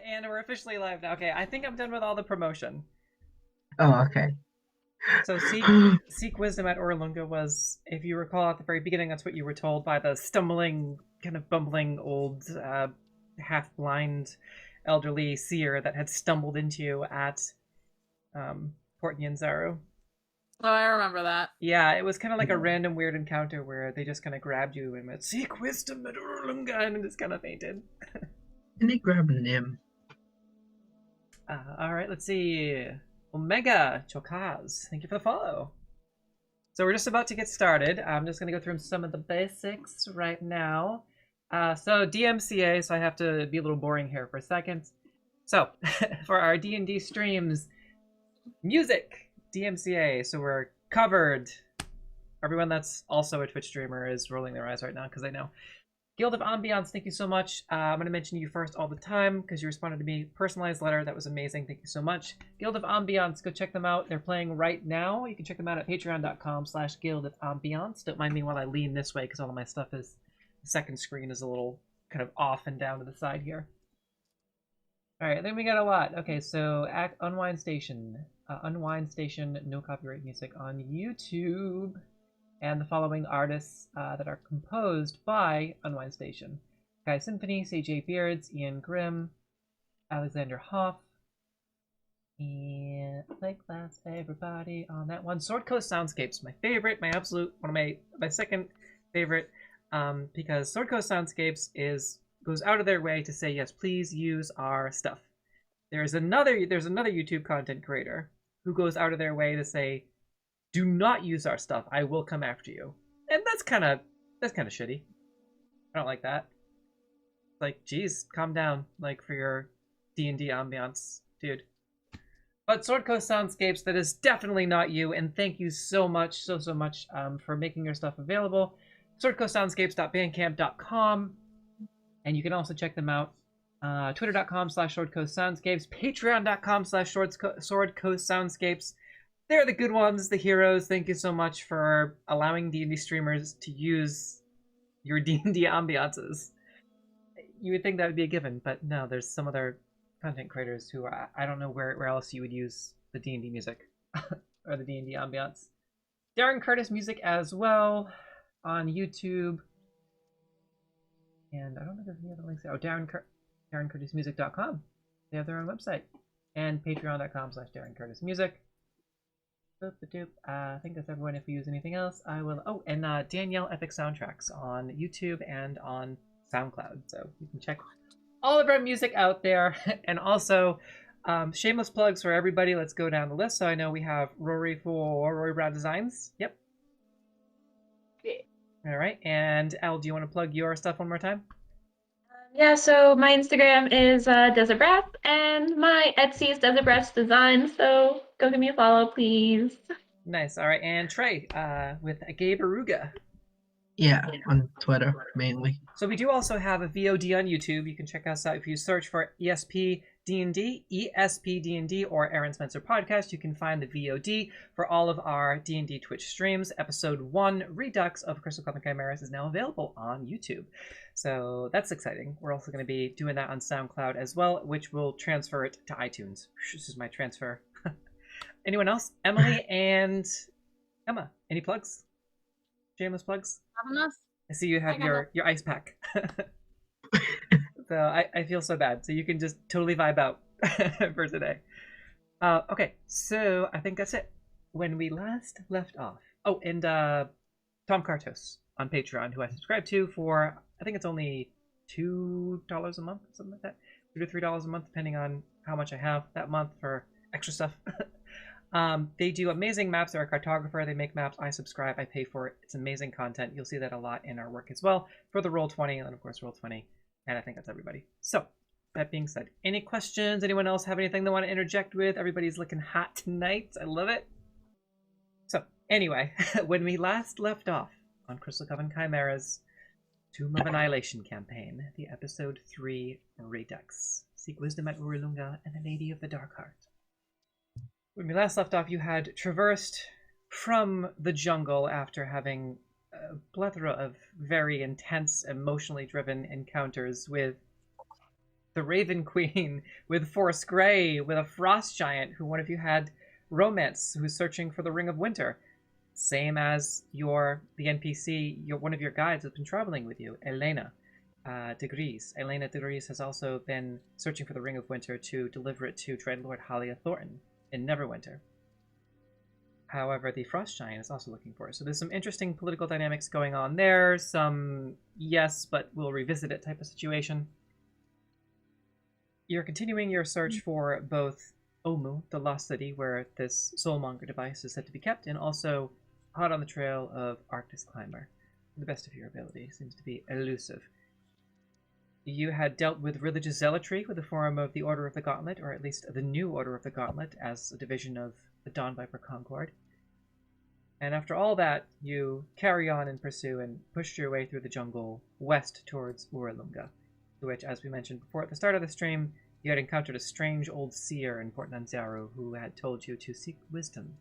and we're officially live now. Okay, I think I'm done with all the promotion. Oh, okay. So seek wisdom at Orolunga was, if you recall at the very beginning, that's what you were told by the stumbling, kind of bumbling old, half-blind, elderly seer that had stumbled into you at Port Nyanzaru. Oh, I remember that. Yeah, it was kind of like a random weird encounter where they just kind of grabbed you and went, "Seek wisdom at Orolunga," and just kind of fainted. And they grabbed Nim. All right, let's see. Omega Chokaz, thank you for the follow. So we're just about to get started. I'm just going to go through some of the basics right now. So DMCA, so I have to be a little boring here for a second. So for our D&D streams, music, DMCA, so we're covered. Everyone that's also a Twitch streamer is rolling their eyes right now because I know. Guild of Ambience, thank you so much. I'm going to mention you first all the time because you responded to me. Personalized letter, that was amazing. Thank you so much. Guild of Ambience, go check them out. They're playing right now. You can check them out at patreon.com/Guild of Ambience. Don't mind me while I lean this way because all of my stuff is, the second screen is a little kind of off and down to the side here. All right, then we got a lot. Okay, so Unwind Station. Unwind Station, no copyright music on YouTube. And the following artists that are composed by Unwind Station: Sky Symphony, CJ Beards, Ian Grimm, Alexander Hoff, and Play Class, everybody on that one. Sword Coast Soundscapes, my favorite, my absolute, one of my second favorite, because Sword Coast Soundscapes goes out of their way to say, yes, please use our stuff. There's another YouTube content creator who goes out of their way to say, do not use our stuff. I will come after you. And that's kind of shitty. I don't like that. Like, geez, calm down. Like, for your D&D ambiance, dude. But Sword Coast Soundscapes, that is definitely not you. And thank you so much, so much for making your stuff available. swordcoastsoundscapes.bandcamp.com. And you can also check them out. Twitter.com/SwordCoastSoundscapes. Patreon.com/SwordCoastSoundscapes. They're the good ones, the heroes. Thank you so much for allowing D&D streamers to use your D&D ambiances. You would think that would be a given, but no, there's some other content creators who I don't know where else you would use the D&D music or the D&D ambiance. Darren Curtis music as well on YouTube. And I don't think there's any other links there. Oh, DarrenCurtisMusic.com. They have their own website. And Patreon.com/DarrenCurtisMusic. I think that's everyone. If we use anything else, I will. Oh, and Daniele Epic Soundtracks on YouTube and on SoundCloud. So you can check all of our music out there. And also, shameless plugs for everybody. Let's go down the list. So I know we have Rory for Rory Brow Designs. Yep. Yeah. All right. And Al, do you want to plug your stuff one more time? Yeah, so my Instagram is Desert Breath, and my Etsy is Desert Breath Design, so go give me a follow, please. Nice. All right. And Trey with Gabe Aruga. Yeah, on Twitter, mainly. So we do also have a VOD on YouTube. You can check us out if you search for ESP D&D, or Aaron Spencer Podcast. You can find the VOD for all of our D&D Twitch streams. Episode 1, Redux of Crystal Coven Chimeras, is now available on YouTube. So that's exciting. We're also going to be doing that on SoundCloud as well, which will transfer it to iTunes. This is my transfer. Anyone else? Emily and Emma, any plugs? Shameless plugs? I see you have your ice pack. So I feel so bad. So you can just totally vibe out for today. Okay, so I think that's it. When we last left off. Oh, and Tom Kartos on Patreon, who I subscribe to for, I think it's only $2 a month, something like that. $2 to $3 a month, depending on how much I have that month for extra stuff. They do amazing maps. They're a cartographer. They make maps. I subscribe. I pay for it. It's amazing content. You'll see that a lot in our work as well for the Roll20, and then of course Roll20. And I think that's everybody. So that being said, any questions? Anyone else have anything they want to interject with? Everybody's looking hot tonight. I love it. So anyway, when we last left off on Crystal Coven Chimeras Tomb of Annihilation campaign, the episode 3 Redux. Seek wisdom at Orolunga and the Lady of the Dark Heart. When we last left off, you had traversed from the jungle after having a plethora of very intense, emotionally driven encounters with the Raven Queen, with Force Grey, with a Frost Giant, who one of you had romance, who's searching for the Ring of Winter. Same as the NPC, one of your guides has been traveling with you, Elena de Rhys. Elena de Rhys has also been searching for the Ring of Winter to deliver it to Dreadlord Halia Thornton in Neverwinter. However, the Frost Giant is also looking for it. So there's some interesting political dynamics going on there. Some yes, but we'll revisit it type of situation. You're continuing your search for both Omu, the lost city where this soulmonger device is said to be kept, and also hot on the trail of Arctis Climber. To the best of your ability, seems to be elusive. You had dealt with religious zealotry with the form of the Order of the Gauntlet, or at least the new Order of the Gauntlet, as a division of the Dawn Viper Concord. And after all that, you carry on and pursue and push your way through the jungle west towards Orolunga, to which, as we mentioned before at the start of the stream, you had encountered a strange old seer in Port Nanzaru who had told you to seek wisdom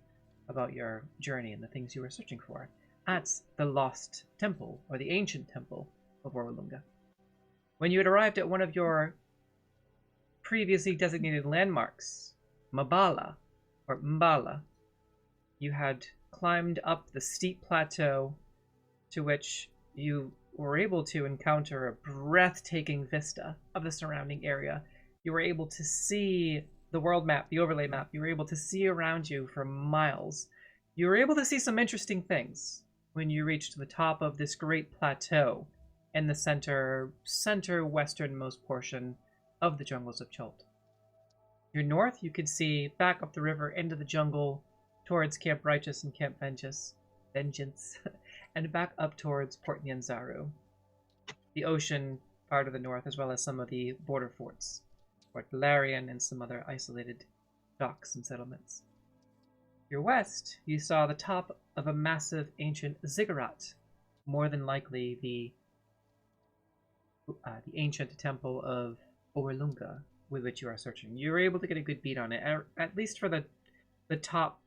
about your journey and the things you were searching for at the Lost Temple, or the Ancient Temple of Orolunga. When you had arrived at one of your previously designated landmarks, M'bala, or M'bala, you had climbed up the steep plateau to which you were able to encounter a breathtaking vista of the surrounding area. You were able to see the world map, the overlay map. You were able to see around you for miles. You were able to see some interesting things when you reached the top of this great plateau in the center westernmost portion of the jungles of Chult. Your north, you could see back up the river into the jungle towards Camp Righteous and Camp Vengeance, and back up towards Port Nyanzaru, the ocean part of the north, as well as some of the border forts, Fort Valerian and some other isolated docks and settlements. Your west, you saw the top of a massive ancient ziggurat, more than likely the ancient temple of Orolunga, with which you are searching. You were able to get a good beat on it, at least for the top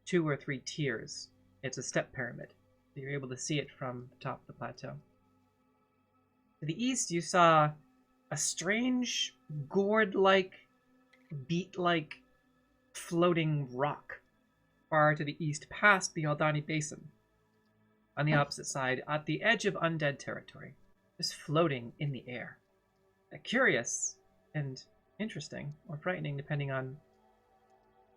2 or 3 tiers. It's a step pyramid, so you're able to see it from the top of the plateau. To the east, you saw a strange, gourd-like, beet-like, floating rock far to the east, past the Aldani Basin, on the opposite side, at the edge of undead territory, just floating in the air. Curious and interesting, or frightening, depending on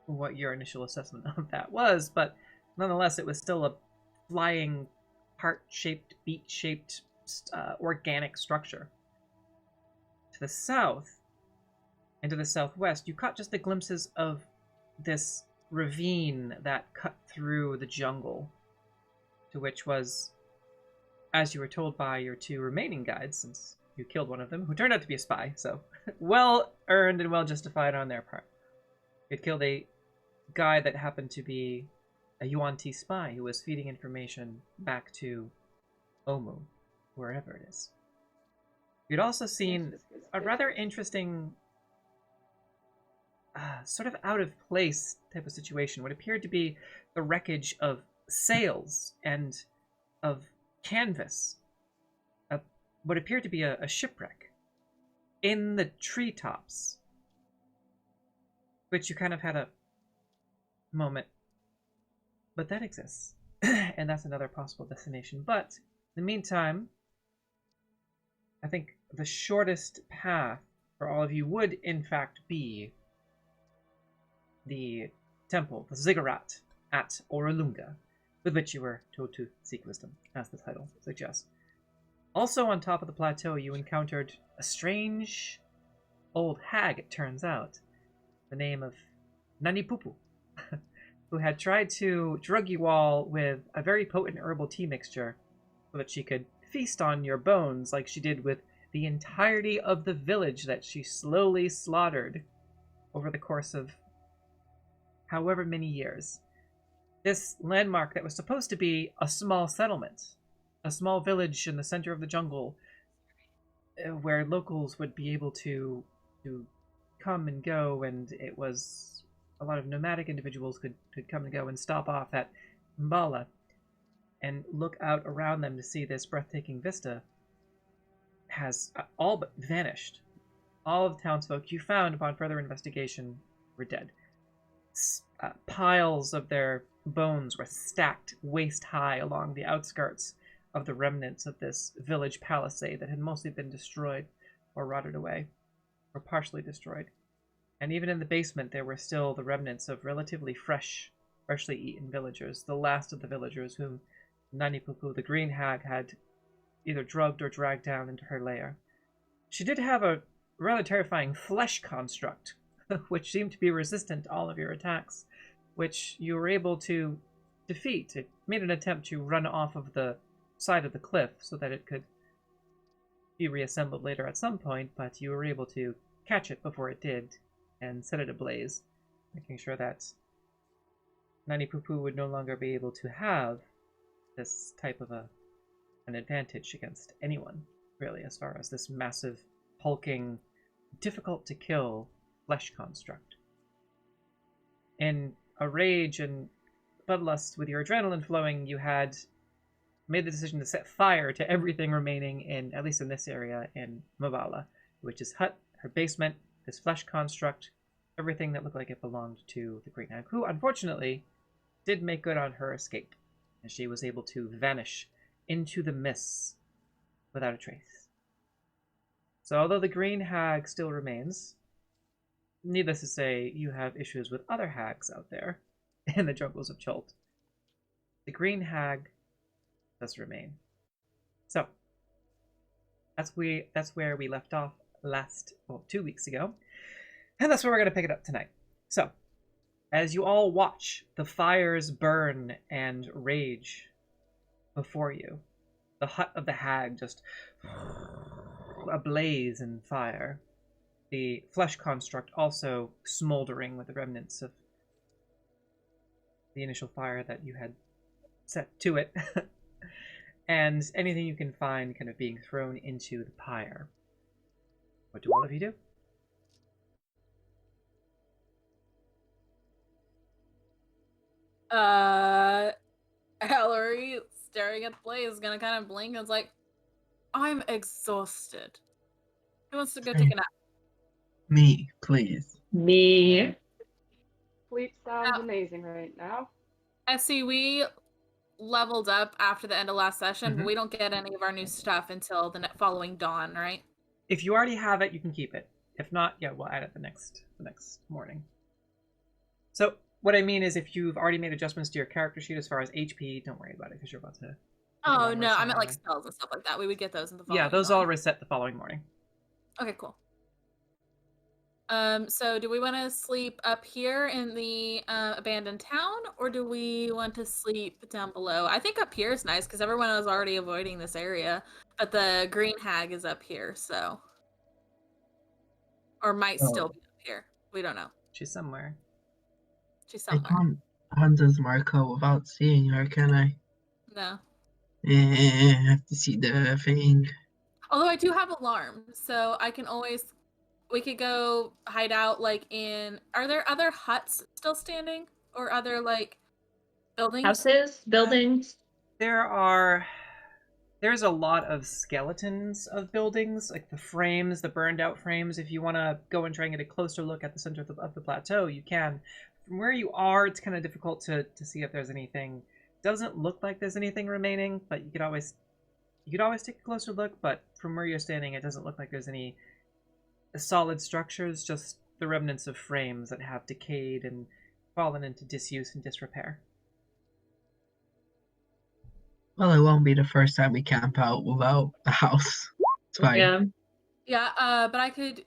what your initial assessment of that was, but nonetheless, it was still a flying, heart-shaped, beet-shaped, organic structure. To the south and to the southwest, you caught just the glimpses of this ravine that cut through the jungle, to which was, as you were told by your 2 remaining guides, since you killed one of them, who turned out to be a spy, so well earned and well justified on their part. You had killed a guy that happened to be a Yuan-Ti spy who was feeding information back to Omu, wherever it is. You'd also seen a rather interesting, sort of out-of-place type of situation, what appeared to be the wreckage of sails and of canvas, what appeared to be a shipwreck in the treetops, which you kind of had a moment, but that exists, and that's another possible destination. But in the meantime, I think the shortest path for all of you would in fact be the temple, the Ziggurat at Orolunga, with which you were told to seek wisdom, as the title suggests. Also on top of the plateau, you encountered a strange old hag, it turns out, the name of Nanny Pu'Pu, who had tried to drug you all with a very potent herbal tea mixture so that she could feast on your bones like she did with the entirety of the village that she slowly slaughtered over the course of however many years. This landmark that was supposed to be a small settlement, a small village in the center of the jungle, where locals would be able to come and go, and it was a lot of nomadic individuals could come and go and stop off at M'bala and look out around them to see this breathtaking vista, has all but vanished. all of the townsfolk you found upon further investigation were dead. Piles of their bones were stacked waist high along the outskirts of the remnants of this village palisade that had mostly been destroyed or rotted away, or partially destroyed. And even in the basement, there were still the remnants of relatively freshly eaten villagers, the last of the villagers whom Nanny Pu'Pu, the green hag, had either drugged or dragged down into her lair. She did have a rather terrifying flesh construct, which seemed to be resistant to all of your attacks, which you were able to defeat. It made an attempt to run off of the side of the cliff so that it could be reassembled later at some point, but you were able to catch it before it did and set it ablaze, making sure that Nanny Pu'Pu would no longer be able to have this type of an advantage against anyone, really, as far as this massive, hulking, difficult-to-kill flesh construct. In a rage and bloodlust with your adrenaline flowing, you had made the decision to set fire to everything remaining in, at least in this area, in M'bala, which is hut, her basement, this flesh construct, everything that looked like it belonged to the Green Hag, who, unfortunately, did make good on her escape, and she was able to vanish into the mists without a trace. So although the Green Hag still remains, needless to say, you have issues with other hags out there in the jungles of Chult. The Green Hag does remain. So, that's where we left off 2 weeks ago, and that's where we're going to pick it up tonight. So, as you all watch the fires burn and rage before you, the hut of the hag just ablaze in fire, the flesh construct also smoldering with the remnants of the initial fire that you had set to it, and anything you can find kind of being thrown into the pyre. What do all of you do? Ellery, staring at the blaze, is gonna kind of blink and is like, I'm exhausted. Who wants to go take a nap? Me, please. Me. Sleep sounds amazing right now. I see we leveled up after the end of last session, but we don't get any of our new stuff until the following dawn, right? If you already have it, you can keep it. If not, yeah, we'll add it the next morning. So what I mean is, if you've already made adjustments to your character sheet as far as HP, don't worry about it because you're about to. Oh no, I meant like spells and stuff like that. We would get those in the following. Yeah, those dawn. all reset the following morning. Okay, cool. So do we want to sleep up here in the abandoned town, or do we want to sleep down below? I think up here is nice because everyone is already avoiding this area, but the green hag is up here, so or might still be up here. We don't know. She's somewhere. She's I somewhere. can't Hunter's Marco without seeing her, can I? No. I have to see the thing. Although I do have alarm, so I can always. We could go hide out, like, in... Are there other huts still standing? Or other, like, buildings? Houses, buildings. There's a lot of skeletons of buildings, like the frames, the burned out frames. If you want to go and try and get a closer look at the center of the plateau, you can. From where you are, it's kind of difficult to see if there's anything. Doesn't look like there's anything remaining, but you could always take a closer look, but from where you're standing, it doesn't look like there's any solid structures, just the remnants of frames that have decayed and fallen into disuse and disrepair. Well, it won't be the first time we camp out without a house. It's fine. Yeah. Yeah, but I could...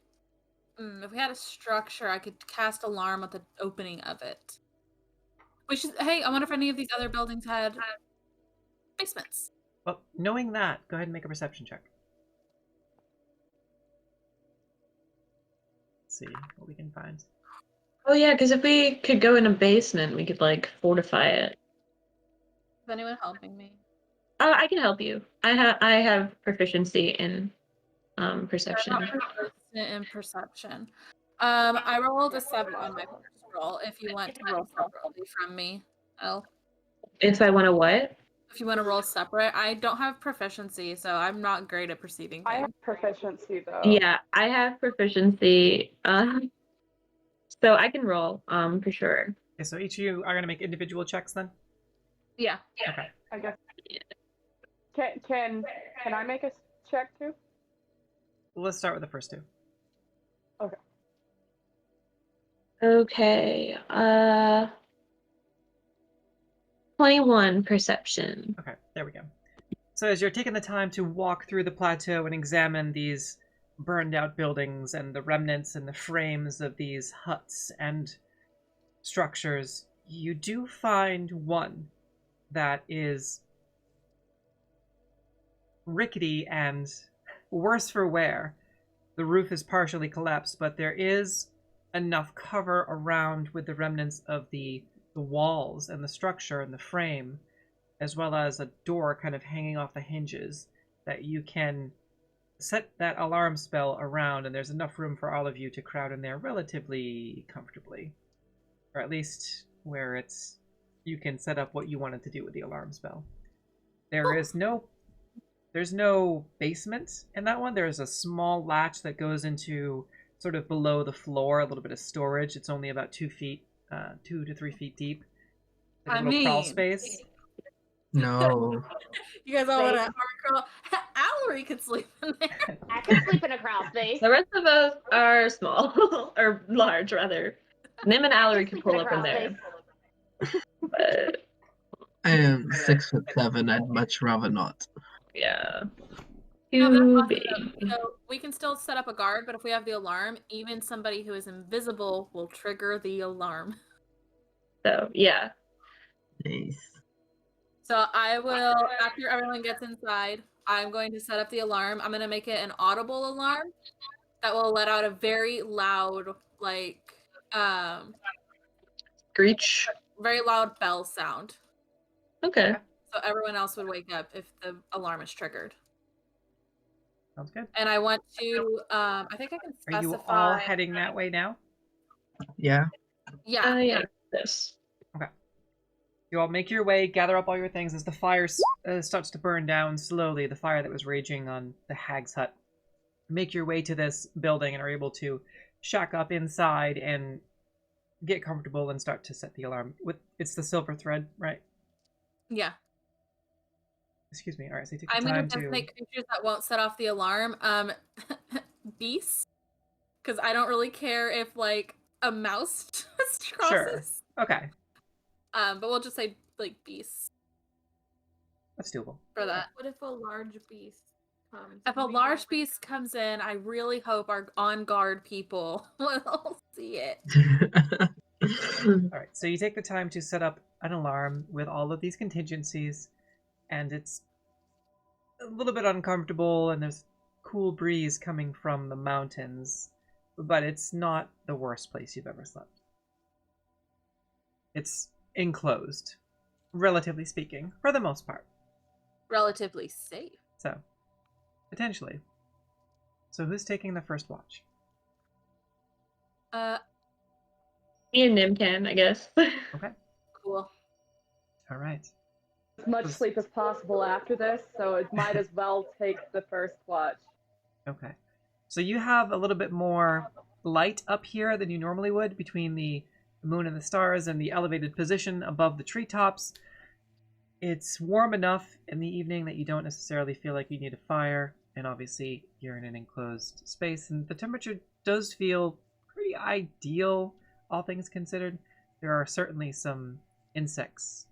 if we had a structure, I could cast alarm at the opening of it. Which is... Hey, I wonder if any of these other buildings had basements. Well, knowing that, go ahead and make a perception check. See what we can find. Oh yeah, because if we could go in a basement, we could like fortify it. Is anyone helping me? I can help you. I have proficiency in perception. I'm not proficient in perception. I rolled a 7 on my first roll. If you want to roll separately from me, If I want to what? if you want to roll separate. I don't have proficiency, so I'm not great at perceiving I things. have proficiency though. Yeah, I have proficiency. So I can roll, for sure. Okay, so each of you are going to make individual checks then? Yeah. Okay. I guess. Can I make a check too? Well, let's start with the first two. Okay. Okay. 21 perception. Okay, there we go. So as you're taking the time to walk through the plateau and examine these burned out buildings and the remnants and the frames of these huts and structures, you do find one that is rickety and worse for wear. The roof is partially collapsed, but there is enough cover around with the remnants of the walls and the structure and the frame, as well as a door kind of hanging off the hinges, that you can set that alarm spell around, and there's enough room for all of you to crowd in there relatively comfortably. Or at least where it's you can set up what you wanted to do with the alarm spell. There's no basement in that one. There's a small latch that goes into sort of below the floor, a little bit of storage. It's only about 2 to 3 feet deep. Like a little crawl space. No. You guys all want to crawl? Allery could sleep in there. I could sleep in a crawl space. The rest of us are small, or large rather. Nim and Allery can pull up in there. But I am 6'7". I'd much rather not. yeah. No, Too that's big. awesome. So we can still set up a guard, but if we have the alarm, even somebody who is invisible will trigger the alarm. So yeah. Nice. So I will, after everyone gets inside, I'm going to set up the alarm. I'm going to make it an audible alarm that will let out a very loud, like, Screech. very loud bell sound. Okay. So everyone else would wake up if the alarm is triggered. Sounds good. And I want to, I think I can specify. Are you all heading that way now? Yeah. Yeah. Yeah. This. You all make your way, gather up all your things as the fire starts to burn down slowly, the fire that was raging on the hag's hut. Make your way to this building and are able to shack up inside and get comfortable and start to set the alarm. It's the silver thread, right? Yeah. Excuse me. All right, so you take I'm the going time to to... designate creatures that won't set off the alarm. Beasts. Because I don't really care if, like, a mouse just crosses. Sure. Okay. But we'll just say, like, beasts That's doable. for that. What if a large beast comes? If a large beast comes in, I really hope our on-guard people will see it. All right, so you take the time to set up an alarm with all of these contingencies, and it's a little bit uncomfortable, and there's cool breeze coming from the mountains, but it's not the worst place you've ever slept. It's enclosed, relatively speaking, for the most part. Relatively safe. So, potentially. So who's taking the first watch? Me and Nim can, I guess. Okay. Cool. All right. As much sleep as possible after this, so it might as well take the first watch. Okay. So you have a little bit more light up here than you normally would between the moon and the stars and the elevated position above the treetops. It's warm enough in the evening that you don't necessarily feel like you need a fire, and obviously you're in an enclosed space, and the temperature does feel pretty ideal, all things considered. There are certainly some insects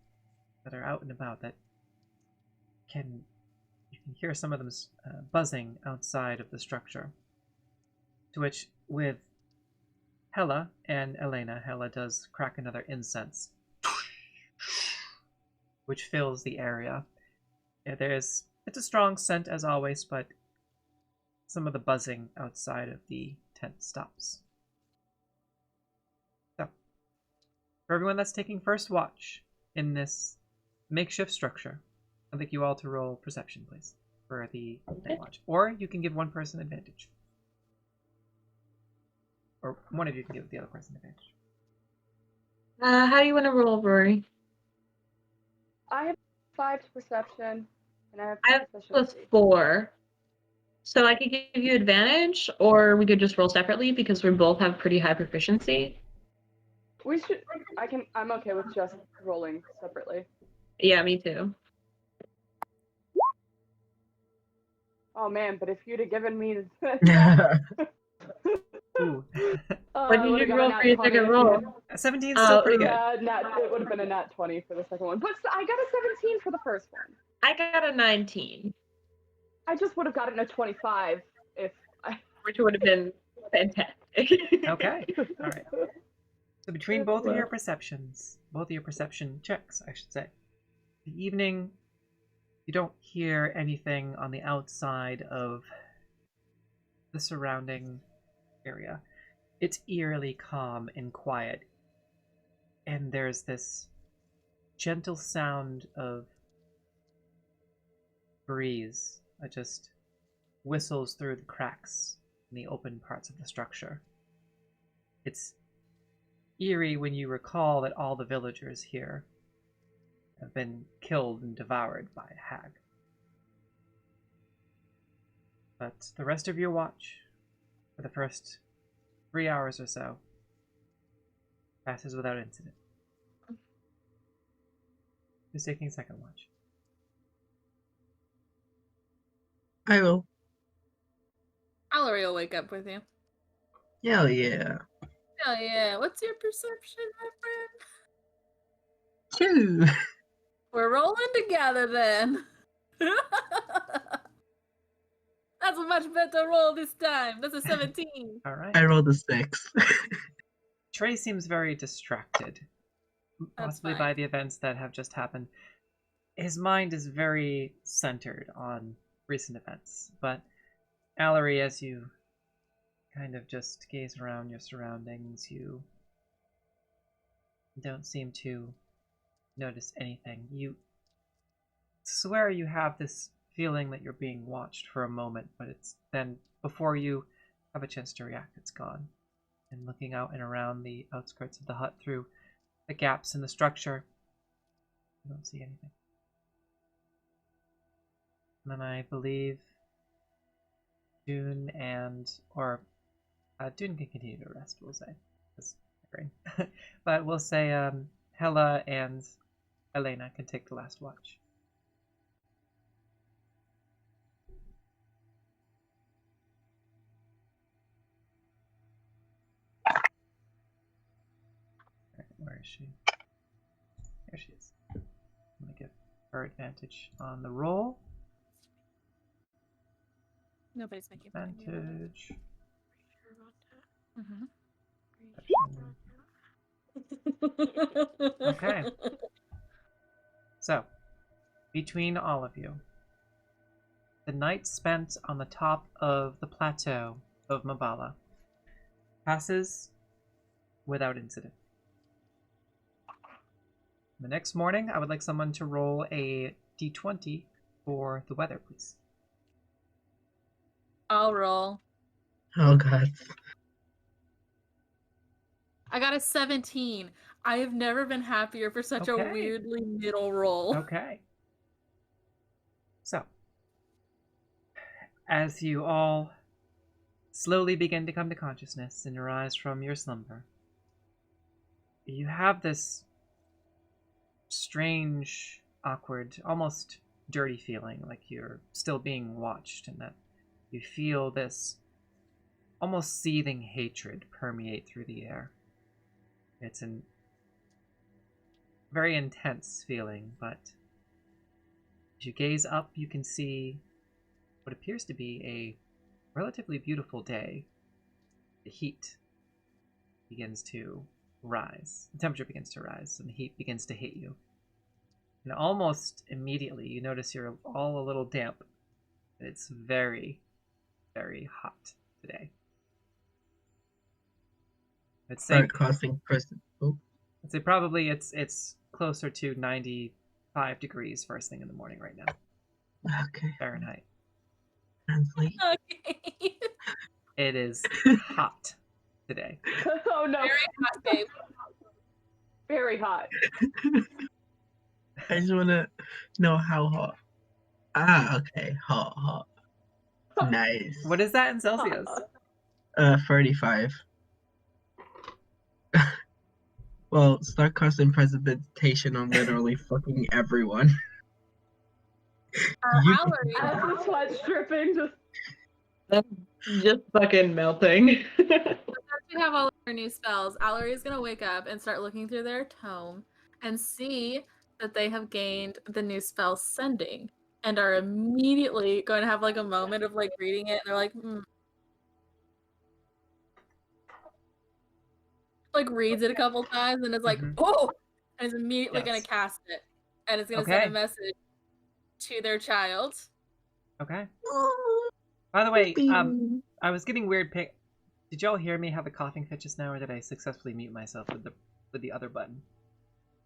that are out and about that you can hear some of them buzzing outside of the structure. To which, with Hela and Elena, Hela does crack another incense, which fills the area. Yeah, it's a strong scent as always, but some of the buzzing outside of the tent stops. So, for everyone that's taking first watch in this makeshift structure, I'd like you all to roll perception, please, for the night watch. Or you can give one person advantage. Or one of you can give the other person advantage. How do you want to roll, Rory? I have +5 to perception, and I have I have proficiency. +4. So I could give you advantage, or we could just roll separately because we both have pretty high proficiency. We should. I'm okay with just rolling separately. Yeah, me too. Oh man, but if you'd have given me that, Ooh. What I did would've you got a roll nat for your 20. second roll? 17 is still pretty good. It would have been a nat 20 for the second one, but I got a 17 for the first one. I got a 19, I just would have gotten a 25 if I. which would have been fantastic. Okay. All right. So between both of your perceptions, both of your perception checks, I should say, the evening, you don't hear anything on the outside of the surrounding area. It's eerily calm and quiet, and there's this gentle sound of breeze that just whistles through the cracks in the open parts of the structure. It's eerie when you recall that all the villagers here have been killed and devoured by a hag. But the rest of your watch, for the first 3 hours or so, passes without incident. Who's taking second watch? I will. Mallory will wake up with you. Hell yeah. Oh yeah, what's your perception, my friend? 2. We're rolling together then. That's a much better roll this time. That's a 17. All right. I rolled a 6. Trey seems very distracted, possibly fine. by the events that have just happened. His mind is very centered on recent events, but Mallory, as you kind of just gaze around your surroundings, you don't seem to notice anything. You swear you have this feeling that you're being watched for a moment, but it's then, before you have a chance to react, it's gone. And looking out and around the outskirts of the hut through the gaps in the structure, you don't see anything. And then I believe Dune Dune can continue to rest, we'll say. But we'll say Hella and Elena can take the last watch. Where is she? There she is. I'm going to give her advantage on the roll. Nobody's making fun of you. Advantage. Mhm. Okay. So, between all of you, the night spent on the top of the plateau of M'bala passes without incident. The next morning, I would like someone to roll a d20 for the weather, please. I'll roll. Oh god. I got a 17. I have never been happier for such a Okay. weirdly middle roll. Okay. So, as you all slowly begin to come to consciousness and arise from your slumber, you have this strange, awkward, almost dirty feeling, like you're still being watched, and that you feel this almost seething hatred permeate through the air. It's a very intense feeling, but as you gaze up, you can see what appears to be a relatively beautiful day. The heat begins to rise. The temperature begins to rise, and the heat begins to hit you. And almost immediately, you notice you're all a little damp. It's very, very hot today. I'd say, Start crossing person. Oh, I'd say probably it's closer to 95 degrees first thing in the morning right now, okay. Fahrenheit. Translate. Okay. It is hot today. Oh no, Very hot, babe. very hot. I just want to know how hot. Ah, okay. Hot. Nice. What is that in Celsius? 35. Well, start casting precipitation on literally fucking everyone. You can- Allery, As the sweat's dripping, just Just fucking melting. since we have all of our new spells, Allery is gonna wake up and start looking through their tome and see that they have gained the new spell Sending, and are immediately going to have like a moment of like reading it, and they're like, like reads it a couple times, and is like, Mhm. oh, and is immediately gonna Yes. cast it, and it's gonna Okay. send a message to their child. Okay. By the way, I was getting weird Did y'all hear me have a coughing fit just now, or did I successfully mute myself with the other button?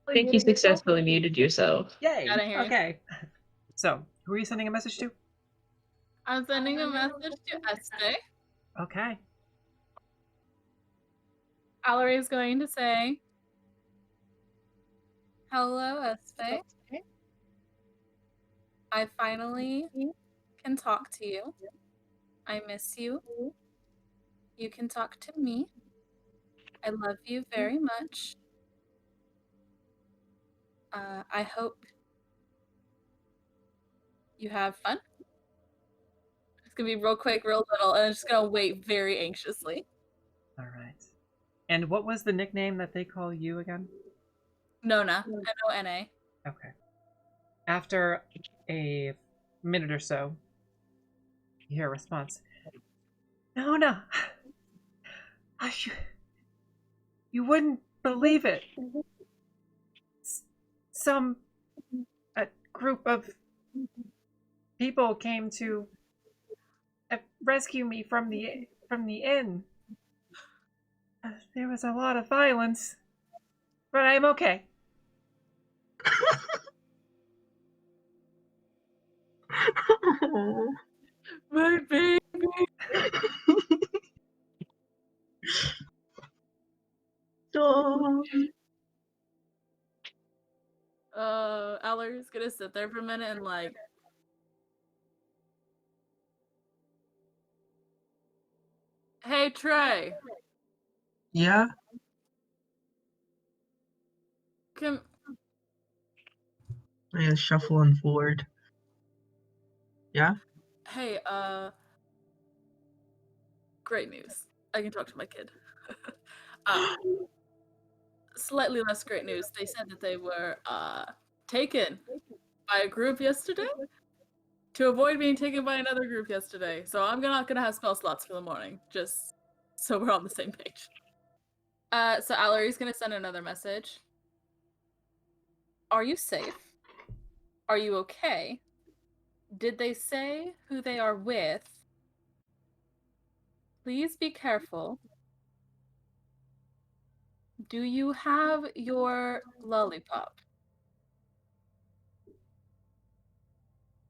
I think you successfully muted yourself. Yay! I didn't hear you. Okay. So, who are you sending a message to? I'm sending a message to Este. Okay. Allery is going to say, "Hello, Este. I finally can talk to you. I miss you. You can talk to me. I love you very much. I hope you have fun." It's gonna be real quick, real little, and I'm just gonna wait very anxiously. All right. And what was the nickname that they call you again? Nona. Nona. Okay. After a minute or so, you hear a response. Nona! You wouldn't believe it. A group of people came to rescue me from the inn. There was a lot of violence, but I'm okay. My baby. Allery's gonna sit there for a minute and like, "Hey Trey, Yeah? can Yeah, shuffling forward. Yeah? hey great news. I can talk to my kid." Slightly less great news. They said that they were taken by a group yesterday to avoid being taken by another group yesterday. So I'm not gonna have spell slots for the morning, just so we're on the same page. So Allery's gonna send another message. "Are you safe? Are you okay? Did they say who they are with? Please be careful. Do you have your lollipop?"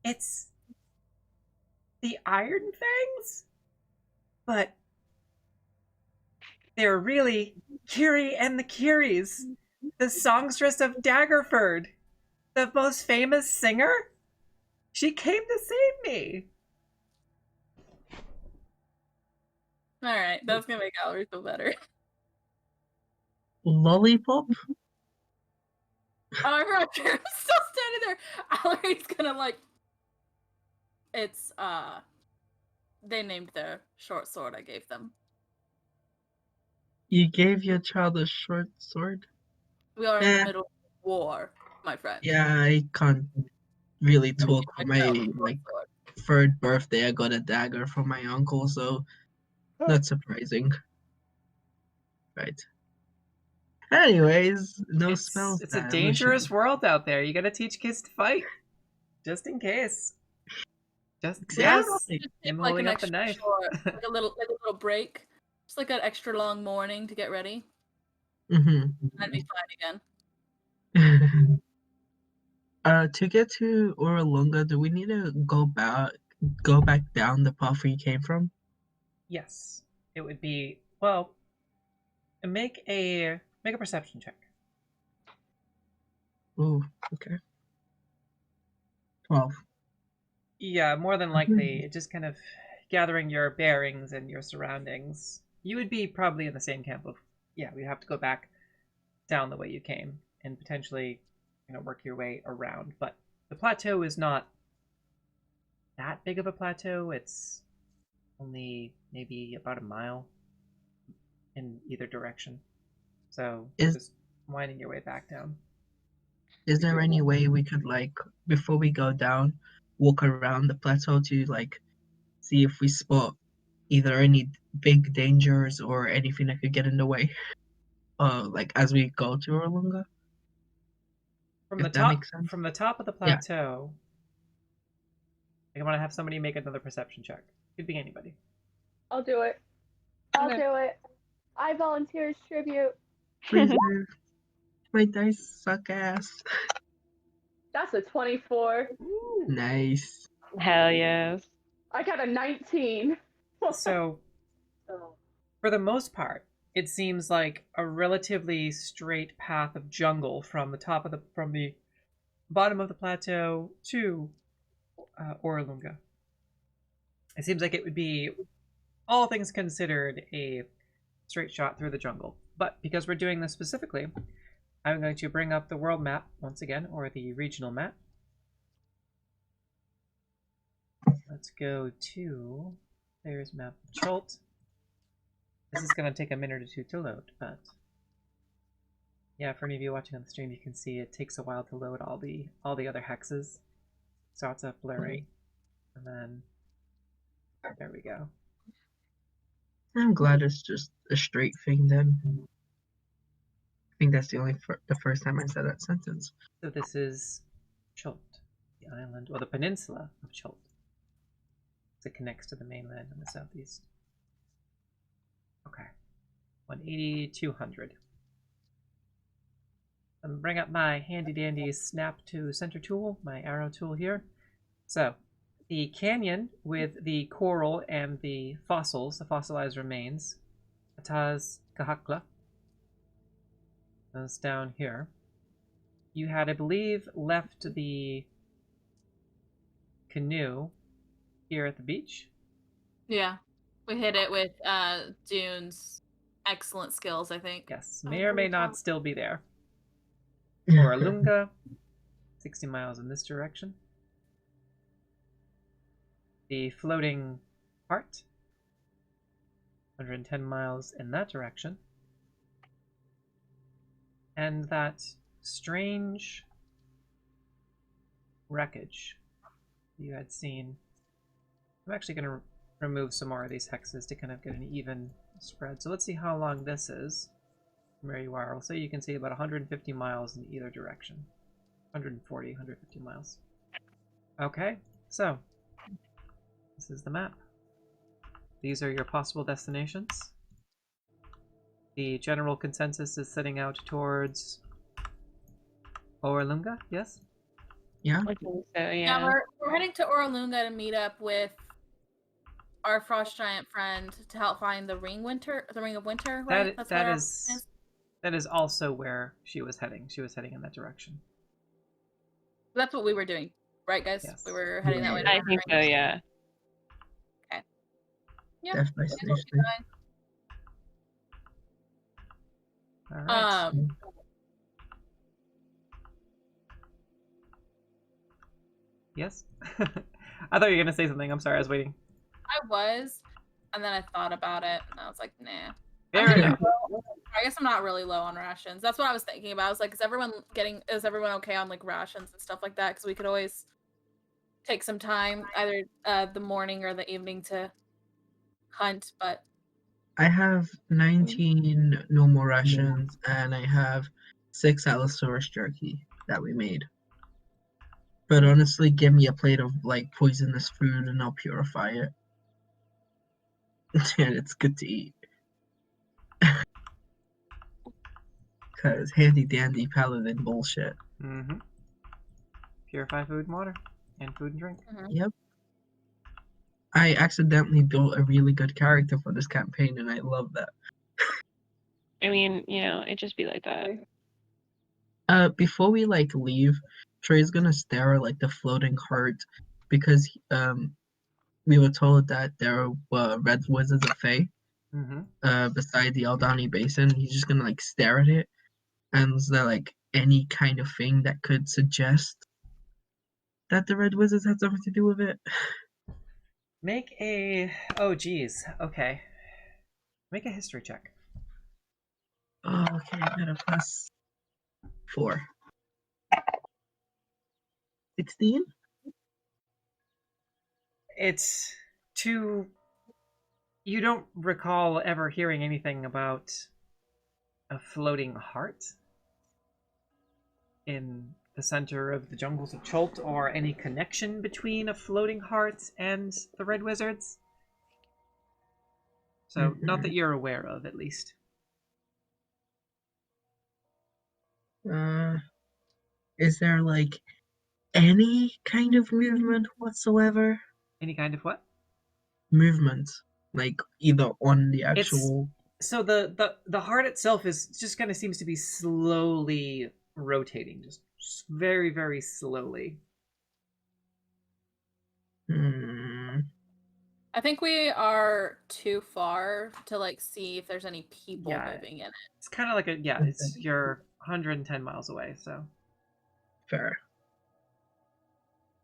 It's the Iron Fangs, but they're really Kiri and the Kiris, the songstress of Daggerford, the most famous singer. She came to save me. All right, that's gonna make Allery feel better. Lollipop? Oh, I forgot you're still standing there. Allery's gonna like. It's they named their short sword I gave them. You gave your child a short sword? We are in the middle of war, my friend. Yeah, I can't really talk. For my Sword. third birthday, I got a dagger from my uncle, so not surprising. Right. Anyways, no spells. It's a then. dangerous world out there. You gotta teach kids to fight, just in case. Just yes. Just I'm take, like holding an up the extra knife. short, like a little break, just like an extra long morning to get ready. Mm-hmm. I'd be fine again. To get to Orolunga, do we need to go back down the path we came from? Yes, it would be well. Make a perception check. Ooh, okay. 12. Yeah, more than likely, just kind of gathering your bearings and your surroundings. You would be probably in the same camp of, yeah, we'd have to go back down the way you came and potentially, work your way around. But the plateau is not that big of a plateau. It's only maybe about a mile in either direction. So just winding your way back down. Is there any way we could, like, before we go down, walk around the plateau to, like, see if we spot either any big dangers or anything that could get in the way? Like, as we go to Orolunga? From If the that top, makes sense. from the top of the Yeah. plateau, I want to have somebody make another perception check. Could be anybody. I'll do it. I'll do it. I volunteer as tribute. Please, man. My dice suck ass. That's a 24. Nice. Hell yes. I got a 19. So, for the most part, it seems like a relatively straight path of jungle from the bottom of the plateau to Orolunga. It seems like it would be, all things considered, a straight shot through the jungle. But because we're doing this specifically, I'm going to bring up the world map once again, or the regional map. Let's go to, there's map of Chult. This is going to take a minute or two to load, but yeah, for any of you watching on the stream, you can see it takes a while to load all the other hexes. Starts up blurry, and then there we go. I'm glad it's just a straight thing then. I think that's the first time I said that sentence. So this is Chult, the island, or the peninsula of Chult. It connects to the mainland in the southeast. Okay. 180, 200. I'm bring up my handy dandy snap to center tool, my arrow tool here. So, the canyon with the coral and the fossils, the fossilized remains, Ataz Kahakla, that's down here. You had, I believe, left the canoe here at the beach. Yeah. We hit it with Dune's excellent skills, I think. Yes, may or may not still be there. Orolunga, 60 miles in this direction. The floating part, 110 miles in that direction. And that strange wreckage you had seen. I'm actually going to remove some more of these hexes to kind of get an even spread. So let's see how long this is from where you are. We'll say you can see about 150 miles in either direction. 140, 150 miles. Okay, so this is the map. These are your possible destinations. The general consensus is setting out towards Orolunga, yes? Yeah? I think so, Yeah, yeah. we're heading to Orolunga to meet up with our frost giant friend to help find the ring of winter, right? That is also where she was heading. She was heading in that direction. That's what we were doing, right, guys? Yes. We were heading that way. to I find the think so, ring. yeah. Yep. That's my I think we'll be destination. fine. All right. Yes? I thought you were going to say something. I'm sorry, I was waiting. I was, and then I thought about it, and I was like, nah. Fair enough. I guess I'm not really low on rations. That's what I was thinking about. I was like, is everyone okay on like rations and stuff like that? Because we could always take some time, either the morning or the evening, to hunt. But I have 19 normal rations and I have 6 Allosaurus jerky that we made. But honestly, give me a plate of like poisonous food and I'll purify it. And it's good to eat. Cause handy dandy paladin bullshit. Mm-hmm. Purify food and water. And food and drink. Yep. I accidentally built a really good character for this campaign and I love that. I mean, it just be like that. Before we like leave, Trey's gonna stare at like the floating heart because we were told that there were red wizards of Fae beside the Aldani Basin. He's just gonna like stare at it, and is there like any kind of thing that could suggest that the red wizards had something to do with it? Make a... Oh, geez. Okay. Make a history check. Oh, okay, I got a +4. 16? It's too... You don't recall ever hearing anything about a floating heart in the center of the jungles of Cholt, or any connection between a floating heart and the Red Wizards. So, not that you're aware of, at least. Is there like any kind of movement whatsoever? Any kind of what? Movement, like either on the actual. So the heart itself is just kind of seems to be slowly rotating, just very, very slowly. I think we are too far to like see if there's any people moving in it. It's kind of like a it's you're 110 miles away, so fair.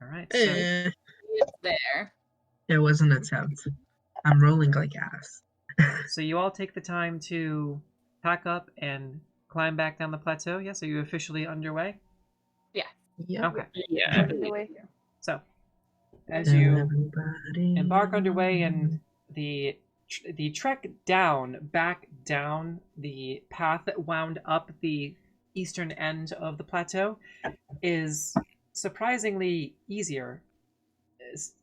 All right, so it's there. It was an attempt. I'm rolling like ass. So you all take the time to pack up and climb back down the plateau. Yes, are you officially underway? Yeah. Yeah. Okay. Yeah. So, as you embark underway and the trek back down the path that wound up the eastern end of the plateau is surprisingly easier,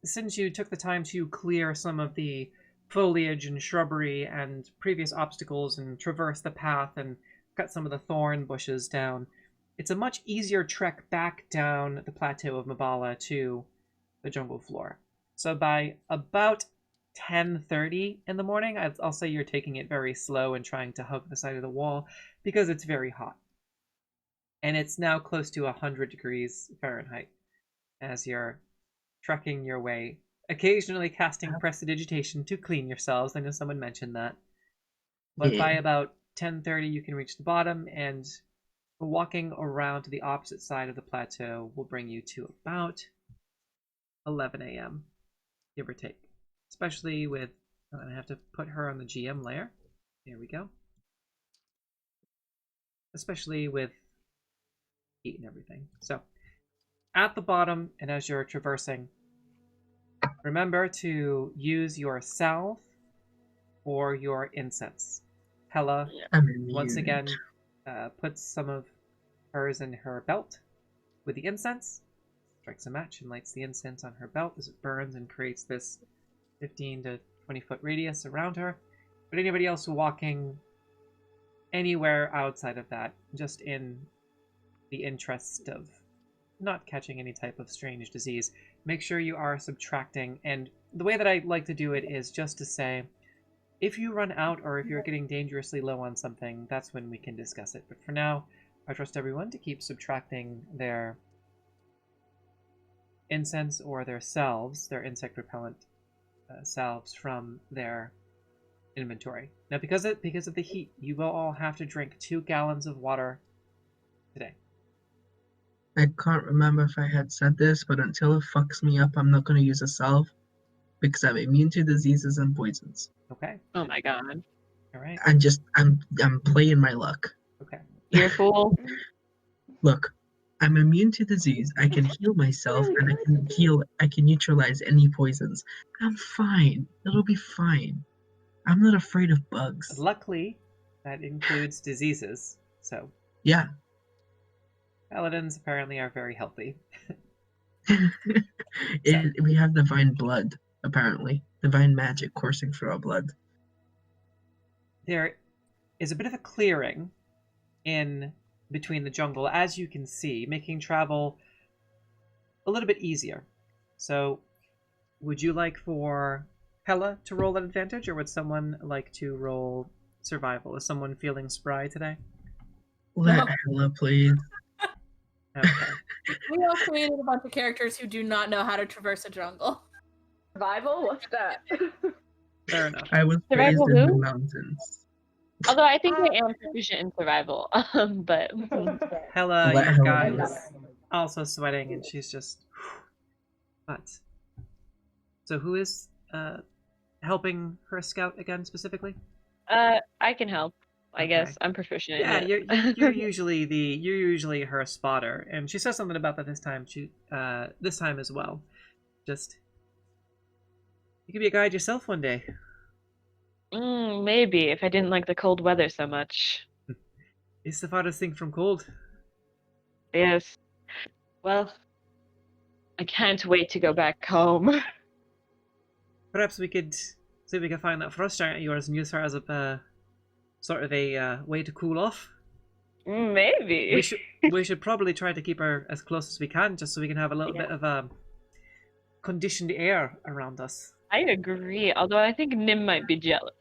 since you took the time to clear some of the foliage and shrubbery and previous obstacles and traverse the path and cut some of the thorn bushes down. It's a much easier trek back down the plateau of M'bala to the jungle floor. So by about 10:30 in the morning, I'll say you're taking it very slow and trying to hug the side of the wall because it's very hot. And it's now close to 100 degrees Fahrenheit as you're trekking your way, occasionally casting prestidigitation to clean yourselves. I know someone mentioned that. But by about 10:30 you can reach the bottom, and walking around to the opposite side of the plateau will bring you to about 11 a.m. give or take. Especially with... I have to put her on the GM layer. There we go. Especially with heat and everything. So, at the bottom, and as you're traversing, remember to use your salve or your incense. Hella, once again, puts some of hers in her belt with the incense, strikes a match and lights the incense on her belt as it burns and creates this 15 to 20 foot radius around her. But anybody else walking anywhere outside of that, just in the interest of not catching any type of strange disease, make sure you are subtracting. And the way that I like to do it is just to say, if you run out or if you're getting dangerously low on something, that's when we can discuss it. But for now, I trust everyone to keep subtracting their incense or their salves, their insect repellent salves, from their inventory. Now, because of the heat, you will all have to drink 2 gallons of water today. I can't remember if I had said this, but until it fucks me up, I'm not going to use a salve because I'm immune to diseases and poisons. Okay. Oh my god. All right. I'm playing my luck. Okay. You're a fool. Look, I'm immune to disease. I can heal myself, and I can neutralize any poisons. I'm fine. It'll be fine. I'm not afraid of bugs. Luckily, that includes diseases. So yeah. Paladins apparently are very healthy. We have divine blood, apparently. Divine magic coursing through our blood. There is a bit of a clearing in between the jungle, as you can see, making travel a little bit easier. So, would you like for Hella to roll an advantage, or would someone like to roll survival? Is someone feeling spry today? Let Hella, please. Okay. We all created a bunch of characters who do not know how to traverse a jungle. Survival? What's that? Fair enough. I was raised Survival in the who? mountains. Although I think I am proficient in survival, but Hella, Let your Hella guy know. is also sweating, and she's just. But. So who is helping her scout again specifically? I can help. I Okay. guess I'm proficient. Yeah, in you're it. usually you're usually her spotter, and she says something about that this time. This time as well. Just you could be a guide yourself one day. Maybe if I didn't like the cold weather so much. It's the farthest thing from cold. Yes. Well, I can't wait to go back home. Perhaps we could see if we can find that frost giant of yours and use her as a sort of a way to cool off. Maybe. We should probably try to keep her as close as we can, just so we can have a little bit of conditioned air around us. I agree. Although I think Nim might be jealous.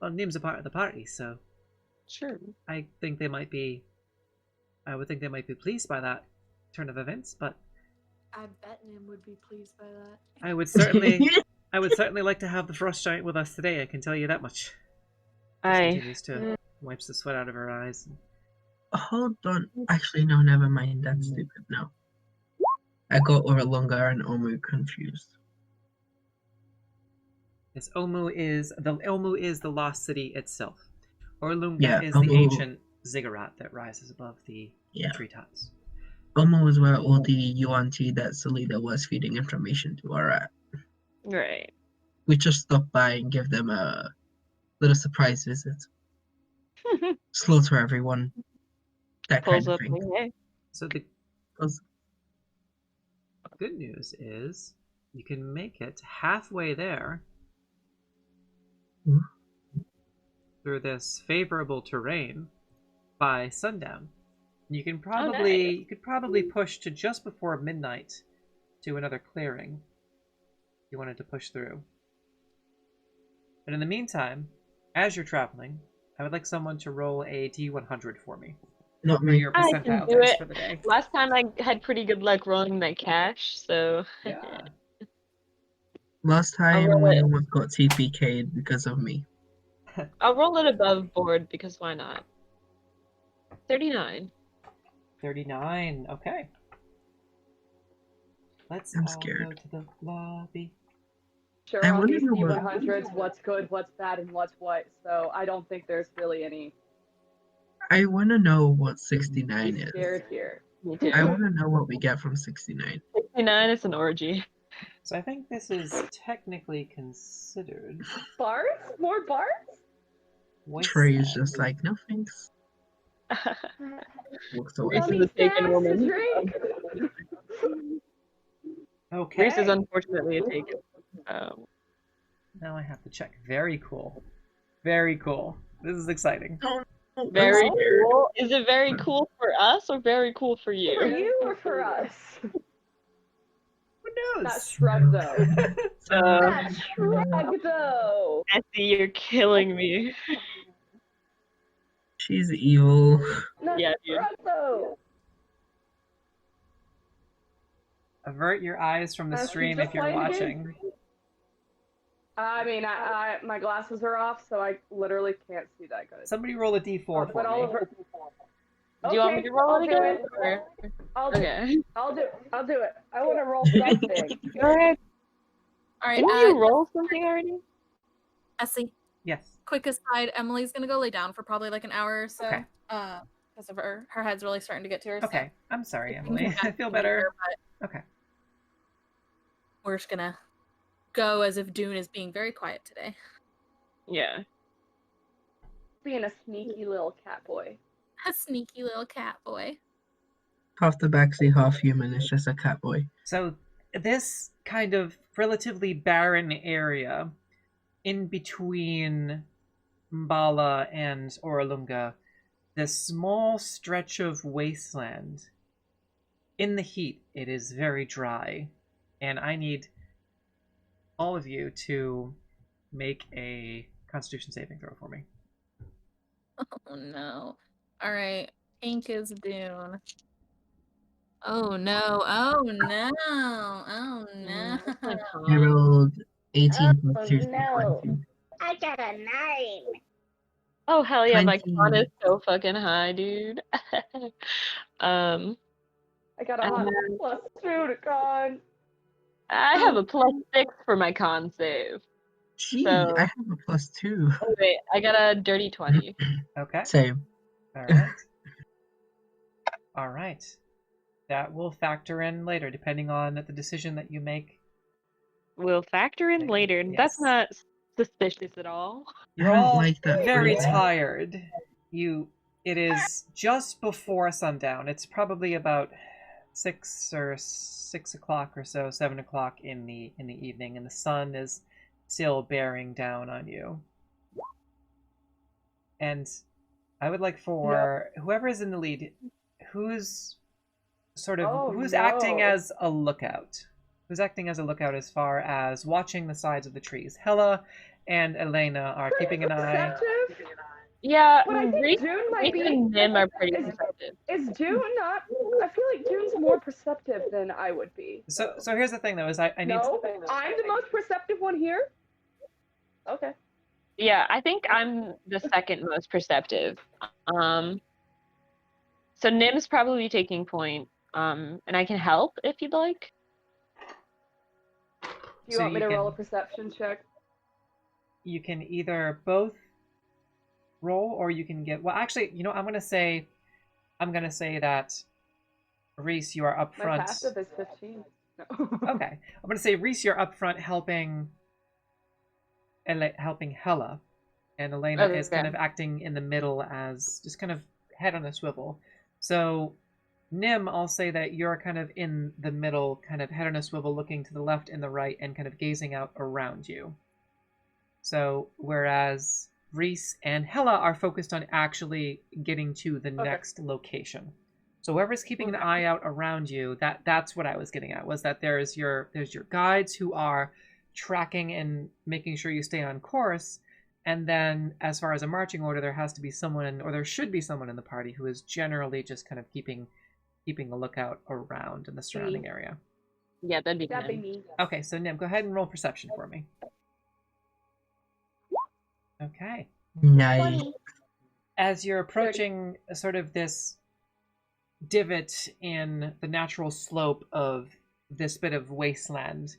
Well, Nim's a part of the party, so Sure. I would think they might be pleased by that turn of events, but I bet Nim would be pleased by that. I would certainly like to have the frost giant with us today. I can tell you that much. Just continues to wipes the sweat out of her eyes. Hold on. Actually, no, never mind. That's stupid. No. I got Orolunga and Omu confused. Yes, Omu is the lost city itself. Orolunga is Omu, the ancient ziggurat that rises above the treetops. Omu is where all the Yuan-Ti that Salida was feeding information to are at. Right. We just stopped by and give them a little surprise visit. Slaughter everyone. That Pulls kind of up. thing. Hey. So the Pulls- good news is you can make it halfway there through this favorable terrain by sundown. You can probably push to just before midnight to another clearing if you wanted to push through. But in the meantime, as you're traveling, I would like someone to roll a D100 for me. Not For me. your I can percentile do dice it. for the day. Last time I had pretty good luck rolling that cash, so Yeah. Last time roll we it. almost got TPK'd because of me. I'll roll it above board because why not? 39. 39. Okay. Let's I'm all scared. go to the lobby. Sure, I on wonder these what- D100s, what's good, what's bad, and what's what, so I don't think there's really any I want to know what 69 is. scared here. Me too. I want to know what we get from 69. 69 is an orgy. So I think this is technically considered Bards? More bards? Trey is wasteland. just like, no thanks. Walks away. Rhys Tell is me a taken fast, woman. drink. Okay. Rhys is unfortunately a taken. Now I have to check. Very cool. Very cool. This is exciting. Very I'm scared. cool. Is it very cool for us or very cool for For you? you or for us? Who knows? That shrug, though. That Um, shrug, though. Essie, you're killing me. She's evil. That Yeah, dude. shrug, though. Avert your eyes from the That's stream just if you're playing the watching. I mean, my glasses are off, so I literally can't see that good. Somebody roll a d4 for But me. Oliver. Do you want me to roll I'll it do again? it. Or... I'll do it. Okay. I'll do it. I want to roll something. Go ahead. All right, Didn't you roll something already? Essie, Yes. quick aside, Emily's gonna go lay down for probably like an hour or so. Okay. Because of her head's really starting to get to her. Okay. I'm sorry, so Emily. I feel better. but Okay. we're just gonna go as if Dune is being very quiet today. Yeah. Being a sneaky little cat boy. A sneaky little cat boy. Half the backseat, half human. It's just a cat boy. So this kind of relatively barren area in between M'bala and Orolunga, this small stretch of wasteland. In the heat, it is very dry, and I need all of you to make a Constitution saving throw for me. Oh no. All right. Pink is Dune. Oh no! Oh no! Oh no! Where's my I con? rolled 18 Oh, plus 2, so no. 20. I got a 9. Oh hell yeah, my con 20. is so fucking high, dude. um, I got a and hot then +2 to con. I have a +6 for my con save. Gee, I So have a +2. oh wait, I got a dirty 20. Okay. Same. All right. All right. That will factor in later, depending on the decision that you make. We'll factor in Later, later. yes. That's not suspicious at all. You're I don't all like that very phrasing. tired. It is just before sundown. It's probably about 6 o'clock or so, 7 o'clock in the evening, and the sun is still bearing down on you. And I would like for whoever is in the lead, who's acting no. as a lookout? Who's acting as a lookout as far as watching the sides of the trees? Hella and Elena are keeping an eye. Perceptive? Yeah, But I think Rhys June might be. and Nim are pretty Is- perceptive. Is June not? I feel like June's more perceptive than I would be. So here's the thing though, is I need No, I'm the most perceptive one here. Okay. Yeah, I think I'm the second most perceptive. So Nim's probably taking point. And I can help if you'd like. Do you So want me you to roll a can- perception check? you can either both roll or you can get, well actually, I'm gonna say that Rhys, you are up My front. passive is 15. No. Okay. I'm gonna say Rhys, you're up front helping Hella. And Elena is kind of acting in the middle as just kind of head on a swivel. So Nim, I'll say that you're kind of in the middle, kind of head on a swivel, looking to the left and the right and kind of gazing out around you. So whereas Rhys and Hella are focused on actually getting to the next location. So whoever's keeping an eye out around you, that's what I was getting at, was that there's your guides who are tracking and making sure you stay on course. And then as far as a marching order, there has to be someone, or there should be someone in the party who is generally just kind of keeping a lookout around in the surrounding area. Yeah, that'd be Nim. me. Okay, so Nim, go ahead and roll perception for me. Okay. Nice. As you're approaching sort of this divot in the natural slope of this bit of wasteland,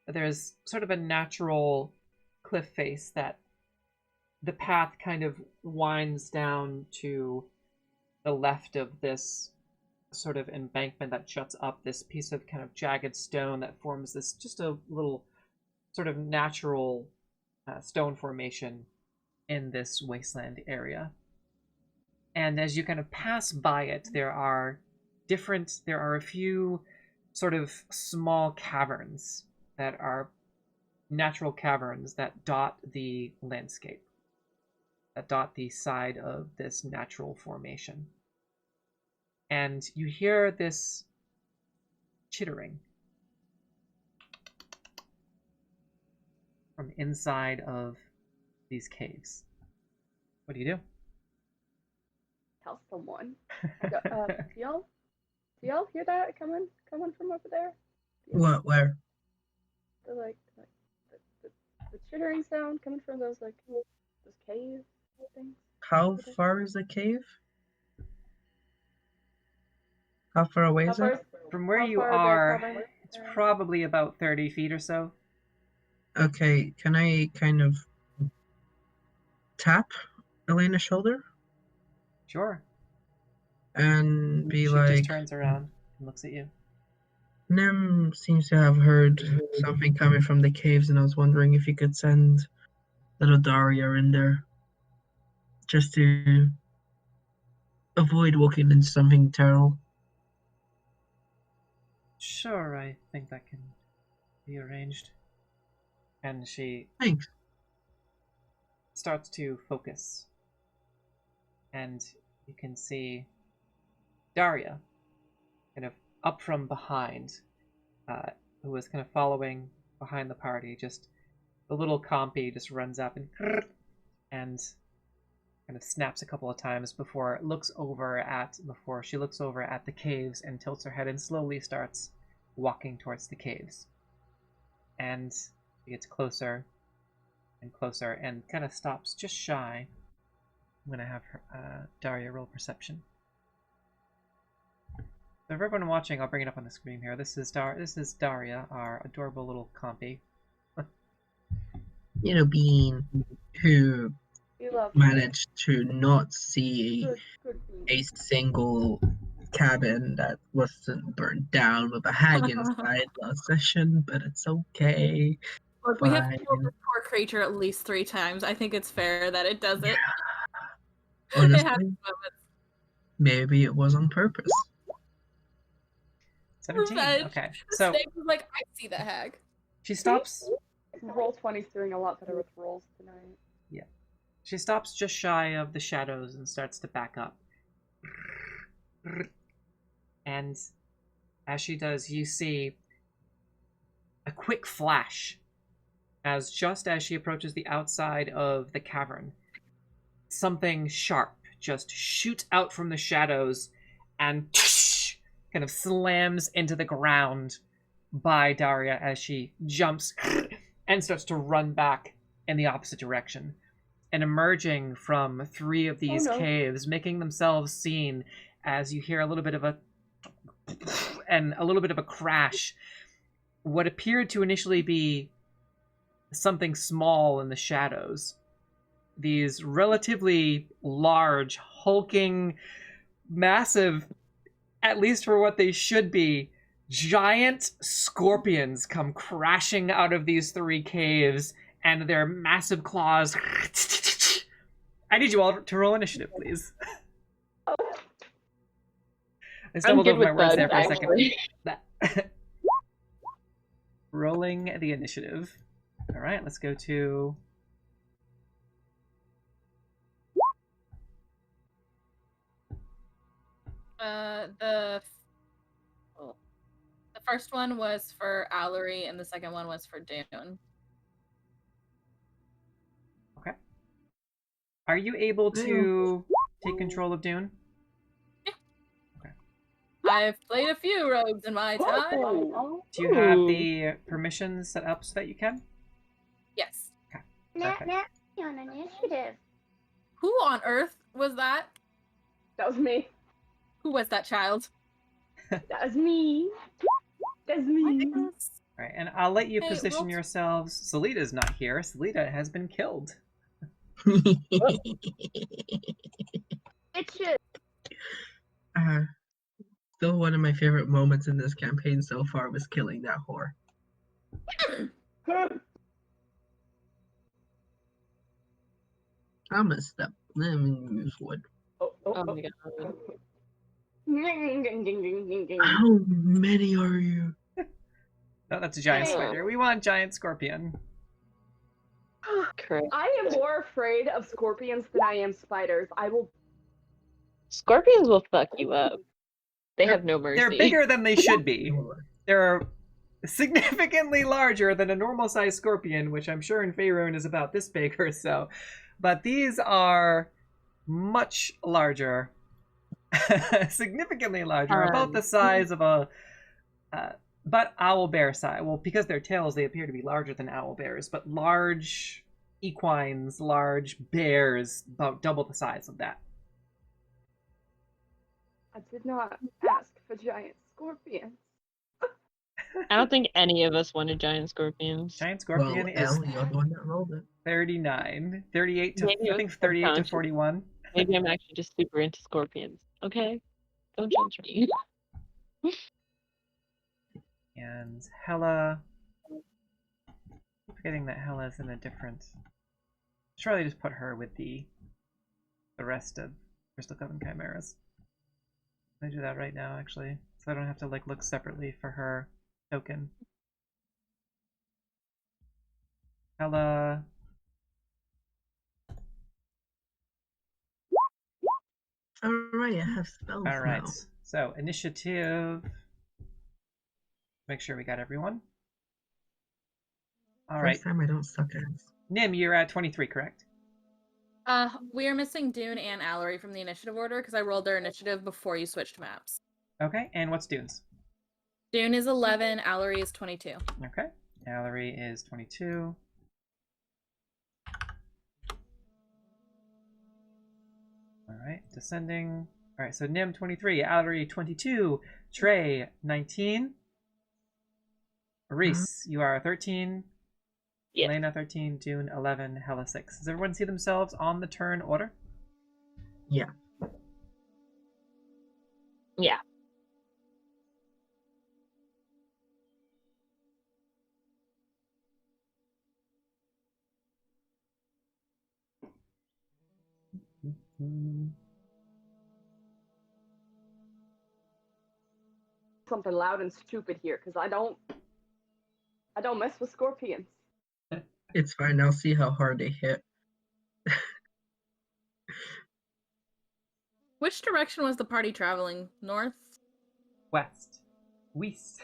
there's sort of a natural cliff face that the path kind of winds down to the left of this sort of embankment that shuts up this piece of kind of jagged stone that forms this just a little sort of natural stone formation in this wasteland area. And as you kind of pass by it, there are a few sort of small caverns that are natural caverns that dot the landscape, that dot the side of this natural formation. And you hear this chittering from inside of these caves. What do you do? Tell someone. Do y'all hear that coming from over there? What? Where? The the chittering sound coming from those cave things. How far is the cave? How far away is it? From where how you far are, they're it's probably about 30 feet or so. Okay, can I kind of tap Elena's shoulder Sure. and be She like, just turns around and looks at you. Nim seems to have heard something coming from the caves, and I was wondering if you could send little Daria in there just to avoid walking into something terrible. Sure, I think that can be arranged. And she Thanks. starts to focus. And you can see Daria kind of up from behind, who was kind of following behind the party. Just the little compy just runs up and kind kind of snaps a couple of times before she looks over at the caves and tilts her head and slowly starts walking towards the caves. And she gets closer and closer and kind of stops just shy. I'm gonna have her, Daria roll perception. So for everyone watching, I'll bring it up on the screen here. This is Daria, our adorable little compy. You know, being who We love managed to not see good a single cabin that wasn't burned down with a hag inside last session, but it's okay. Look, we have Fine. killed this poor creature at least 3 times. I think it's fair that it does it. It has Honestly, moments. maybe it was on purpose. 17. Revenge. Okay, The so snake was like, I see the hag. she stops. Roll20's doing a lot better with rolls tonight. She stops just shy of the shadows and starts to back up. And as she does, you see a quick flash as just as she approaches the outside of the cavern, something sharp just shoots out from the shadows and kind of slams into the ground by Daria as she jumps and starts to run back in the opposite direction. And emerging from 3 of these caves, making themselves seen as you hear a little bit of a crash. What appeared to initially be something small in the shadows. These relatively large, hulking, massive, at least for what they should be, giant scorpions come crashing out of these 3 caves, and their massive claws. I need you all to roll initiative, please. I stumbled over my words there for a second. Rolling the initiative. All right, let's go to... The first one was for Allery, and the second one was for Dune. Okay. Are you able to take control of Dune? Yeah. Okay. I've played a few rogues in my time. Do you have the permissions set up so that you can? Yes. Okay. Nat on initiative. Who on earth was that? That was me. Who was that child? That was me. That's me. All right, and I'll let you Hey, position roll- yourselves. Salita's not here. Salita has been killed. Bitches. Still one of my favorite moments in this campaign so far was killing that whore. I messed up. Let me use wood. Oh my god. How many are you? No, that's a giant Yeah. spider. We want giant scorpion. Correct. I am more afraid of scorpions than I am spiders. I will. Scorpions will fuck you up. They have no mercy. They're bigger than they should be. They're significantly larger than a normal-sized scorpion, which I'm sure in Faerun is about this big or so. But these are much larger. Significantly larger. About the size of a... but owlbear size. Well, because they're tails, they appear to be larger than owlbears. But large equines, large bears, about double the size of that. I did not ask for giant scorpions. I don't think any of us wanted giant scorpions. Giant scorpion is Elle, you're the one that rolled it. 39. 38 to... Maybe it I think was 38 to subconscious. 41. Maybe I'm actually just super into scorpions. Okay? Don't judge me. And Hela... Forgetting that Hela's in a different... Should probably just put her with the rest of Crystal Coven Chimeras. I do that right now, actually, so I don't have to like look separately for her token. Hela... Alright, I have spells Alright, now. so initiative... Make sure we got everyone. Alright, First time I don't suck ass. Nim, you're at 23, correct? We are missing Dune and Allery from the initiative order because I rolled their initiative before you switched maps. Okay, and what's Dune's? Dune is 11, Allery is 22. Okay, Allery is 22. All right, descending. All right, so Nim 23, Allery 22, Trey 19, Rhys, you are 13, Yes. Elena 13, Dune 11, Hella 6. Does everyone see themselves on the turn order? Yeah. Yeah. Something loud and stupid here, because I don't mess with scorpions. It's fine. I'll see how hard they hit. Which direction was the party traveling? North? West. West.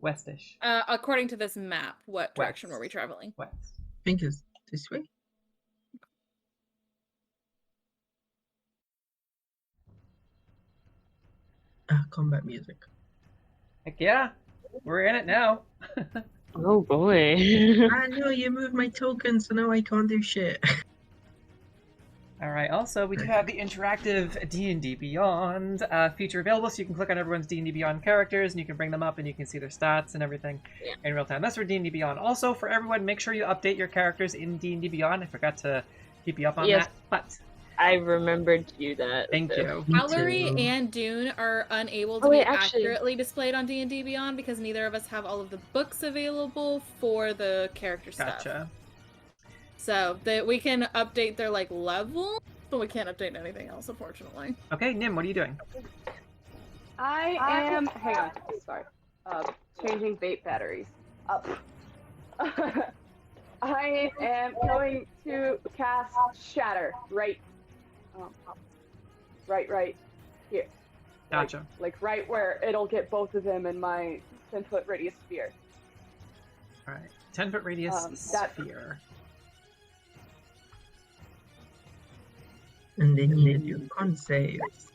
Westish. According to this map, what direction West. were we traveling? West. I think it's this way. Combat music. Heck yeah, we're in it now. Oh boy. I know you moved my token, so now I can't do shit. All right. Also, we do have the interactive D&D Beyond feature available, so you can click on everyone's D&D Beyond characters, and you can bring them up, and you can see their stats and everything in real time. That's for D&D Beyond. Also, for everyone, make sure you update your characters in D&D Beyond. I forgot to keep you up on Yes. that, but I remembered to do that. thank so. you. Me Allery too. and Dune are unable to Oh, be wait, actually- accurately displayed on D&D Beyond because neither of us have all of the books available for the character stuff. Gotcha. So we can update their level, but we can't update anything else, unfortunately. Okay, Nim, what are you doing? I am. Hang on. Sorry. Changing vape batteries. Up. I am going to cast Shatter right here. Gotcha. Like right where it'll get both of them in my 10-foot radius sphere. All right. 10-foot radius that- sphere. And then you do con saves.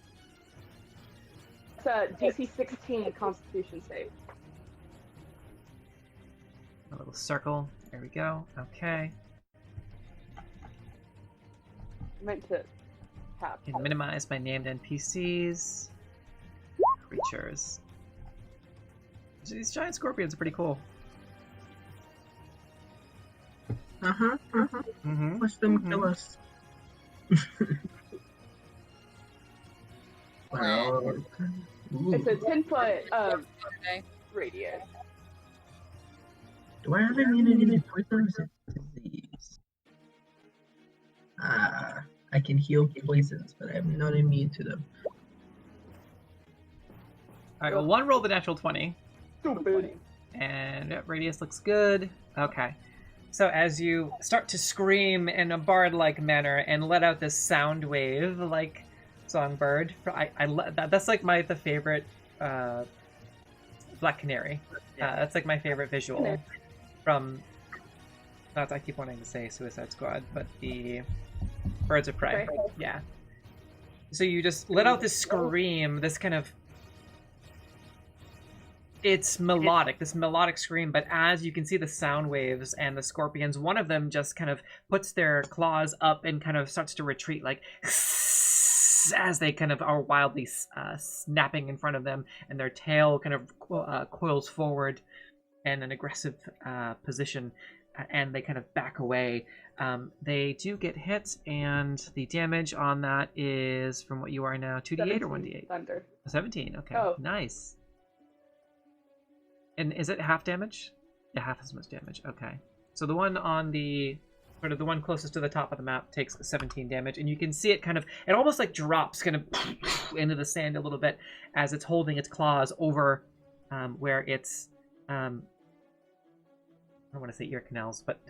It's a DC 16 Constitution save. A little circle. There we go. Okay. I meant to tap. Can minimize my named NPCs. Creatures. These giant scorpions are pretty cool. Mm-hmm. Watch them kill us. Well, It's a ooh. 10-foot Okay. radius. Do I have immunity to poisons or disease? I can heal poisons, but I'm not immune to them. All right. Well, one rolled the natural 20. Stupid. And yep, radius looks good. Okay. So as you start to scream in a bard-like manner and let out this sound wave like songbird, that's like the favorite Black Canary. That's like my favorite visual from. Not that I keep wanting to say Suicide Squad, but the Birds of Prey. Right. Yeah. So you just let out this scream, this kind of. It's melodic, this melodic scream, but as you can see the sound waves and the scorpions, one of them just kind of puts their claws up and kind of starts to retreat, like as they kind of are wildly snapping in front of them, and their tail kind of coils forward in an aggressive position, and they kind of back away. They do get hit, and the damage on that is, from what you are now, 2d8 or 1d8? Thunder. 17, okay. Oh. Nice. And is it half damage? Yeah, half as much damage. Okay. So the one on the the one closest to the top of the map takes 17 damage, and you can see it kind of, it almost like drops kind of into the sand a little bit as it's holding its claws over where it's I don't want to say ear canals, but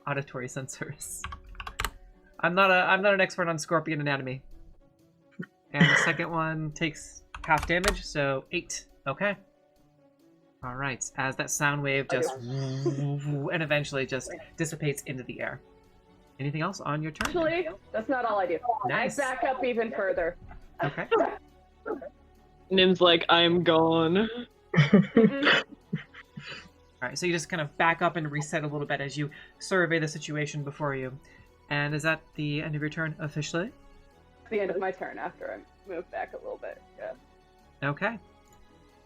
auditory sensors. I'm not an expert on scorpion anatomy. And the second one takes half damage, so 8. Okay. All right, as that sound wave just and eventually just dissipates into the air. Anything else on your turn? Actually, that's not all I do. Nice. I back up even further. Okay. Nim's like, I'm gone. Alright, so you just kind of back up and reset a little bit as you survey the situation before you. And is that the end of your turn officially? The end of my turn after I move back a little bit. Yeah. Okay.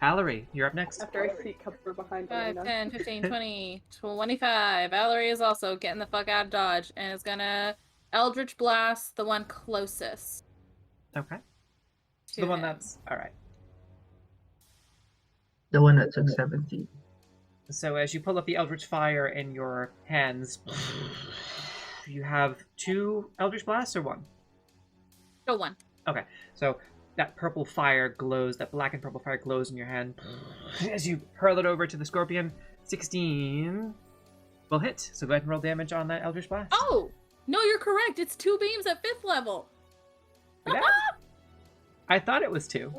Valerie, you're up next. After I seek cover behind 5, Elena. 10, 15, 20, 25. Valerie is also getting the fuck out of Dodge and is gonna Eldritch Blast the one closest. Okay. to The one him. that's... Alright. The one that took 17. So as you pull up the Eldritch Fire in your hands, you have 2 Eldritch Blasts or 1? Go one. Okay, so that purple fire glows, that black and purple fire glows in your hand. As you hurl it over to the Scorpion, 16 will hit. So go ahead and roll damage on that Eldritch Blast. Oh! No, you're correct. It's 2 beams at 5th level. Yeah. I thought it was 2.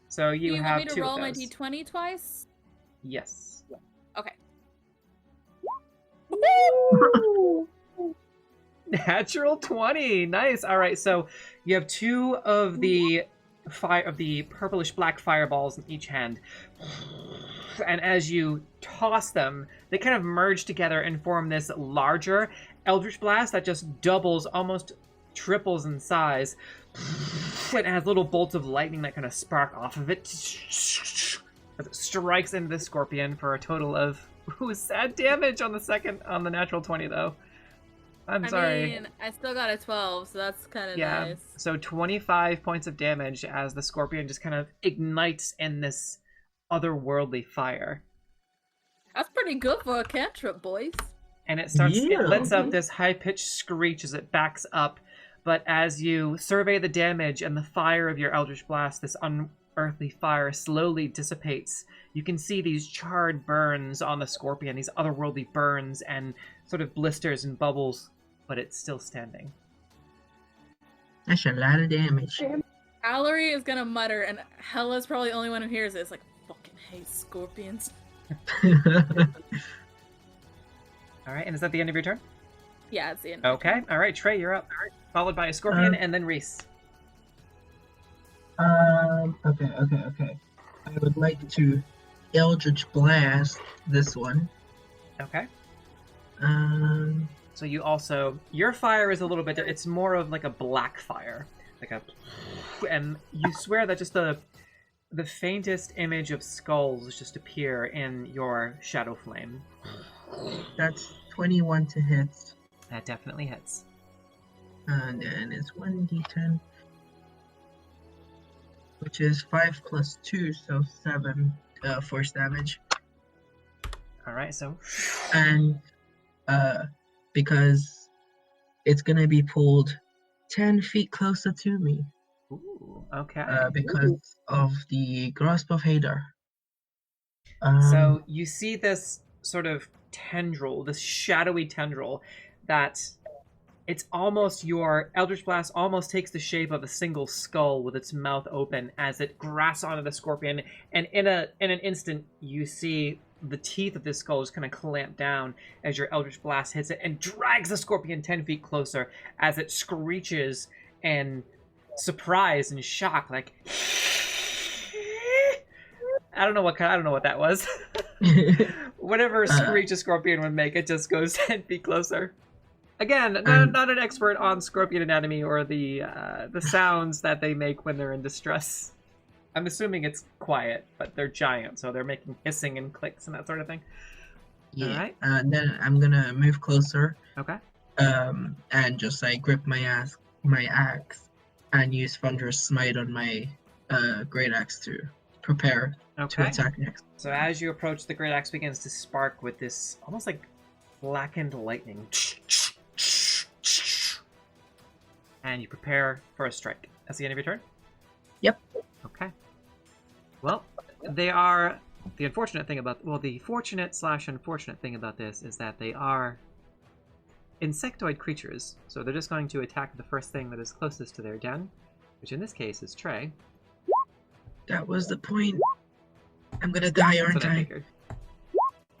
So Do you you have want me to 2 roll of my those. d20 twice? Yes. Okay. Natural 20. Nice. All right. So you have 2 of the purplish black fireballs in each hand. And as you toss them, they kind of merge together and form this larger Eldritch Blast that just doubles, almost triples in size. It has little bolts of lightning that kind of spark off of it. As it strikes into the Scorpion for a total of sad damage on the natural 20 though. I'm sorry. I mean, I still got a 12, so that's kind of Yeah. nice. So 25 points of damage as the Scorpion just kind of ignites in this otherworldly fire. That's pretty good for a cantrip, boys. And it starts, Yeah. it lets out this high-pitched screech as it backs up. But as you survey the damage and the fire of your Eldritch Blast, this unearthly fire slowly dissipates. You can see these charred burns on the Scorpion, these otherworldly burns and sort of blisters and bubbles, but it's still standing. That's a lot of damage. Valerie is gonna mutter, and Hella's probably the only one who hears it. It's like, fucking hate scorpions. All right, and is that the end of your turn? Yeah, it's the end. Okay, all right, Trey, you're up. Followed by a Scorpion and then Rhys. Okay. I would like to Eldritch Blast this one. Okay. Um, So you also, your fire is a little bit, it's more of like a black fire. Like a, and you swear that just the faintest image of skulls just appear in your shadow flame. that's 21 to hit. That definitely hits. And then it's 1d10. Which is 5 plus 2, so 7 force damage. Alright, so And because it's gonna be pulled 10 feet closer to me. ooh, okay. Because of the Grasp of Hadar. So you see this sort of tendril, this shadowy tendril that it's almost, your Eldritch Blast almost takes the shape of a single skull with its mouth open as it grasps onto the Scorpion, and in an instant you see the teeth of this skull just kind of clamp down as your Eldritch Blast hits it and drags the Scorpion 10 feet closer as it screeches in surprise and shock, like I don't know what that was. Whatever screech a Scorpion would make, it just goes 10 feet closer. Again, not an expert on Scorpion anatomy or the sounds that they make when they're in distress. I'm assuming it's quiet, but they're giant, so they're making hissing and clicks and that sort of thing. Yeah. Alright. Then I'm gonna move closer. Okay. And just like grip my axe and use Thunderous Smite on my great axe to prepare to Okay. attack next. So as you approach, the great axe begins to spark with this almost like blackened lightning. And you prepare for a strike. That's the end of your turn? Yep. Okay. Well, they are... The unfortunate thing about... Well, the fortunate/unfortunate thing about this is that they are insectoid creatures. So they're just going to attack the first thing that is closest to their den, which in this case is Trey. That was the point. I'm gonna die, That's aren't what I I? figured.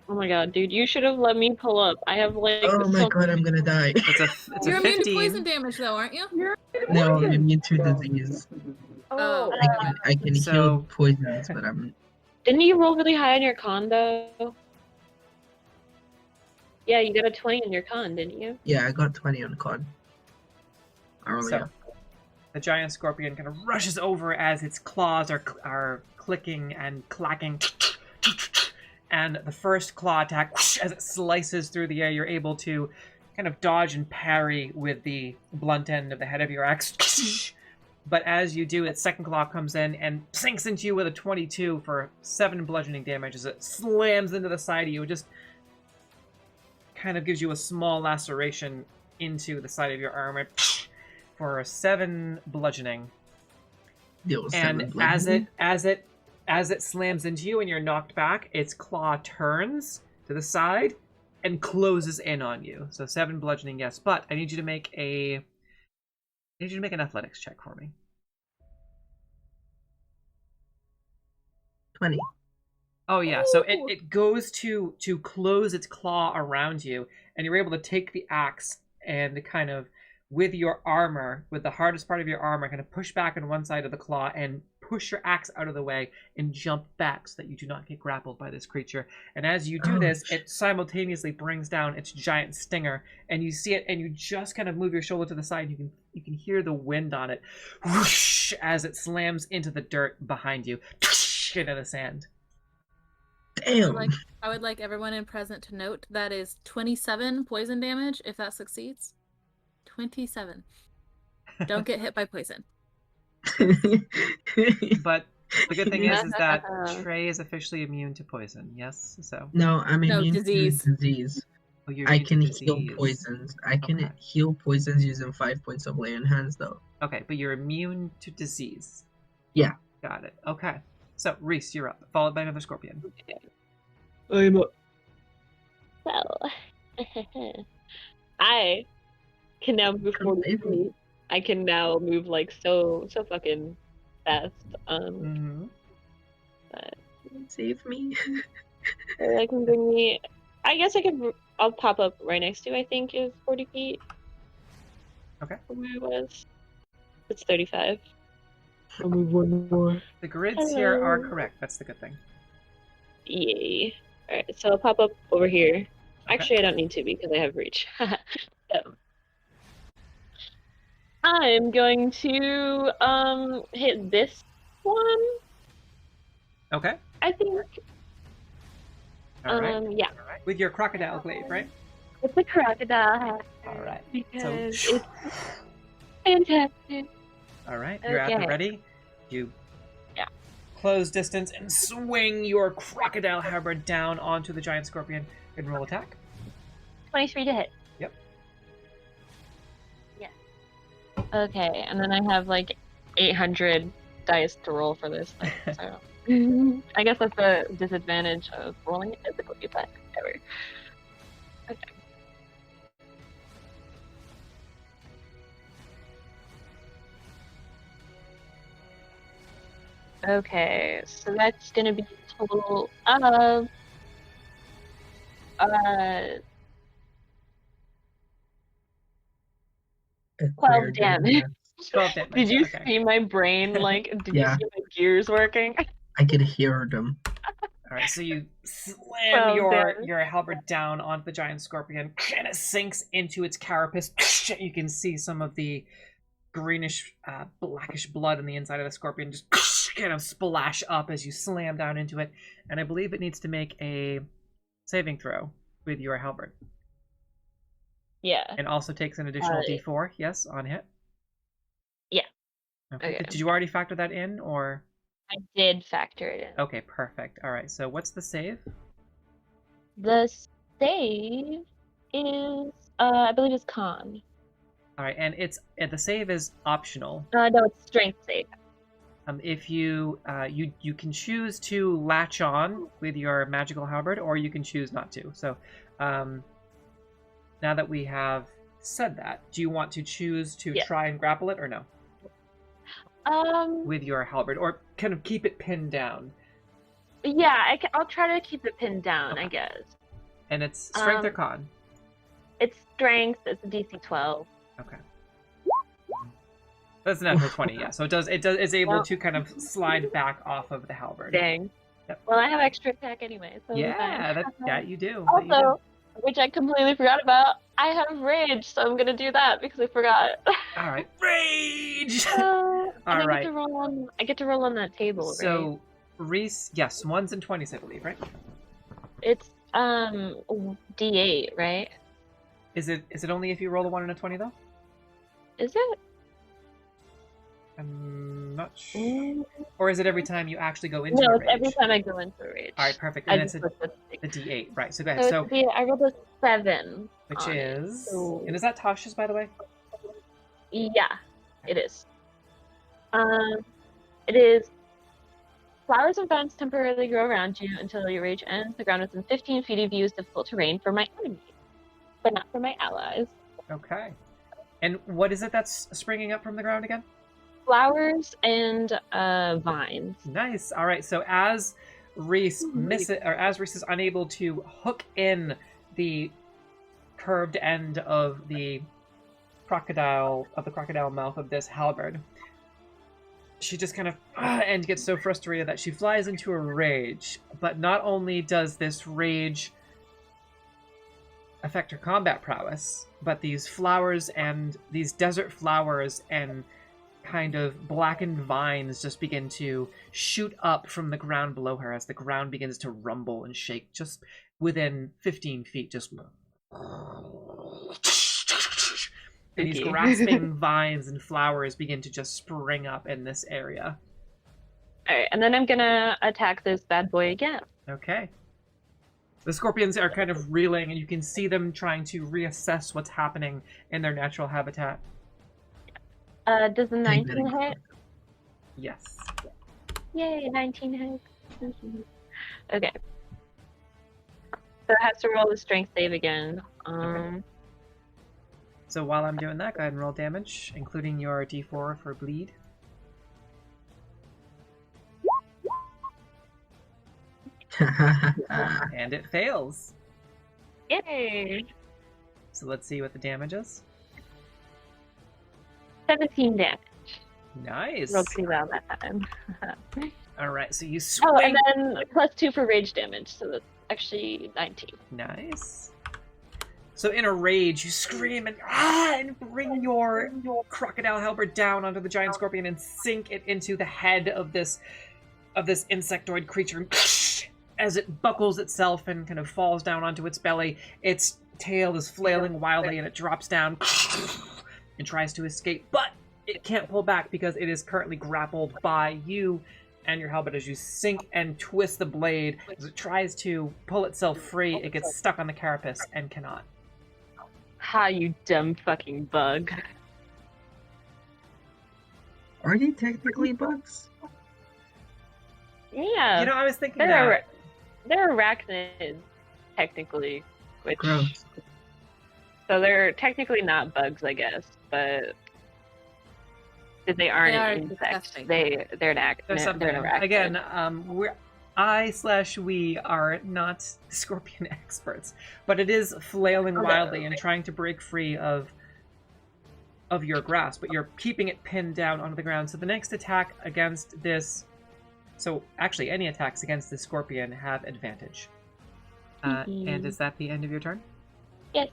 Oh my god, dude, you should have let me pull up. I have like Oh my god, I'm gonna die. It's You're a immune to 15. poison damage, though, aren't you? No, I'm immune to disease. Oh. I can So- heal poisons, but I'm... Didn't you roll really high on your con though? Yeah, you got a 20 on your con, didn't you? Yeah, I got 20 on con. Earlier. So, the giant scorpion kind of rushes over as its claws are clicking and clacking. And the first claw attack, as it slices through the air, you're able to kind of dodge and parry with the blunt end of the head of your axe. But as you do, its second claw comes in and sinks into you with a 22 for 7 bludgeoning damage as it slams into the side of you. It just kind of gives you a small laceration into the side of your armor for 7 bludgeoning. Deal And 7 bludgeoning. as it slams into you and you're knocked back, its claw turns to the side and closes in on you. So 7 bludgeoning, yes. But I need you to make an athletics check for me. 20. Oh yeah, so it goes to close its claw around you, and you're able to take the axe and kind of, with your armor, with the hardest part of your armor, kind of push back on one side of the claw and push your axe out of the way and jump back so that you do not get grappled by this creature. And as you do this, it simultaneously brings down its giant stinger, and you see it, and you just kind of move your shoulder to the side. You can hear the wind on it, whoosh, as it slams into the dirt behind you, into the sand. Damn! I would like everyone in present to note that is 27 poison damage if that succeeds. 27. Don't get hit by poison. But the good thing is that Trey is officially immune to poison. Yes, so. No, I'm No, immune disease. to disease. Oh, you're I immune to can heal disease. poisons. I can Okay. heal poisons using 5 points of lay on hands, though. Okay, but you're immune to disease. Yeah. Got it. Okay. So, Rhys, you're up. Followed by another scorpion. I'm up. Well, I can now move Come save me. 40 feet. I can now move like so fucking fast. Mm-hmm. But Save me. that can bring me. I guess I'll pop up right next to. I think is 40 feet. Okay. From where I was. It's 35. I'll move one more. The grids here are Hello. correct. That's the good thing. Yay. Alright, so I'll pop up over here. Actually, I don't need to because I have reach. So, I'm going to hit this one, Okay. I think. All right. Yeah. With your crocodile glaive, right? It's a crocodile All right. because So, it's fantastic. all right. You're at the Okay. ready. You Yeah. close distance and swing your crocodile halberd down onto the giant scorpion and roll attack. 23 to hit. Yep. Yeah. Okay, and then I have like 800 dice to roll for this thing, so I guess that's the disadvantage of rolling it physically, but whatever. Okay. Okay, so that's gonna be a total of 12 damage. 12 damage. Did you okay. see my brain? Like, did Yeah. you see my gears working? I could hear them. All right, so you slam Well your done. halberd down onto the giant scorpion, and it sinks into its carapace. You can see some of the greenish, blackish blood on the inside of the scorpion just kind of splash up as you slam down into it. And I believe it needs to make a saving throw with your halberd, Yeah. and also takes an additional D4. Yes, on hit. Yeah. Okay. Okay. Did you already factor that in, or? I did factor it in. Okay, perfect. All right. So what's the save? The save is, I believe it's con. All right, and the save is optional. No, it's strength save. If you you can choose to latch on with your magical halberd, or you can choose not to. So, now that we have said that, do you want to choose to try and grapple it, or no? With your halberd, or kind of keep it pinned down? Yeah, I'll try to keep it pinned down, Okay. I guess. And it's strength or con? It's strength. It's a DC 12. Okay. That's a natural 20, yeah. So it's able Well- to kind of slide back off of the halberd. Dang. Yep. Well, I have extra attack anyway, so it'll be Yeah, fine. that you do. Also, which I completely forgot about, I have rage, so I'm gonna do that because I forgot. All right, rage. And I right. get to roll on. I get to roll on that table, right? So, Rhys, yes, 1s and 20s, I believe, right? It's D8, right? Is it only if you roll a 1 and a 20 though? Is it? I'm not sure. Or is it every time you actually go into No, a it's rage? every time I go into a rage. All right, perfect. I And it's just a looked at the D8, right? So go ahead. So I rolled a 7. Which on it, is, so- and is that Tasha's, by the way? Yeah, it is. It is. Flowers and vines temporarily grow around you until your rage ends. The ground within 15 feet of you is difficult terrain for my enemies, but not for my allies. Okay. And what is it that's springing up from the ground again? Flowers and vines. Nice. All right. So as Rhys is unable to hook in the curved end of the crocodile mouth of this halberd, she just kind of and gets so frustrated that she flies into a rage. But not only does this rage affect her combat prowess, but these flowers and these desert flowers and kind of blackened vines just begin to shoot up from the ground below her as the ground begins to rumble and shake just within 15 feet. Just and these grasping vines and flowers begin to just spring up in this area. Alright, and then I'm gonna attack this bad boy again. Okay. The scorpions are kind of reeling, and you can see them trying to reassess what's happening in their natural habitat. Does the 19 hit? Yes. Yay, 19 hit. Okay. So it has to roll the strength save again. Okay. So while I'm doing that, go ahead and roll damage, including your d4 for bleed. And it fails. Yay! So let's see what the damage is. 17 damage. Nice. Rolled pretty well that time. All right, so you swing. Oh, and then +2 for rage damage, so that's actually 19. Nice. So in a rage, you scream and bring your crocodile halberd down onto the giant scorpion and sink it into the head of this insectoid creature. As it buckles itself and kind of falls down onto its belly, its tail is flailing wildly and it drops down and tries to escape, but it can't pull back because it is currently grappled by you and your halberd. As you sink and twist the blade, as it tries to pull itself free, it gets stuck on the carapace and cannot. Ha, you dumb fucking bug. Are they technically bugs? Yeah. You know, I was thinking they're arachnids, technically. Which, Gross. so they're technically not bugs, I guess, but they aren't They are an insect. disgusting. They're an There's something. they're an arachnid. Again, we are not scorpion experts, but it is flailing wildly and trying to break free of your grasp, but you're keeping it pinned down onto the ground. So the next attack against this, so actually any attacks against this scorpion have advantage. And is that the end of your turn? Yes.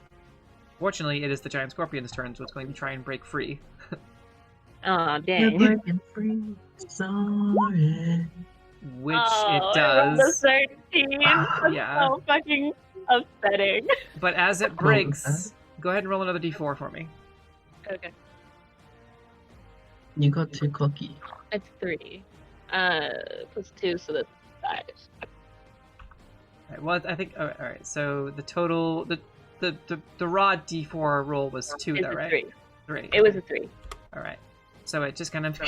Fortunately, it is the giant scorpion's turn, so it's going to try and break free. Aw, You're dang. breaking free. Sorry. Which Oh, it I rolled a does. 13. That's Yeah. so fucking upsetting. But as it breaks, go ahead and roll another d4 for me. Okay. You got too cocky. It's 3. +2, so that's 5. Alright, well, I think. All right. So the total, the raw d4 roll was 2, It's though, a right? 3. 3. It was a 3. All right. So it just kind of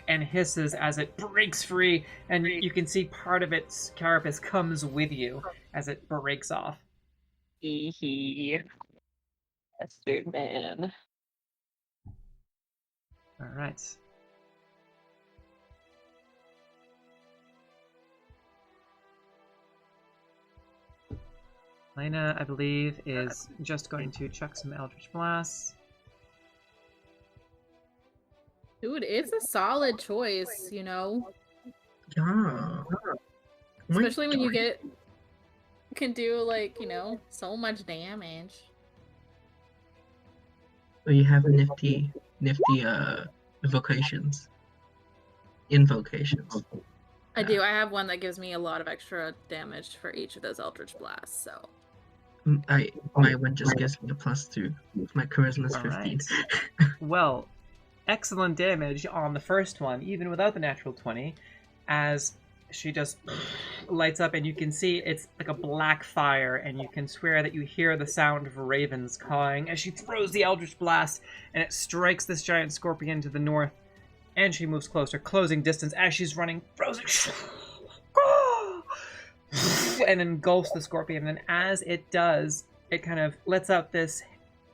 and hisses as it breaks free, and you can see part of its carapace comes with you as it breaks off. Hee hee. Bastard man. All right. Elena, I believe, is just going to chuck some Eldritch Blasts. Dude, it's a solid choice, you know? Yeah. Especially when you can do, like, you know, so much damage. So you have nifty invocations. I do. I have one that gives me a lot of extra damage for each of those Eldritch Blasts, so. My one just gives me a +2. My charisma's 15. Alright. Well, excellent damage on the first one, even without the natural 20, as she just lights up, and you can see it's like a black fire, and you can swear that you hear the sound of ravens cawing as she throws the Eldritch Blast, and it strikes this giant scorpion to the north, and she moves closer, closing distance as she's running, throws it, and engulfs the scorpion, and as it does, it kind of lets out this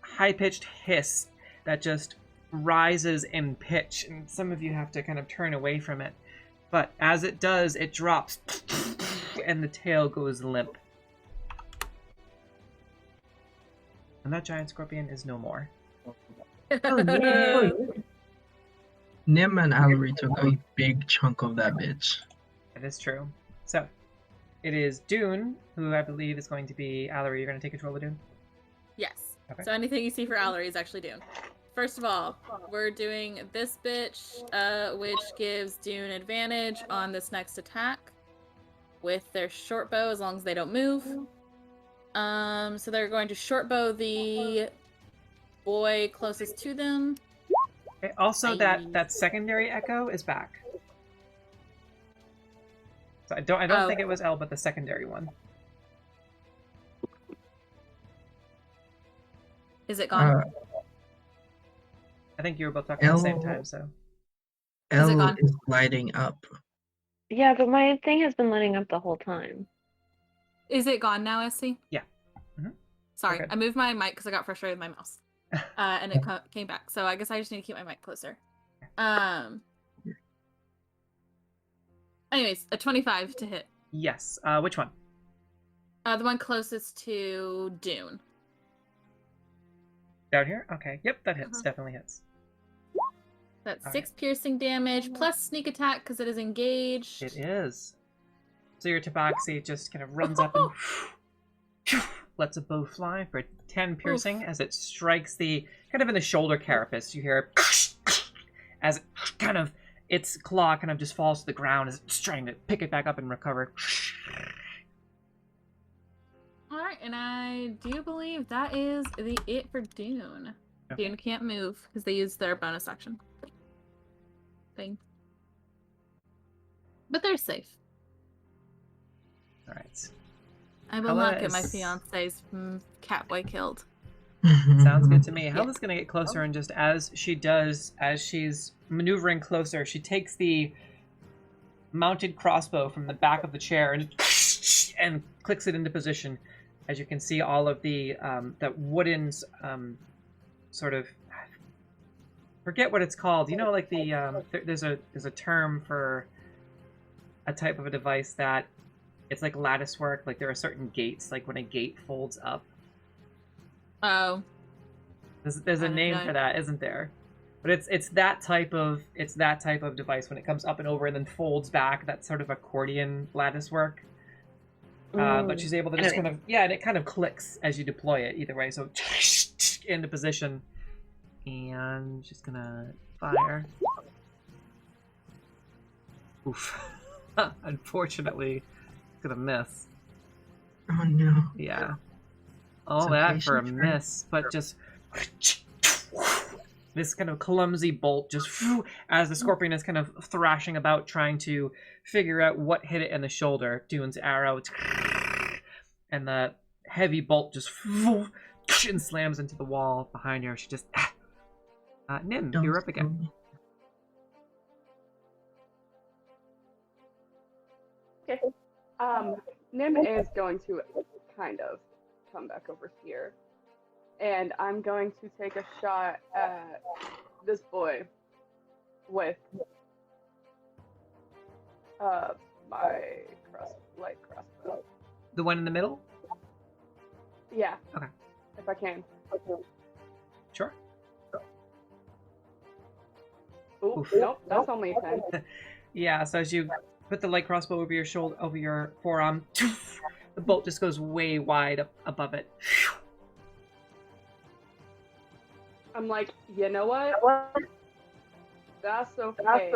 high-pitched hiss that just rises in pitch, and some of you have to kind of turn away from it. But as it does, it drops, and the tail goes limp. And that giant scorpion is no more. Oh, no. Nim and Allery took a big chunk of that bitch. That is true. So, it is Dune, who I believe is going to be... Allery, you're going to take control of Dune? Yes. Okay. So anything you see for Allery is actually Dune. First of all, we're doing this bitch, which gives Dune advantage on this next attack with their short bow as long as they don't move. So they're going to short bow the boy closest to them. Okay, also, that secondary echo is back. So I don't think it was L, but the secondary one. Is it gone? I think you were both talking at the same time, so. Is it L gone? is lighting up. Yeah, but my thing has been lighting up the whole time. Is it gone now, SC? Yeah. Mm-hmm. Sorry, Okay. I moved my mic because I got frustrated with my mouse. And it came back. So I guess I just need to keep my mic closer. Anyways, a 25 to hit. Yes. Which one? The one closest to Dune. Down here? Okay. Yep, that hits. Definitely hits. That's All 6 piercing damage plus sneak attack because it is engaged. It is. So your tabaxi just kind of runs up and lets a bow fly for 10 piercing as it strikes the kind of in the shoulder carapace. You hear as it kind of its claw kind of just falls to the ground as it's trying to pick it back up and recover. Alright, and I do believe that is it for Dune. Okay. Dune can't move because they used their bonus action thing. But they're safe. All right. I will Hella not get my is- fiance's catboy killed. Sounds good to me. Hella's gonna get closer, and just as she's maneuvering closer, she takes the mounted crossbow from the back of the chair and clicks it into position. As you can see, all of the that wooden sort of, forget what it's called. You know, like the there's a term for a type of a device that it's like lattice work. Like there are certain gates, like when a gate folds up. Oh. There's a name for that, isn't there? But it's that type of device when it comes up and over and then folds back. That sort of accordion lattice work. But she's able to just kind of and it kind of clicks as you deploy it either way. So into position, and she's gonna fire. Oof! Unfortunately, gonna miss. Oh no. Yeah. All So that for a patient, right? miss, but just this kind of clumsy bolt just as the scorpion is kind of thrashing about trying to figure out what hit it in the shoulder. Dune's arrow, and the heavy bolt just and slams into the wall behind her. She just Nim, Don't you're up again. Okay. Nim is going to kind of come back over here, and I'm going to take a shot at this boy with my light crossbow. The one in the middle? Yeah. Okay. If I can. Sure. Ooh, Oof. nope, that's only a 10. Yeah, so as you put the light crossbow over your shoulder, over your forearm, the bolt just goes way wide up above it. I'm like, you know what? That's okay.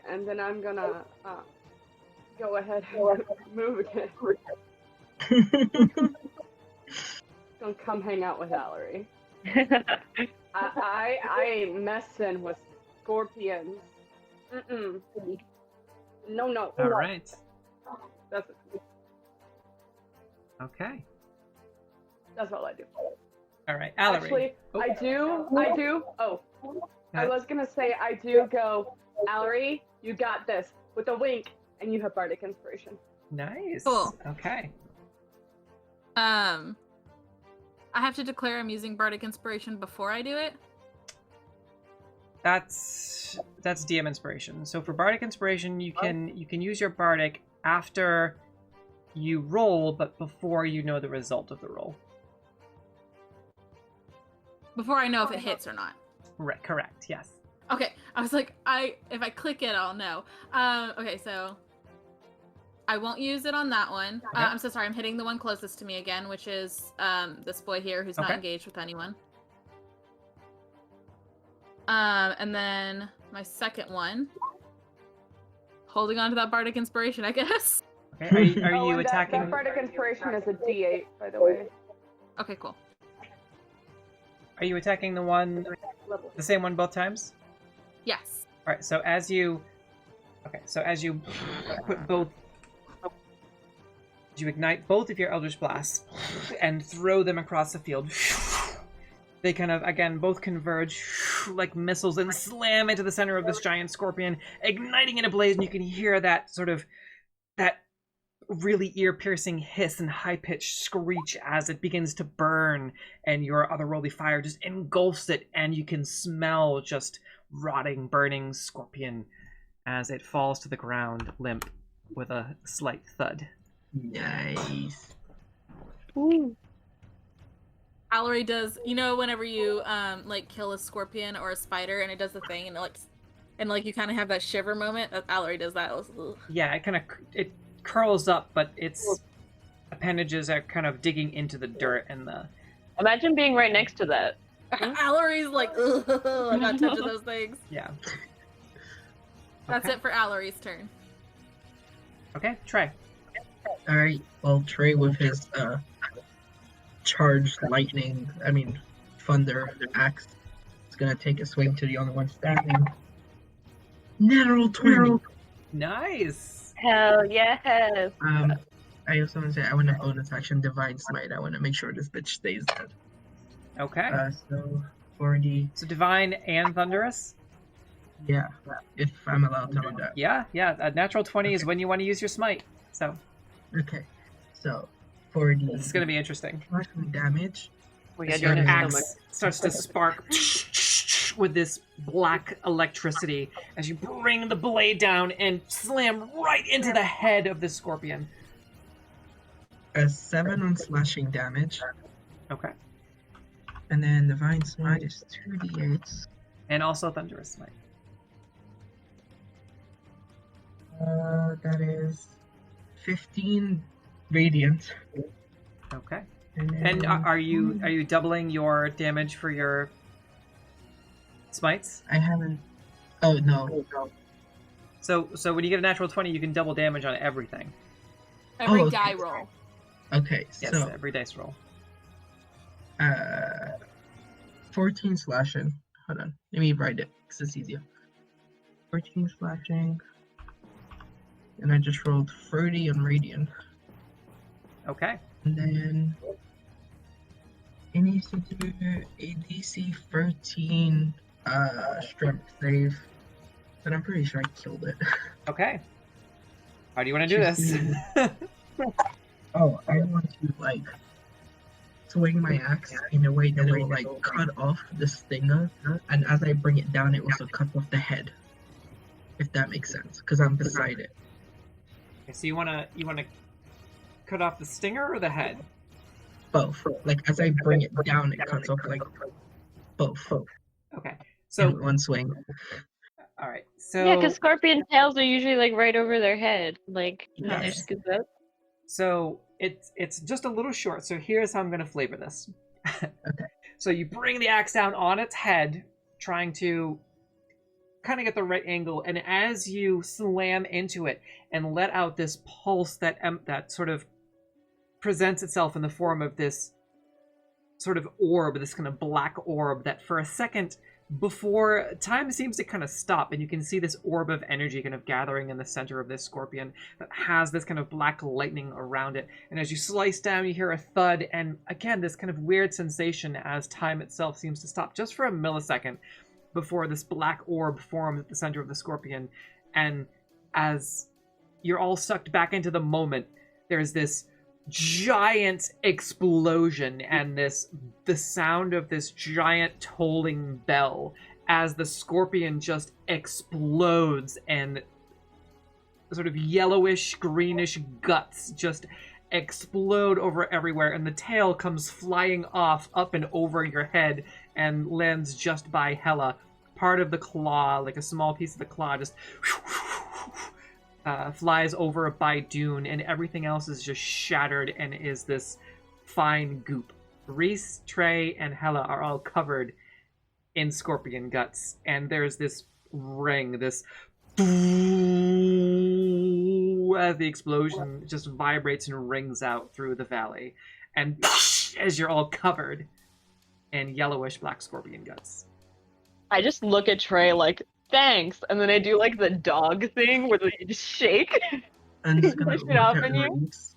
And then I'm gonna go ahead and move again. Gonna come hang out with Valerie. I ain't messing with scorpions. No. All right. That's all I do. All right, Allery. Actually, I do. Oh, I was gonna say I do go, Allery, you got this, with a wink, and you have Bardic Inspiration. Nice. Cool. Okay. I have to declare I'm using Bardic Inspiration before I do it? That's DM Inspiration. So for Bardic Inspiration, you can use your Bardic after you roll, but before you know the result of the roll. Before I know if it hits or not. Right, correct, yes. Okay, I was like, if I click it, I'll know. Okay, so I won't use it on that one. Okay. I'm so sorry, I'm hitting the one closest to me again, which is this boy here who's not Okay. engaged with anyone. And then my second one, holding on to that Bardic Inspiration, I guess. Okay, are you and attacking? That Bardic Inspiration is a D8, by the way. Okay, cool. Are you attacking the same one both times? Yes. All right. So as you put both, you ignite both of your Eldritch Blasts and throw them across the field. They kind of again both converge like missiles and slam into the center of this giant scorpion, igniting it ablaze. And you can hear that really ear-piercing hiss and high-pitched screech as it begins to burn, and your otherworldly fire just engulfs it, and you can smell just rotting, burning scorpion as it falls to the ground limp with a slight thud. Nice. Allery does, whenever you like kill a scorpion or a spider and it does the thing and you kind of have that shiver moment. Allery does that. Ugh. Yeah, it curls up, but its appendages are kind of digging into the dirt and the. Imagine being right next to that. Allery's like, ugh, I'm not touching those things. Yeah. That's Okay. it for Allery's turn. Okay, Trey. Alright, well, Trey with his charged thunder axe is gonna take a swing to the only one standing. Natural 20. Nice. Hell yes. I also want to say I want to bonus action Divine Smite. I want to make sure this bitch stays dead. Okay. So 40. So divine and thunderous. Yeah, if I'm allowed to do that. Yeah. A natural 20 is when you want to use your smite. So. Okay. So 40. This is gonna be interesting. Slashing damage. As your axe starts to spark with this black electricity as you bring the blade down and slam right into the head of this scorpion. A 7 on slashing damage. Okay. And then Divine Smite is 2d8s. And also thunderous smite. That is 15 radiant. Okay. And And are you doubling your damage for your smites? I haven't. Oh no. So when you get a natural 20, you can double damage on everything. Every Oh, okay. die roll. Okay, Yes, so every dice roll. 14 slashing. Hold on, let me write it because it's easier. 14 slashing, and I just rolled 30 on radiant. Okay. And then it needs to do a DC 13 strength save, but I'm pretty sure I killed it. Okay. How do you want to do this? Oh, I want to swing my axe in a way that it will cut off the stinger, and as I bring it down, it also cuts off the head. If that makes sense, because I'm beside it. Okay, so you wanna cut off the stinger or the head? Both. Like as I bring it down, it cuts off like both Okay. in So, one swing. all right. Yeah, because So, scorpion tails are usually like right over their head. Like, how they Yes. just scoop up. so it's just a little short. So here's how I'm gonna flavor this. Okay. So you bring the axe down on its head, trying to kind of get the right angle, and as you slam into it and let out this pulse that that sort of presents itself in the form of this sort of orb, this kind of black orb that for a second before time seems to kind of stop, and you can see this orb of energy kind of gathering in the center of this scorpion that has this kind of black lightning around it. And as you slice down, you hear a thud, and again this kind of weird sensation as time itself seems to stop just for a millisecond before this black orb forms at the center of the scorpion. And as you're all sucked back into the moment, there's this giant explosion and the sound of this giant tolling bell as the scorpion just explodes, and sort of yellowish greenish guts just explode over everywhere, and the tail comes flying off up and over your head and lands just by Hela. Part of the claw, like a small piece of the claw, just flies over by Dune, and everything else is just shattered and is this fine goop. Rhys, Trey, and Hela are all covered in scorpion guts, and there's this ring, this as the explosion just vibrates and rings out through the valley, and as you're all covered in yellowish black scorpion guts. I just look at Trey like, thanks, and then I do like the dog thing where they just shake. I'm just gonna Push it look off at on you? Rhys,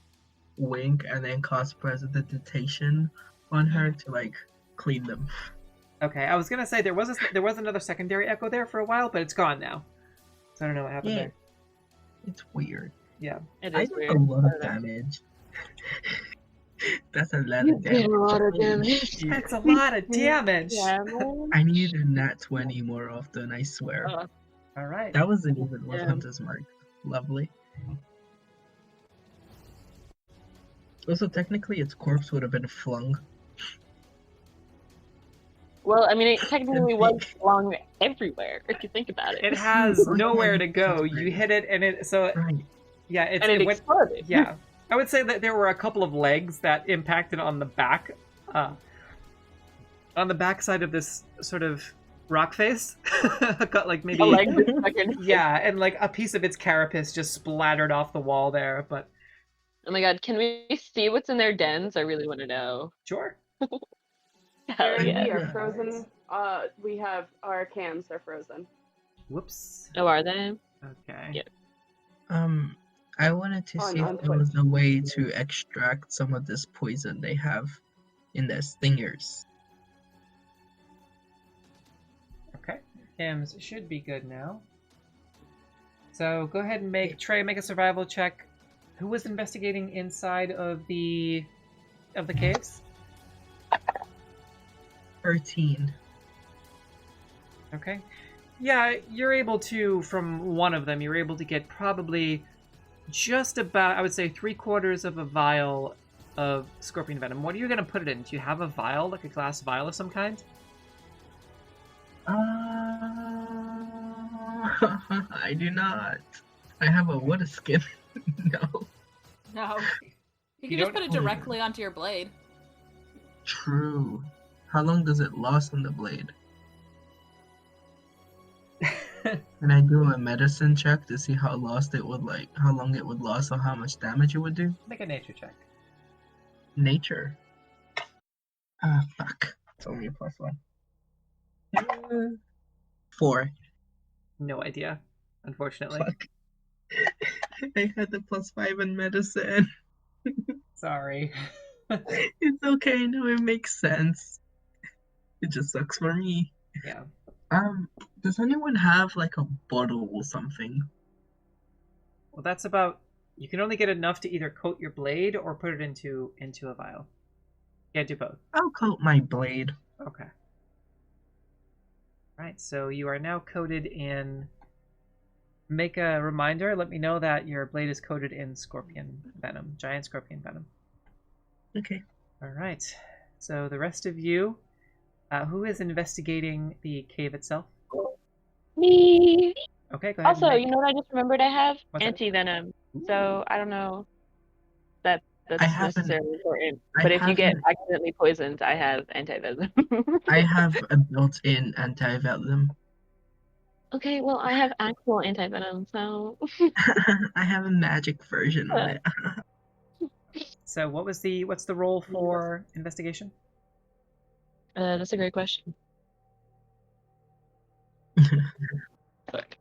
wink, and then cast Prestidigitation on her to like clean them. Okay, I was gonna say there was another secondary echo there for a while, but it's gone now. So I don't know what happened Yeah. there. It's weird. Yeah. It I is did weird. a lot of damage. That's a lot You of did damage. a lot of Holy damage. shit. That's a lot of damage. I need a nat 20 more often, I swear. All right. That wasn't even with Yeah. Hunter's Mark. Lovely. Also, technically, its corpse would have been flung. Well, I mean, it technically was flung everywhere, if you think about it. It has nowhere to go. You hit it, and it Right. yeah, and it went, exploded. yeah. I would say that there were a couple of legs that impacted on the back side of this sort of rock face. Got like maybe A leg just fucking- yeah, and like a piece of its carapace just splattered off the wall there. But Oh my god, can we see what's in their dens? I really want to know. sure. Hell We yeah. are frozen. We have our cans are frozen. Whoops. Oh, are they? Okay. Yeah. I wanted to On see if there Twitch. was a way to extract some of this poison they have in their stingers. Okay. Cams should be good now. So go ahead and make a survival check. Who was investigating inside of the caves? 13. Okay. Yeah, you're able to, from one of them, you're able to get probably just about, I would say, 3/4 of a vial of scorpion venom. What are you going to put it in? Do you have a vial, like a glass vial of some kind? I do not. I have a water skin. No. No. You You can just don't- put it directly onto your blade. True. How long does it last on the blade? Can I do a medicine check to see how long it would last or how much damage it would do? Make a nature check. Nature. Ah, fuck. It's only a +1. 4. No idea, unfortunately. Fuck. I had the +5 in medicine. Sorry. It's okay, no, it makes sense. It just sucks for me. Yeah. Does anyone have like a bottle or something? Well, that's about... You can only get enough to either coat your blade or put it into a vial. Can't do both. I'll coat my blade. Okay. Right, so you are now coated in... Make a reminder, let me know that your blade is coated in scorpion venom, giant scorpion venom. Okay. All right. So the rest of you, who is investigating the cave itself? Me. Okay, go ahead. Also, you know what I just remembered I have? What's that? Anti-venom. So I don't know that that's I haven't- necessarily important. I But if you get haven't- accidentally poisoned, I have anti-venom. I have a built-in anti-venom. Okay, well I have actual anti-venom, so I have a magic version of it. So what's the roll for investigation? that's a great question. Fuck.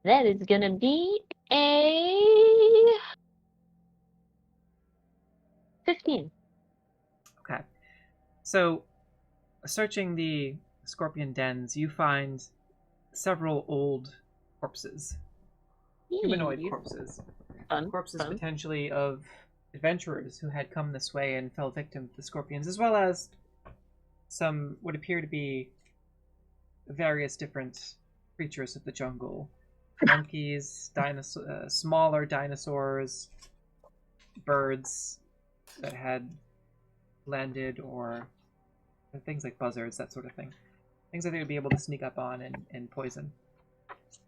That is gonna be a 15. Okay. So, searching the scorpion dens, you find several old corpses. Humanoid corpses. Fun. Corpses fun. potentially of adventurers who had come this way and fell victim to the scorpions, as well as some what appear to be various different creatures of the jungle. Monkeys, smaller dinosaurs, birds that had landed, or things like buzzards, that sort of thing. Things that they would be able to sneak up on and poison.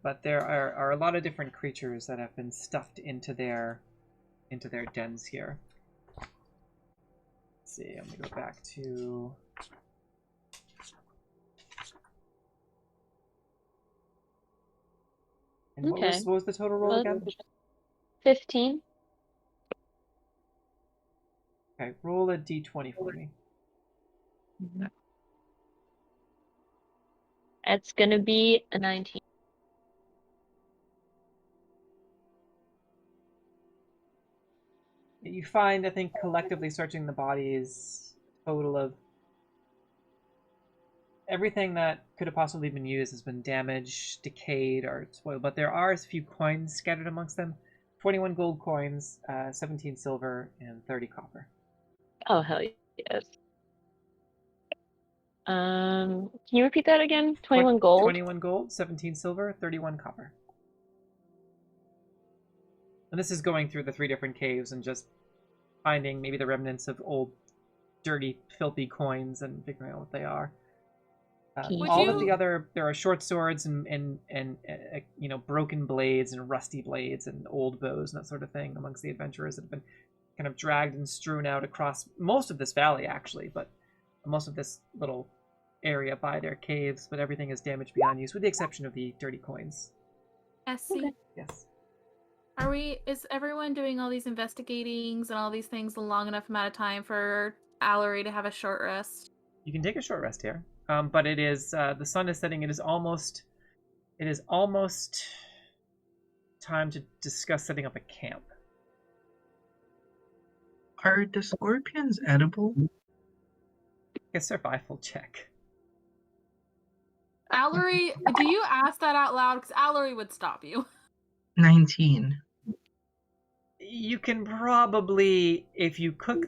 But there are a lot of different creatures that have been stuffed into their dens here. Let's see, I'm gonna go back to and what was the total roll again? 15. Okay, roll a d20 for me. It's gonna be a 19. You find, I think, collectively searching the bodies, total of everything that could have possibly been used has been damaged, decayed, or spoiled. But there are a few coins scattered amongst them: 21 gold coins, 17 silver, and 30 copper. Oh hell yes. Can you repeat that again? 21 gold. 21 gold, 17 silver, 31 copper. And this is going through the 3 different caves and just finding maybe the remnants of old, dirty, filthy coins and figuring out what they are. All of the other, there are short swords and broken blades and rusty blades and old bows and that sort of thing amongst the adventurers that have been kind of dragged and strewn out across most of this valley, actually, but most of this little area by their caves. But everything is damaged beyond use, with the exception of the dirty coins. SC, Yes. is everyone doing all these investigatings and all these things a long enough amount of time for Allery to have a short rest? You can take a short rest here, but it is the sun is setting. It is almost time to discuss setting up a camp. Are the scorpions edible? A survival check. Allery, do you ask that out loud? Because Allery would stop you. 19. You can probably, if you cook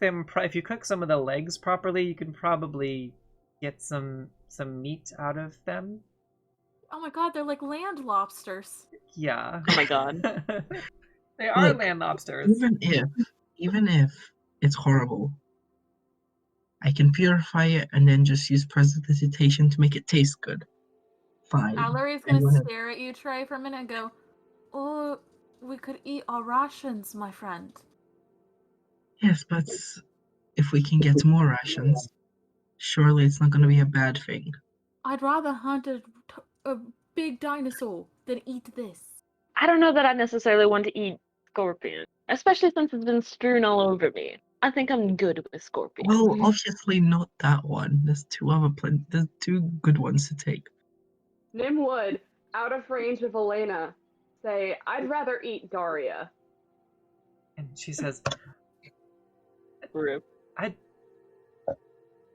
some of the legs properly, you can probably get some meat out of them. Oh my god, they're like land lobsters. Yeah. Oh my god. They are Look, land lobsters. Even if it's horrible, I can purify it and then just use prestidigitation to make it taste good. Fine. Allery's gonna stare at you, Trey, for a minute and go, "Oh, we could eat our rations, my friend." Yes, but if we can get more rations, surely it's not going to be a bad thing. I'd rather hunt a big dinosaur than eat this. I don't know that I necessarily want to eat scorpion, especially since it's been strewn all over me. I think I'm good with scorpion. Well, obviously not that one. There's 2 other there's 2 good ones to take. Nim would, out of range of Elena, say, "I'd rather eat Daria." And she says, Rip. I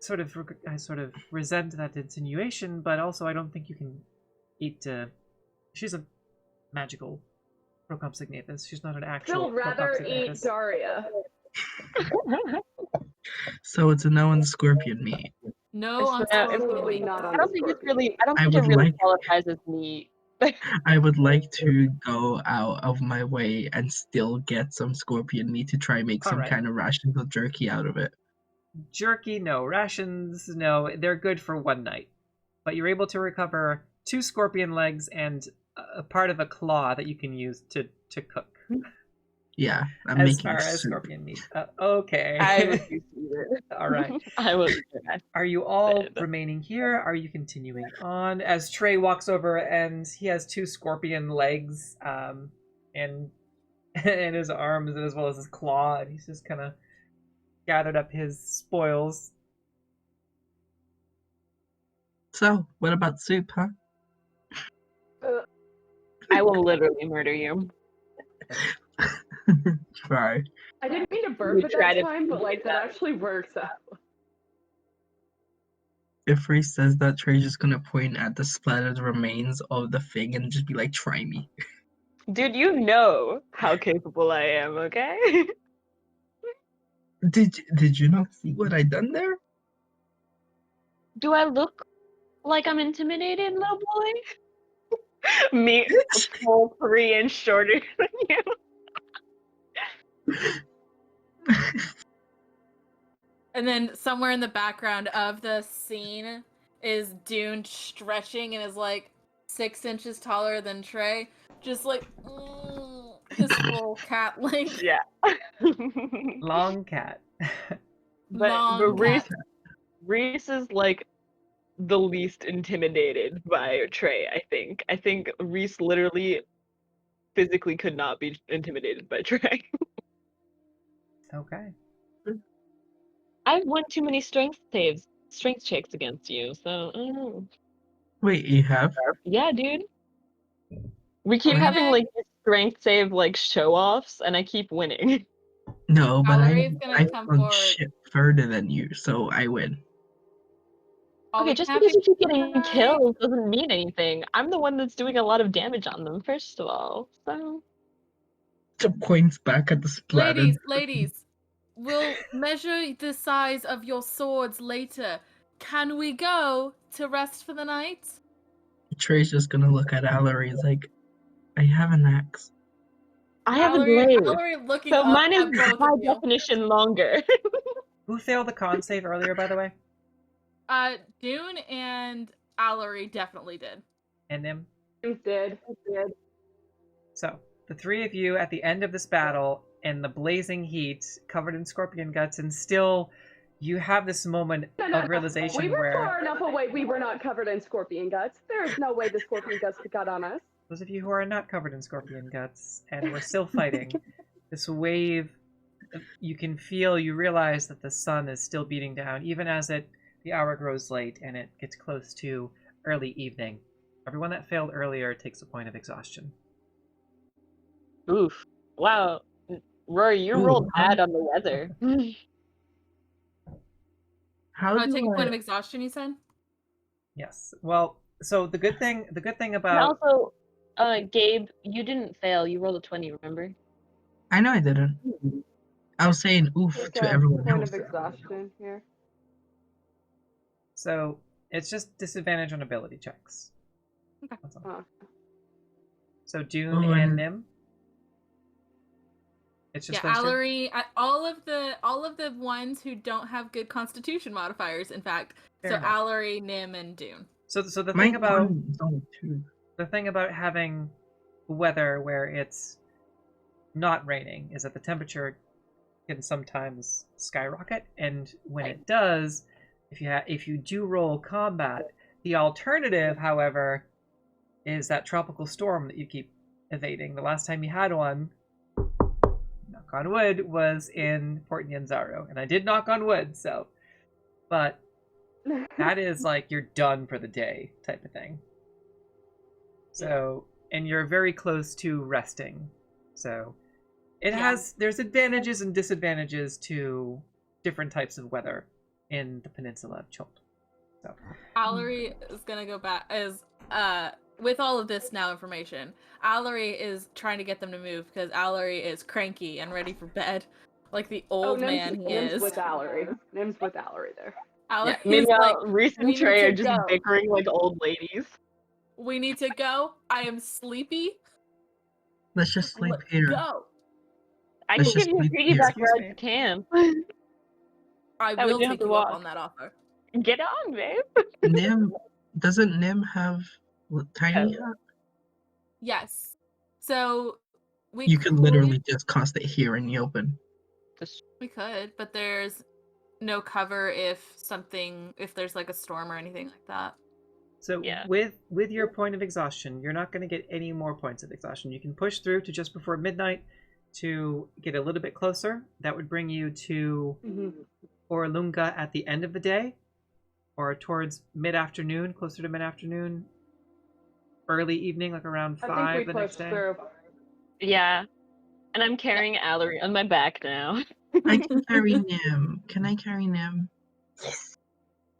sort of resent that insinuation, but also I don't think you can eat. She's a magical Procompsignathus. She's not an actual. Still rather eat Daria. So it's a no on the scorpion meat. No, on Absolutely not on I don't the think it's scorpion. really. I don't I think it would really like- qualifies as meat. I would like to go out of my way and still get some scorpion meat to try and make some Alright. kind of rations of jerky out of it. Jerky, no. Rations, no. They're good for one night. But you're able to recover 2 scorpion legs and a part of a claw that you can use to cook. Yeah, I'm As making far as soup. scorpion meat. Okay. I would do it. All right. I would. Are you all Dead. remaining here? Are you continuing on? As Trey walks over and he has 2 scorpion legs and his arms as well as his claw, and he's just kind of gathered up his spoils. So, what about soup, huh? I will literally murder you. Try. I didn't mean to burp We at tried that it. time, but like that actually works out. If Rhys says that, Trey's just gonna point at the splattered remains of the thing and just be like, try me. Dude, you know how capable I am, okay? Did you not see what I done there? Do I look like I'm intimidated, little boy? Me, a full 3 inch shorter than you. And then somewhere in the background of the scene is Dune stretching and is like 6 inches taller than Trey. Just like his full cat length. Yeah. Long cat. Long cat. Rhys is like the least intimidated by Trey, I think. I think Rhys literally physically could not be intimidated by Trey. Okay. I've won too many strength checks against you, so I don't know. Wait, you have? Yeah, dude. We keep Okay. having like these strength save like show offs, and I keep winning. No, but Valerie's gonna I've come gone forward. shit further than you, so I win. Are we Okay, just having because you keep fun getting tonight? kills doesn't mean anything. I'm the one that's doing a lot of damage on them, first of all. So To points back at the splattered. Ladies, we'll measure the size of your swords later. Can we go to rest for the night? Trey's just gonna look at Allery. He's like, I have an axe. I have a blade. Valerie looking So up mine is at both by of you. definition longer. Who failed the con save earlier, by the way? Dune and Allery definitely did. And Nim? Did. So, the 3 of you at the end of this battle in the blazing heat, covered in scorpion guts, and still you have this moment of realization We were where far enough away. We were not covered in scorpion guts. There is no way the scorpion guts got on us. those of you who are not covered in scorpion guts and we're still fighting, this wave, you can feel, you realize that the sun is still beating down, even as the hour grows late and it gets close to early evening. Everyone that failed earlier takes a point of exhaustion. Oof. Wow. Rory, you Ooh, rolled huh? bad on the weather. How do Take a I... point of exhaustion, you said? Yes. Well, so the good thing And about also, Gabe, you didn't fail. You rolled a 20, remember? I know I didn't. I was saying oof Take to a everyone point else. of exhaustion here. so it's just disadvantage on ability checks. Okay. That's all. Huh. So Dune Oh, and and- Nim. It's just Yeah, those two? Allery, all of the ones who don't have good constitution modifiers, in fact. Fair So enough. Allery, Nim, and Dune. So the My thing about con is only 2. the thing about having weather where it's not raining is that the temperature can sometimes skyrocket, and when it does, if you do roll combat, the alternative, however, is that tropical storm that you keep evading. The last time you had one, knock on wood, was in Port Nyanzaru, and I did knock on wood, so, but that is like you're done for the day type of thing. So, and you're very close to resting. So, there's advantages and disadvantages to different types of weather in the peninsula of Chult. So, Allery is gonna go back with all of this now information. Allery is trying to get them to move because Allery is cranky and ready for bed, like the old man he Nim's is. with Allery. Nim's with Allery there. Allery is Meanwhile, like, Rhys we and Trey need are to just go. bickering like old ladies. We need to go. I am sleepy. Let's just sleep Let's here. go. I Let's can give just you a sleep piggyback here. Excuse ride me. to camp. I That way will you don't have take to you up walk. on that offer. Get on, babe. Doesn't Nim have tiny Oh. hat? Yes. So we You could literally just cast it here in the open. We could, but there's no cover if there's like a storm or anything like that. So Yeah. with your point of exhaustion, you're not going to get any more points of exhaustion. You can push through to just before midnight to get a little bit closer. That would bring you to Orolunga at the end of the day, or towards mid-afternoon, closer to mid-afternoon, early evening, like around 5 I think the we next pushed day. through. Yeah. And I'm carrying Allery on my back now. I can carry Nim. Can I carry Nim?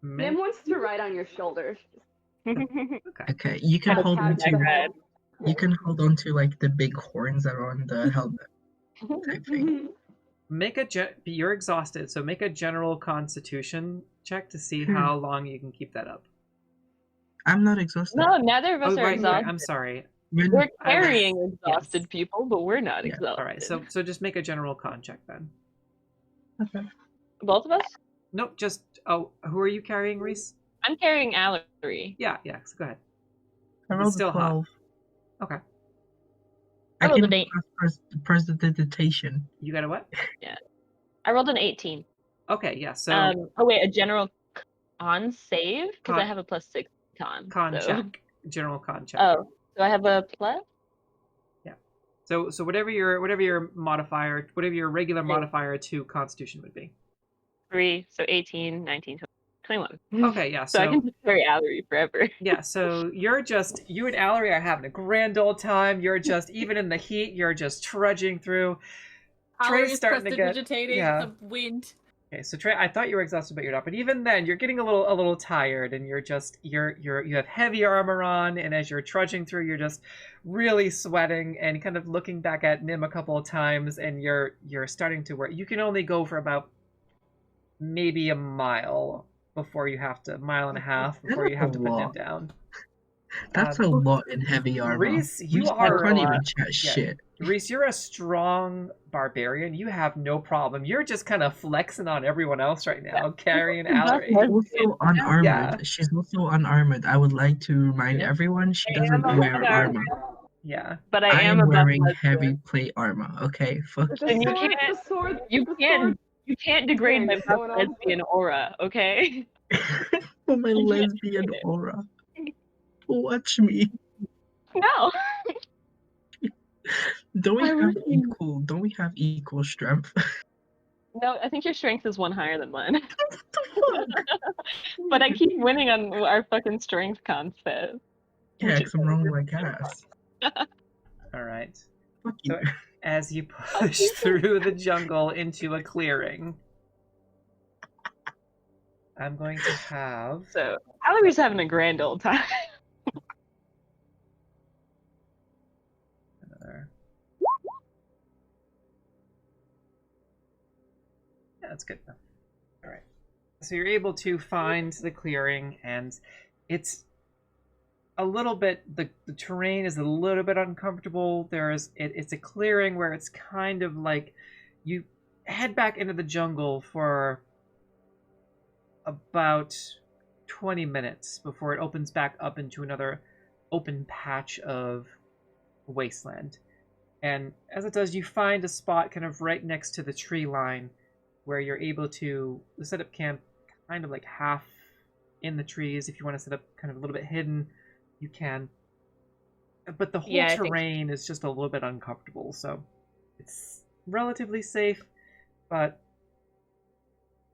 Nim wants to ride on your shoulders. Okay. Okay, you can Have hold on attached the to head. you can hold on to like the big horns that are on the helmet type thing. Make you're exhausted, so make a general constitution check to see how long you can keep that up. I'm not exhausted. No, neither of us are right, exhausted. I'm sorry. We're I was- carrying exhausted yes. people, but we're not Yeah. exhausted. All right, so just make a general con check then. Okay. Both of us? Nope, just who are you carrying, Rhys? I'm carrying Allery. Yeah, so go ahead. I It's rolled still a hot. 12. Okay. I I rolled can an 8. press the digitation. You got a what? I rolled an 18. Okay, yeah. So Oh wait, a general con save because I Con- have a +6 con. con so. check, general con check. Oh, so I have a plus. So whatever your modifier, whatever your regular 3. modifier to Constitution would be. 3, so 18, 19, 21. Okay, yeah. So I can just carry Allery forever. Yeah, so you and Allery are having a grand old time. You're just, even in the heat, you're just trudging through. Trey's Allery's starting to get, prestidigitating the wind. Okay, so Trey, I thought you were exhausted, but you're not. But even then, you're getting a little tired, and you have heavy armor on, and as you're trudging through, you're just really sweating and kind of looking back at Nim a couple of times, and you're starting to work. You can only go for about maybe a mile before you have to, mile and a half before you have to put Nim down. That's a lot in heavy armor. Rhys, you Rhys, are I can't even chat shit. Rhys, you're a strong barbarian. You have no problem. You're just kind of flexing on everyone else right now, carrying Allery. She's also unarmored. Yeah. She's also unarmored. I would like to remind everyone she doesn't wear armor. Yeah. But I am a wearing buff heavy plate armor. Okay, fuck And you. you can't degrade my buff lesbian aura, okay? For my lesbian aura. Watch me. No. Don't we have equal strength? No, I think your strength is 1 higher than mine. But I keep winning on our fucking strength contest. Yeah, because I'm rolling like ass. All right. Fuck you. So as you push through the jungle into a clearing, I'm going to have... So, Allery's having a grand old time. Another... Yeah, that's good enough. All right. So you're able to find the clearing, and it's a little bit, the terrain is a little bit uncomfortable. It's a clearing where it's kind of like you head back into the jungle for about 20 minutes before it opens back up into another open patch of wasteland. And as it does, you find a spot kind of right next to the tree line where you're able to set up camp kind of like half in the trees. If you want to set up kind of a little bit hidden, you can. But the whole terrain is just a little bit uncomfortable, so it's relatively safe, but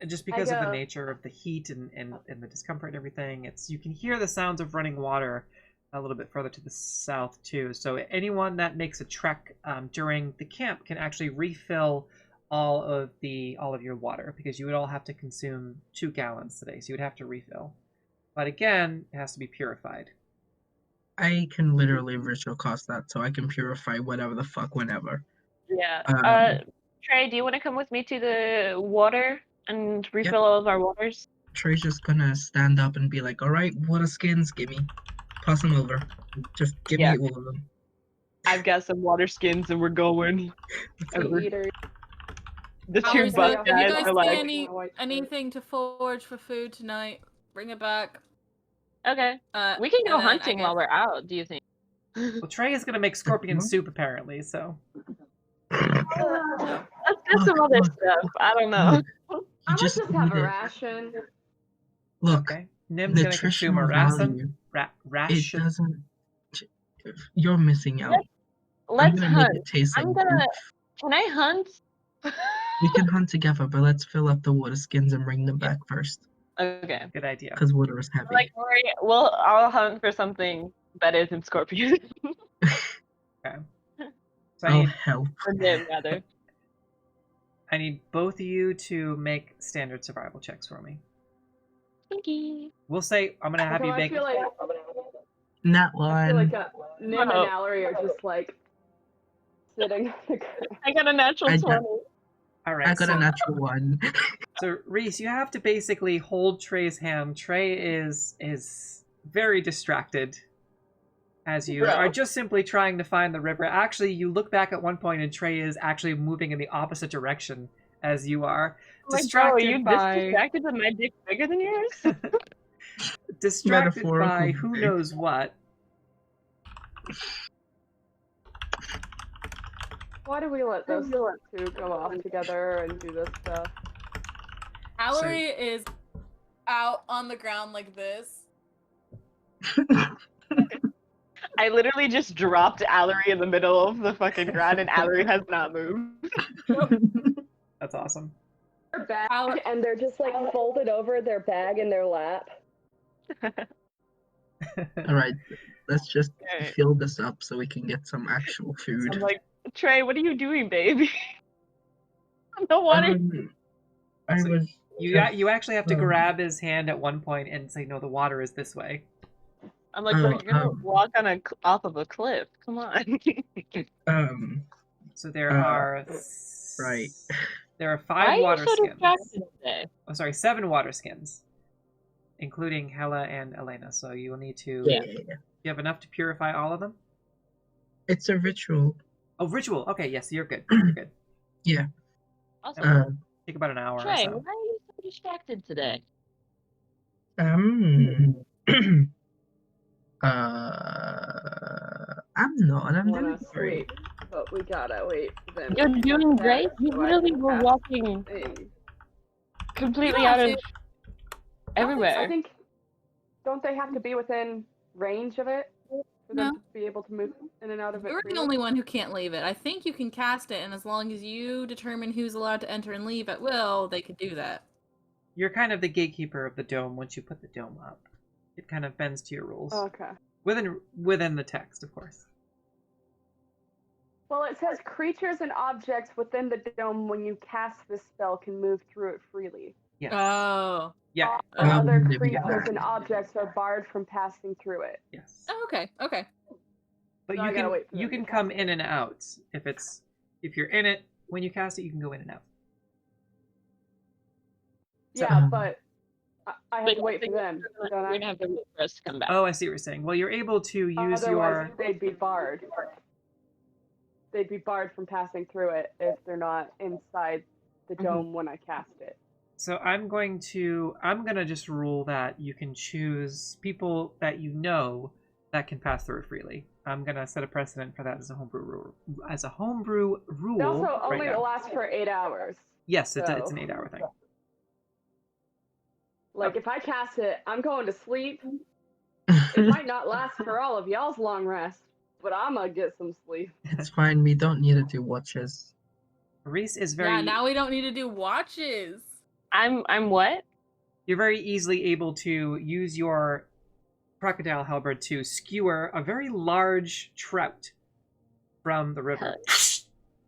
just because of the nature of the heat and the discomfort and everything, you can hear the sounds of running water a little bit further to the south too. So anyone that makes a trek during the camp can actually refill all of your water, because you would all have to consume 2 gallons today, so you would have to refill. But again, it has to be purified. I can literally virtual cost that, so I can purify whatever the fuck whenever. Yeah. Trey, do you want to come with me to the water and refill all of our waters? Trey's just gonna stand up and be like, alright, water skins, gimme. Toss them over. Just give Yeah. me all of them. I've got some water skins and we're going. Meat eater. The How two is buff it? If you guys guys are see like, anything to forage for food tonight, bring it back. okay, we can go and then I hunting while guess- we're out. Do you think? Well, Trey is gonna make scorpion soup apparently, so. Let's get some other stuff. I don't know. Look, I might just just have eat a it. ration. Look, Okay. Nim's gonna consume a nutritional ration. value, it Ration. doesn't. You're missing out. I'm Let's gonna make hunt. it taste like I'm gonna. goof. Can I hunt? We can hunt together, but let's fill up the water skins and bring them back first, Okay. Good idea. because water is heavy. Like Rory, I'll hunt for something that isn't scorpion. Okay. So I'll help. Or Nim, rather. I need both of you to make standard survival checks for me. Stinky. We'll say I'm gonna have So you I make. feel like Nat I feel one. like Nim and Mallory are just like sitting on the ground. I got a natural I got- 20. All right. I got so, a natural one. so Rhys, you have to basically hold Trey's hand. Trey is very distracted as you Bro. are just simply trying to find the river. Actually, you look back at one point and Trey is actually moving in the opposite direction as you are. Like, Distracted bro, are you by this distracted that my dick's bigger than yours? distracted by Metaphorical who dick. knows what. Why do we let those two go off together and do this stuff? Mallory is out on the ground like this. I literally just dropped Allery in the middle of the fucking ground and Allery has not moved. That's awesome. Their bag, and they're just like folded over their bag in their lap. All right, let's just Okay. fill this up so we can get some actual food. I'm like, Trey, what are you doing, baby? No water. I So was. You actually have to um, grab his hand at one point and say, "No, the water is this way." I'm like, bro, you're gonna um, walk on off of a cliff. Come on. So there Uh, are right. There are Why 5 are you water so skins. distracted today? Oh, sorry, 7 water skins, including Hela and Elena. So you will need to. Yeah. You have enough to purify all of them. It's a ritual. Oh, ritual. Okay, yes, you're good. You're good. Yeah. Also, Take about an hour or Trey, so. why are you so distracted today? I'm not. I'm Wanna doing great. sleep, but we gotta wait for them. You're to doing get great. back You so I literally can were cast walking the thing. completely You out don't of have everywhere. I think, don't they have to be within range of it for them No. to be able to move in and out of it? You're the freely? only one who can't leave it. I think you can cast it, and as long as you determine who's allowed to enter and leave at will, they could do that. You're kind of the gatekeeper of the dome once you put the dome up. It kind of bends to your rules. Okay. Within the text, of course. Well, it says creatures and objects within the dome when you cast this spell can move through it freely. Yes. Oh. Yeah. All other maybe creatures that. and objects are barred from passing through it. Yes. Oh, okay. Okay. But So I you gotta can wait for you them to can cast come it. in and out if you're in it when you cast it. You can go in and out. So- Yeah, but I have But to wait for them, We're don't I? gonna have to wait for us to come back. Oh, I see what you're saying. Well, you're able to use Otherwise, your. they'd be barred. They'd be barred from passing through it if they're not inside the dome when I cast it. So I'm gonna just rule that you can choose people that you know that can pass through freely. I'm gonna set a precedent for that as a homebrew rule. They also right only now. last for 8 hours. Yes, it's so- an 8-hour thing. Like, if I cast it, I'm going to sleep. It might not last for all of y'all's long rest, but I'm gonna get some sleep. It's fine. We don't need to do watches. Rhys is very. Yeah, now we don't need to do watches. I'm what? You're very easily able to use your crocodile halberd to skewer a very large trout from the river.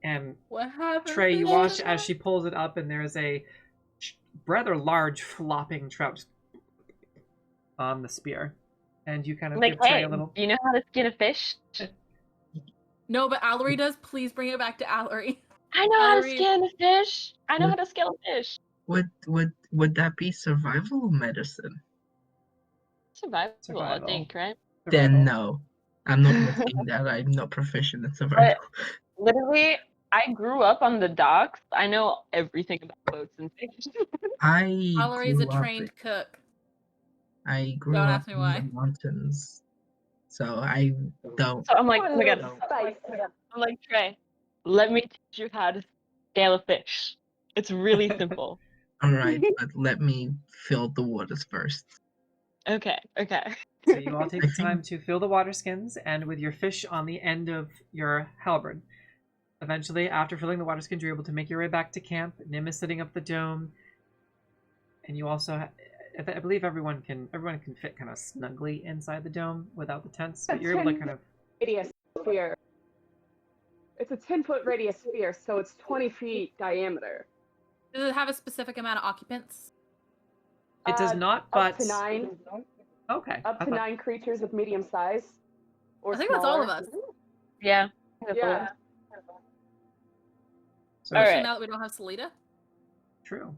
And What happened? Trey, to you the watch trout? as she pulls it up, and there's a rather large flopping trout on the spear. And you kind of Like, give Trey hey, a little. do you know how to skin a fish? No, but Allery does. Please bring it back to Allery. I know how to Allery- skin a fish. I know What? how to scale a fish. Would that be survival or medicine? Survival, I Survival. think, right? Then no. I'm not risking that. I'm not proficient in But survival. literally, I grew up on the docks. I know everything about boats and fish. Mallory's a grew up trained cook. I grew Don't up ask me in why. the mountains, so I don't. So I'm like, oh my god. know. I'm like, Trey, let me teach you how to scale a fish. It's really simple. All right, but let me fill the waters first. Okay. So you all take I the time think- to fill the water skins, and with your fish on the end of your halberd. Eventually, after filling the water skins, you're able to make your way back to camp. Nim is setting up the dome, and you also, I believe, everyone can fit kind of snugly inside the dome without the tents, but you're able to kind of. Radius sphere. It's a 10-foot radius sphere, so it's 20 feet diameter. Does it have a specific amount of occupants? It does not, but Up to 9. Okay. Up to 9 creatures of medium size. Or I think that's all of smaller. us. Yeah. Yeah. So All Especially right. now that we don't have Salida. True.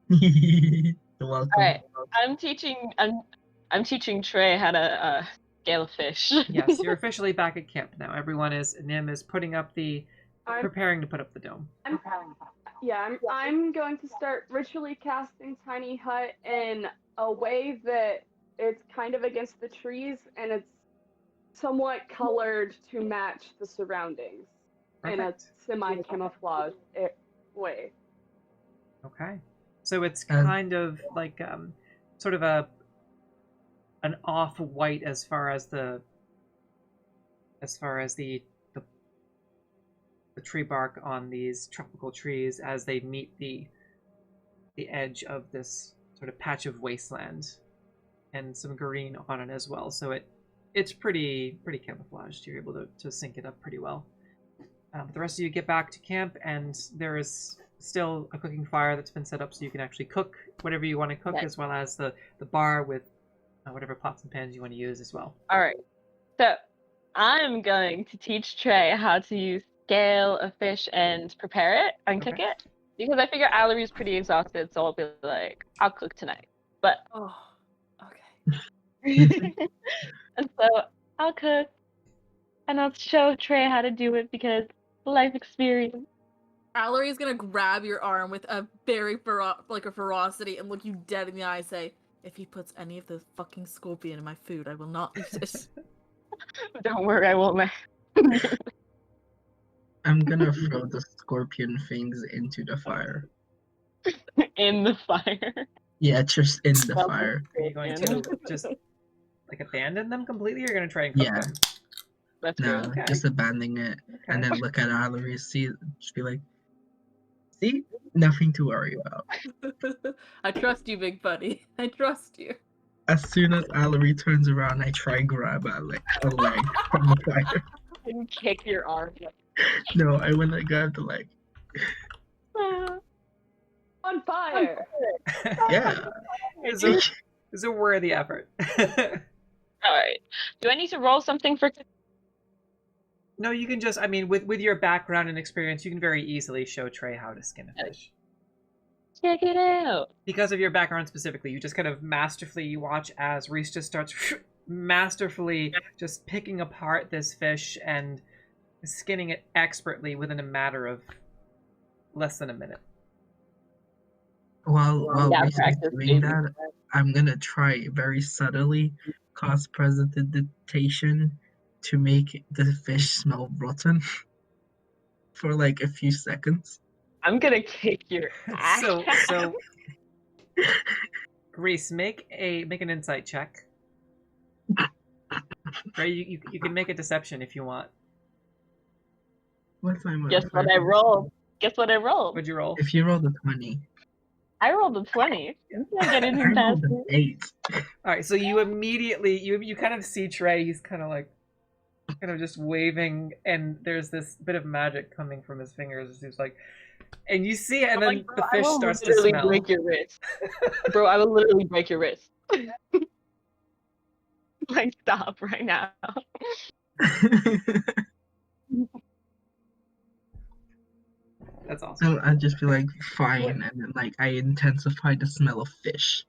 You're welcome. All right. I'm teaching Trey how to scale a fish. Yes, you're officially back at camp now. Nim is putting up I'm, preparing to put up the dome. I'm going to start ritually casting Tiny Hut in a way that it's kind of against the trees and it's somewhat colored to match the surroundings in a Perfect. semi-camouflage way. Okay. So it's kind of like sort of an off-white as far as the tree bark on these tropical trees as they meet the edge of this sort of patch of wasteland, and some green on it as well. So it's pretty camouflaged. You're able to sync it up pretty well. But the rest of you get back to camp, and there is still a cooking fire that's been set up so you can actually cook whatever you want to cook, as well as the bar with whatever pots and pans you want to use as well. All right. So I'm going to teach Trey how to scale a fish and prepare it and cook it, because I figure Allery's pretty exhausted, so I'll be like, I'll cook tonight. But Oh, okay. and so I'll cook, and I'll show Trey how to do it because life experience. Allery's gonna grab your arm with a very a ferocity and look you dead in the eye and say, if he puts any of the fucking scorpion in my food, I will not eat it. Don't worry, I won't. I'm gonna throw the scorpion things into the fire. In the fire. Yeah, just in the fire. Are you going to just like abandon them completely? Or you're going to try and cook them? That's No, good. Okay. just abandoning it, and then look at Allery, just be like, see, nothing to worry about. I trust you, big buddy. I trust you. As soon as Allery turns around, I try and grab a leg from the fire. And kick your arm. No, I went and grabbed the leg. On fire! Yeah. It's a worthy effort. Alright. Do I need to roll something for... No, you can just, I mean, with your background and experience, you can very easily show Trey how to skin a fish. Check it out! Because of your background specifically, you just kind of masterfully watch as Rhys just starts masterfully just picking apart this fish and skinning it expertly within a matter of less than a minute. While Yeah, Rhys is practice, doing baby. that, I'm gonna try very subtly cause prestidigitation to make the fish smell rotten for like a few seconds. I'm gonna kick your ass. So Rhys, make an insight check. Right, you can make a deception if you want. What's my Guess what I rolled? What'd you roll? If you roll the 20, I rolled a 20. You can't get I anything past rolled an 8. Alright, so you immediately you kind of see Trey, he's kind of just waving, and there's this bit of magic coming from his fingers. He's like, and you see it, and then the fish starts to smell. Break your wrist. Bro, I will literally break your wrist. Like, stop right now. That's awesome. So I'd just be like, fine, and then like I intensify the smell of fish.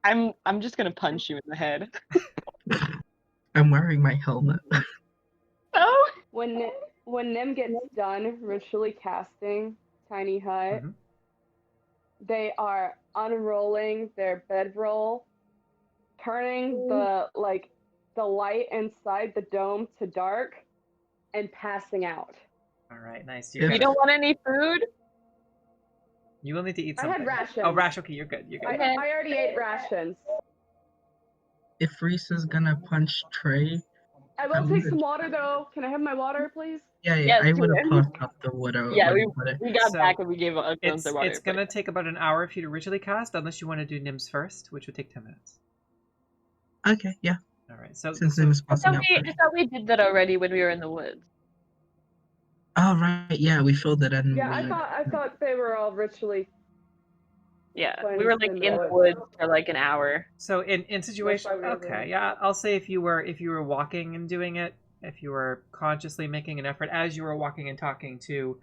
I'm just gonna punch you in the head. I'm wearing my helmet. Oh. When Nim gets done ritually casting Tiny Hut, Mhm. they are unrolling their bedroll, turning the light inside the dome to dark, and passing out. All right, nice. You You Good. don't want any food? You will need to eat I something. had rations. Oh, rash. Okay, you're good. You're good. I already ate rations. If Rhys is gonna punch Trey, I will take some water though. Can I have my water, please? yeah, Yes, I would sure. have passed up the water. Yeah, but we got So, back and we gave everyone their water. It's gonna take about an hour for you to ritually cast, unless you want to do Nims first, which would take 10 minutes. Okay, yeah. All right. So Since Nim is I passing out I first. thought we did that already when we were in the woods. Oh right, yeah, we filled it in. Yeah, I thought they were all ritually. Yeah, Fine, we were it's like in in the the woods for like an hour. So in situation, Most probably okay, yeah, I'll say if you were walking and doing it, if you were consciously making an effort as you were walking and talking to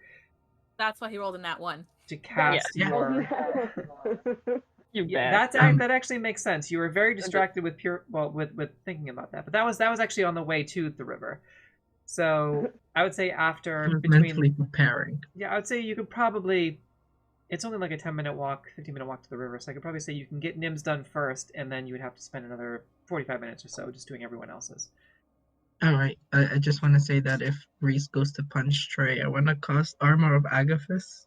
That's why he rolled in that one. cast Yeah. your. You Yeah, bet. that actually makes sense. You were very distracted with with thinking about that, but that was actually on the way to the river. So I would say after mentally preparing. Yeah, I would say you could probably. It's only like a 10-minute walk, 15-minute walk to the river, so I could probably say you can get Nims done first, and then you would have to spend another 45 minutes or so just doing everyone else's. Alright, I just want to say that if Rhys goes to punch Trey, I want to cast Armor of Agathis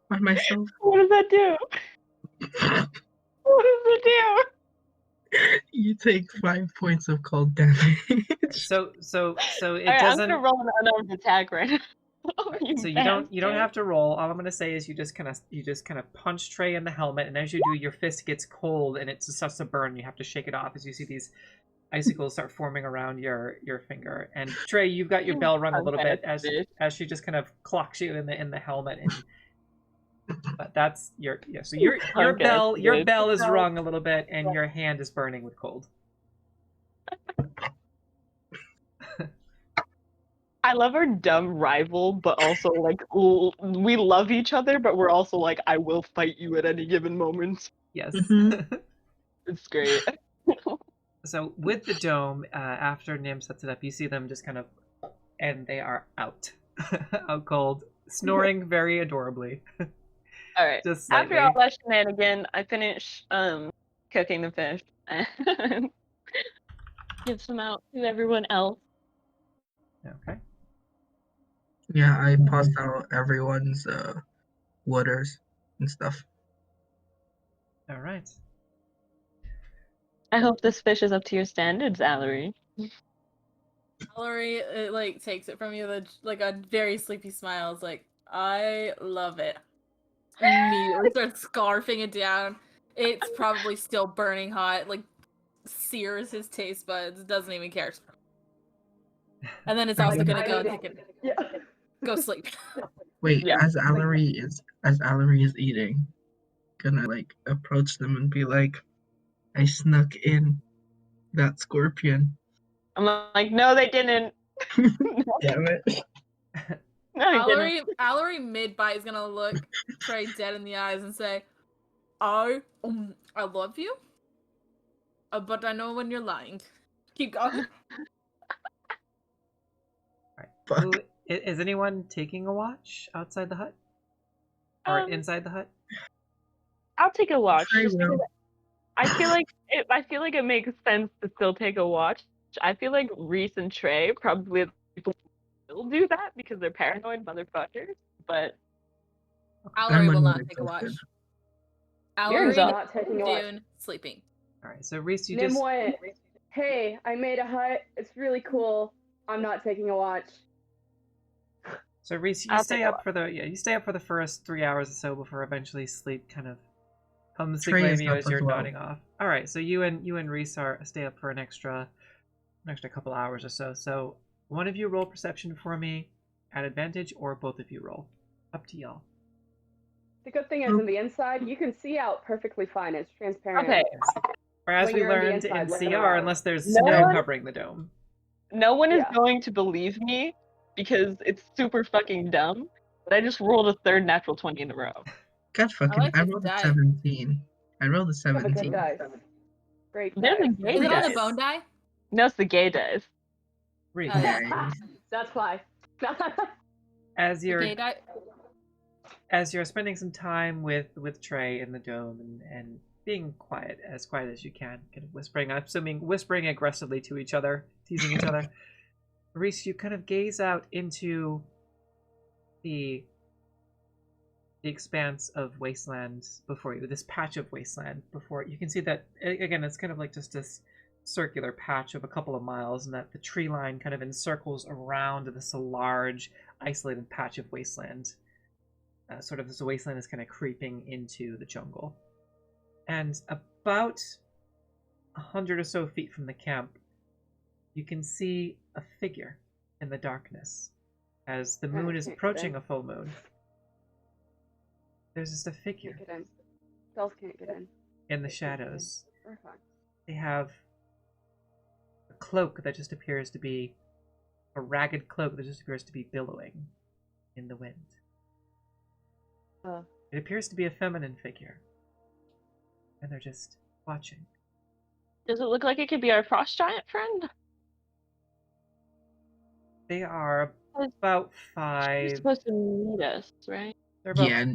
on myself. What does that do? What does it do? You take 5 points of cold damage. So it Alright, doesn't. I'm gonna roll an unarmed attack right now. So you don't have to roll. All I'm gonna say is you just kind of punch Trey in the helmet, and as you do, your fist gets cold and it starts to burn. You have to shake it off as you see these icicles start forming around your finger. And Trey, you've got your bell rung a little bit as she just kind of clocks you in the helmet. And but that's so your bell is rung a little bit, and your hand is burning with cold. I love our dumb rival, but also like we love each other, but we're also like, I will fight you at any given moment. Yes. It's great. So with the dome, after Nim sets it up, you see them just kind of, and they are out, out cold, snoring very adorably. All right. Just after slightly. all that shenanigan, I finish cooking the fish and give some out to everyone else. Okay. Yeah, I passed out everyone's waters and stuff. All right. I hope this fish is up to your standards, Allery. Allery like takes it from you with like a very sleepy smile. It's like, I love it. Immediately starts scarfing it down. It's probably still burning hot, like sears his taste buds, doesn't even care. And then it's also gonna go and take it. Go sleep. Wait, as Allery is eating, gonna like approach them and be like, I snuck in that scorpion. I'm like, no, they didn't. Damn it. No, Allery mid-bite is gonna look Trey dead in the eyes and say, I love you, but I know when you're lying. Keep going. All right. Is anyone taking a watch outside the hut? Or inside the hut? I'll take a watch. I Just will. because I feel like it makes sense to still take a watch. I feel like Rhys and Trey probably will do that because they're paranoid motherfuckers. But Allery will not take a watch. Allery not taking a watch. Dune sleeping. All right. So Rhys, you Nim just went, hey, I made a hut. It's really cool. I'm not taking a watch. So Rhys, you stay up for the first 3 hours or so before eventually sleep kind of comes to Trey is claim you up as as you're well. nodding off. All right, so you and Rhys stay up for an extra couple hours or so. So one of you roll perception for me at advantage, or both of you roll. Up to y'all. The good thing is, on the inside, you can see out perfectly fine. It's transparent. okay, Or as When we you're on the learned in inside, looking CR, around. unless there's No snow one- covering the dome. no one is Yeah. going to believe me because it's super fucking dumb. But I just rolled a third natural 20 in a row. God fucking, like I this rolled a die. 17. I rolled a You have a good 17. dice. Great There's a dice. gay Is it on dice. the bone die? No, it's the gay dice. Rhys, Oh, yeah. Nice. That's why. as The you're gay die? as you're spending some time with Trey in the dome and being quiet as you can, kind of whispering, I'm assuming whispering aggressively to each other, teasing each other. Rhys, you kind of gaze out into the expanse of wasteland before you, this patch of wasteland before you can see that again it's kind of like just this circular patch of a couple of miles, and that the tree line kind of encircles around this large isolated patch of wasteland. Sort of this wasteland is kind of creeping into the jungle, and about 100 or so feet from the camp you can see a figure in the darkness as the moon is approaching a full moon. There's just a figure Can't get in. Spells can't get in. in the shadows. We're fine. They have a cloak that just appears to be a ragged cloak that just appears to be billowing in the wind. It appears to be a feminine figure, and they're just watching. Does it look like it could be our frost giant friend? They are about She's 5. supposed to meet us, right? They're about. Yeah,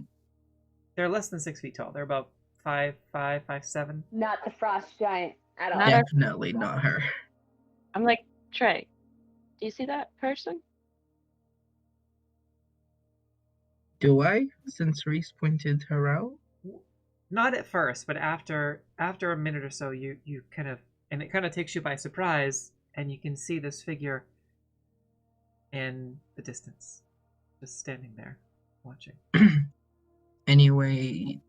They're less than 6 feet tall. They're about 5'5", 5'7". Not the frost giant at all. Not our- definitely not her. I'm like, Trey, do you see that person? Do I? Since Rhys pointed her out? Not at first, but after a minute or so, you kind of, and it kind of takes you by surprise, and you can see this figure in the distance, just standing there, watching. Anyway,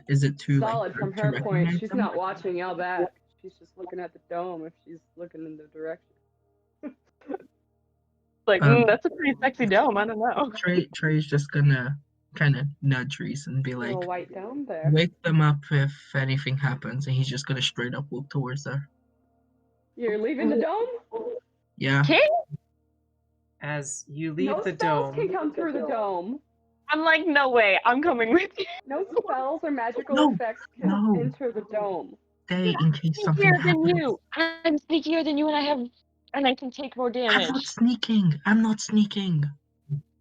is it too Solid like from to her point. recognize She's them? not watching y'all back. She's just looking at the dome if she's looking in the direction. Like, that's a pretty sexy dome. I don't know. Trey's just gonna kind of nudge Rhys and be like, Little white dome there. wake them up if anything happens, and he's just gonna straight up walk towards her. You're leaving the dome? Yeah. Okay. As you leave No the spells dome, can come through the dome. I'm like, no way. I'm coming with you. No spells or magical No, effects can no. enter the dome. Stay in case something Sneakier than happens. you. I'm sneakier than you, and I can take more I'm damage. not sneaking. I'm not sneaking.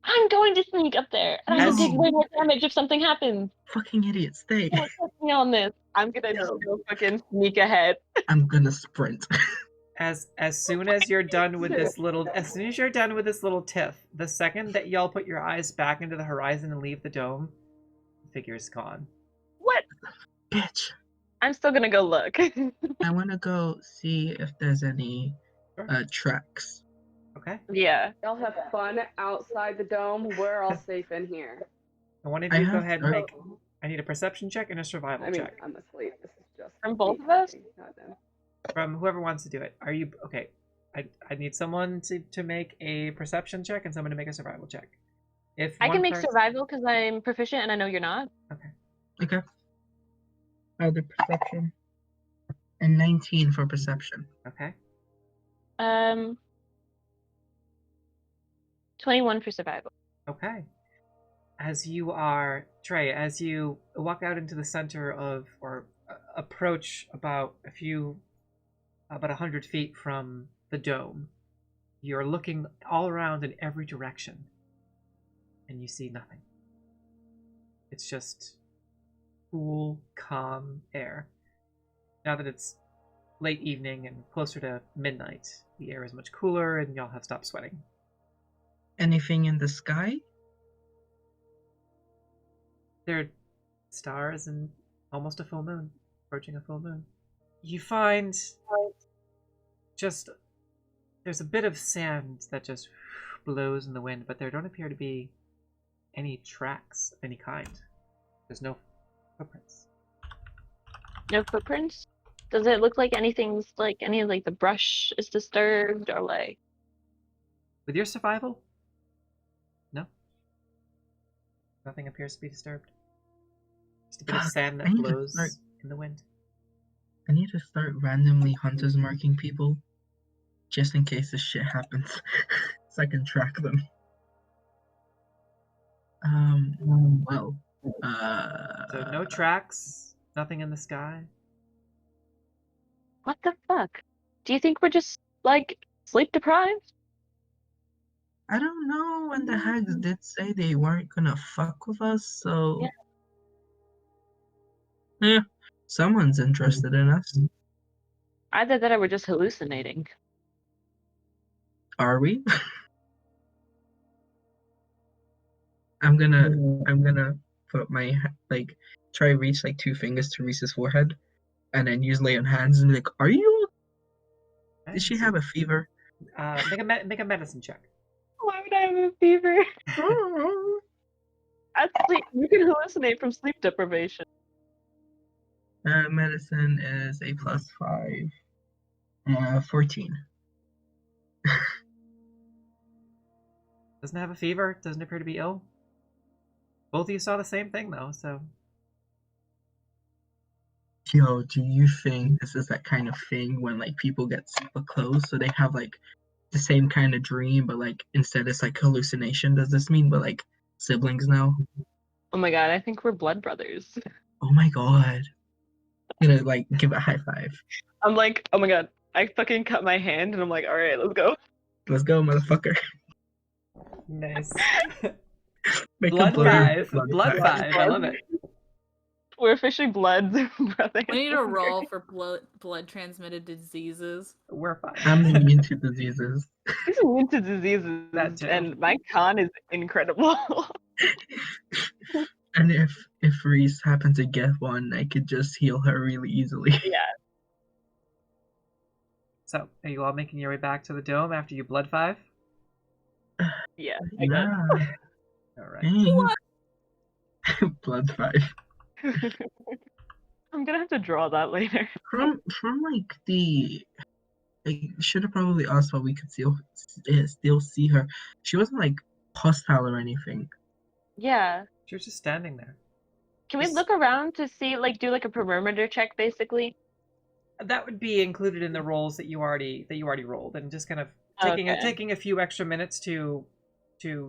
I'm going to sneak up there, and I can take No. way more damage if something happens. Fucking idiot, stay. Don't trust me on this. I'm gonna just go fucking sneak ahead. I'm gonna sprint. as soon as you're done with this little, tiff, the second that y'all put your eyes back into the horizon and leave the dome, the figure's gone. What? Bitch. I'm still gonna go look. I wanna go see if there's any Sure. tracks. Okay. Yeah. Y'all have fun outside the dome. We're all safe in here. And one of I you go have ahead and heard- make. I need a perception check and a survival I mean, check I'm asleep. This is just From both me of us? talking, not them. from whoever wants to do it. Are you okay? I need someone to make a perception check and someone to make a survival check. If I one can make person- survival because I'm proficient and I know you're not. Okay. Other perception. And 19 for perception. Okay. 21 for survival. Okay. As you are, Trey, as you walk out into the center of, or approach about 100 feet from the dome, you're looking all around in every direction, and you see nothing. It's just cool, calm air. Now that it's late evening and closer to midnight, the air is much cooler, and y'all have stopped sweating. Anything in the sky? There are stars and almost a full moon, approaching a full moon. You find just there's a bit of sand that just blows in the wind, but there don't appear to be any tracks of any kind. There's no footprints. No footprints? Does it look like anything's like any of like the brush is disturbed or like With your survival? No. Nothing appears to be disturbed. Just a bit of sand I that need to blows start- in the wind. I need to start randomly hunters marking people. Just in case this shit happens. So I can track them. So no tracks, Nothing in the sky. What the fuck? Do you think we're just, like, sleep deprived? I don't know, when the hags did say they weren't gonna fuck with us, so... Yeah, someone's interested in us. Either that or we're just hallucinating. Are we? I'm gonna put my, like, try to reach, like, 2 fingers to Rhys's forehead, and then use lay on hands and be like, are you? Okay, Did she so, have a fever? make a medicine check. Why would I have a fever? You can hallucinate from sleep deprivation. Medicine is a +5. 14. Doesn't have a fever. Doesn't appear to be ill. Both of you saw the same thing, though, so... Yo, do you think this is that kind of thing when, like, people get super close, so they have, like, the same kind of dream, but, like, instead it's, like, hallucination? Does this mean we're, like, siblings now? Oh my god, I think we're blood brothers. Oh my god. I'm gonna, like, give a high five. I'm like, oh my god, I fucking cut my hand and I'm like, alright, let's go. Let's go, motherfucker. Nice. Make a Blood blur. 5. Blood 5. I love it. We're officially blood brothers. We need to roll for blood transmitted diseases. We're fine. I'm immune to diseases. He's immune to diseases, That too. and my con is incredible. And if Rhys happened to get one, I could just heal her really easily. Yeah. So, are you all making your way back to the dome after you blood 5? Yeah. Yeah. Alright. Blood 5. I'm gonna have to draw that later. From like the, I should have probably asked why we could still see her. She wasn't like hostile or anything. Yeah. She was just standing there. Can we look around to see, like, do like a perimeter check, basically? That would be included in the rolls that you already rolled, and just kind of taking a few extra minutes to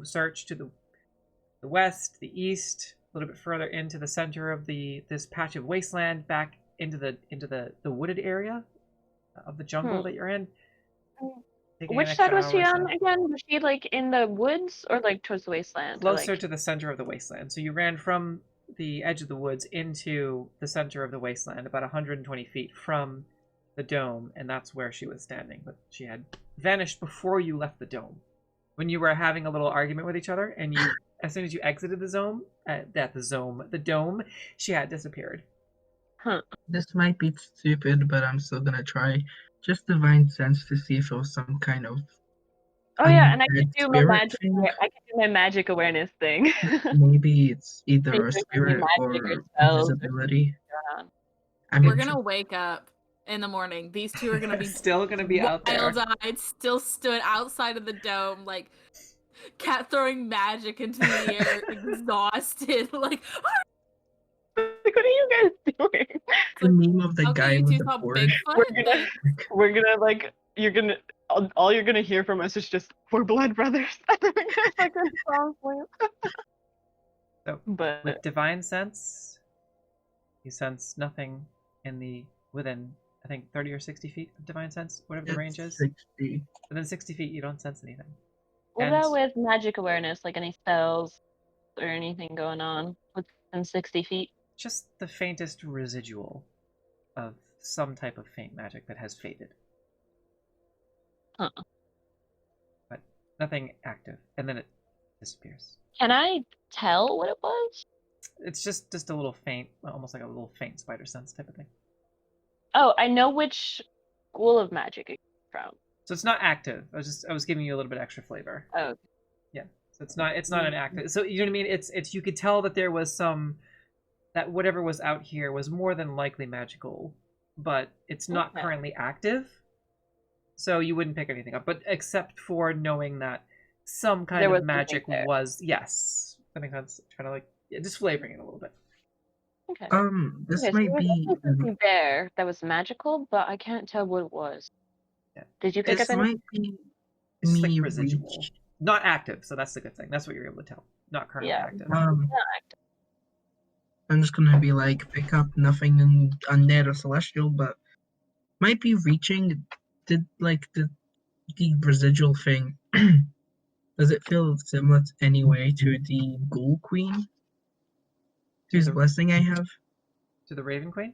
search to the west, the east, a little bit further into the center of this patch of wasteland, back into the wooded area of the jungle that you're in. Which side was she on again? Was she like in the woods or like towards the wasteland? Closer to the center of the wasteland. So you ran from the edge of the woods into the center of the wasteland, about 120 feet from the dome, and that's where she was standing. But she had vanished before you left the dome. When you were having a little argument with each other, and you, as soon as you exited the dome, she had disappeared. Huh. This might be stupid, but I'm still gonna try. Just divine sense to see if it was some kind of. Oh yeah, and I can do my spirit magic. thing. I can do my magic awareness thing. Maybe it's either Maybe a it's spirit magic or or spells or invisibility. Yeah. I mean, We're gonna wake up in the morning. These two are gonna be still gonna be out there. Wild-eyed, still stood outside of the dome, like cat throwing magic into the air, exhausted. Like, Like, what are you guys doing? the meme of the okay, guy you with two the saw board. Bigfoot. We're gonna like, all you're gonna hear from us is just, we're blood brothers. And then we're gonna fucking song for you. So, But with divine sense, you sense nothing within, I think, 30 or 60 feet of divine sense, whatever the range is. 60. Within 60 feet, you don't sense anything. what And- about with magic awareness? Like any spells or anything going on within 60 feet? Just the faintest residual of some type of faint magic that has faded. Huh. But nothing active, and then it disappears. Can I tell what it was? It's just a little faint, almost like a little faint spider sense type of thing. Oh, I know which school of magic it came from. So it's not active. I was giving you a little bit extra flavor. Oh. Yeah. So it's not an active. So you know what I mean? It's you could tell that there was that whatever was out here was more than likely magical, but it's not currently active. So you wouldn't pick anything up, but except for knowing that some kind of magic was, yes. That makes sense. Trying to like just flavoring it a little bit. Okay. This Okay, so might there was be. something there that was magical, but I can't tell what it was. Yeah. Did you pick This up any? might be It's just, like, me residual. Not active, so that's the good thing. That's what you're able to tell. Not currently active. Um, I'm just gonna be like, pick up nothing undead or celestial, but might be reaching. Did like the residual thing? Does it feel similar anyway to the Ghoul Queen, whose blessing I have? To the Raven Queen?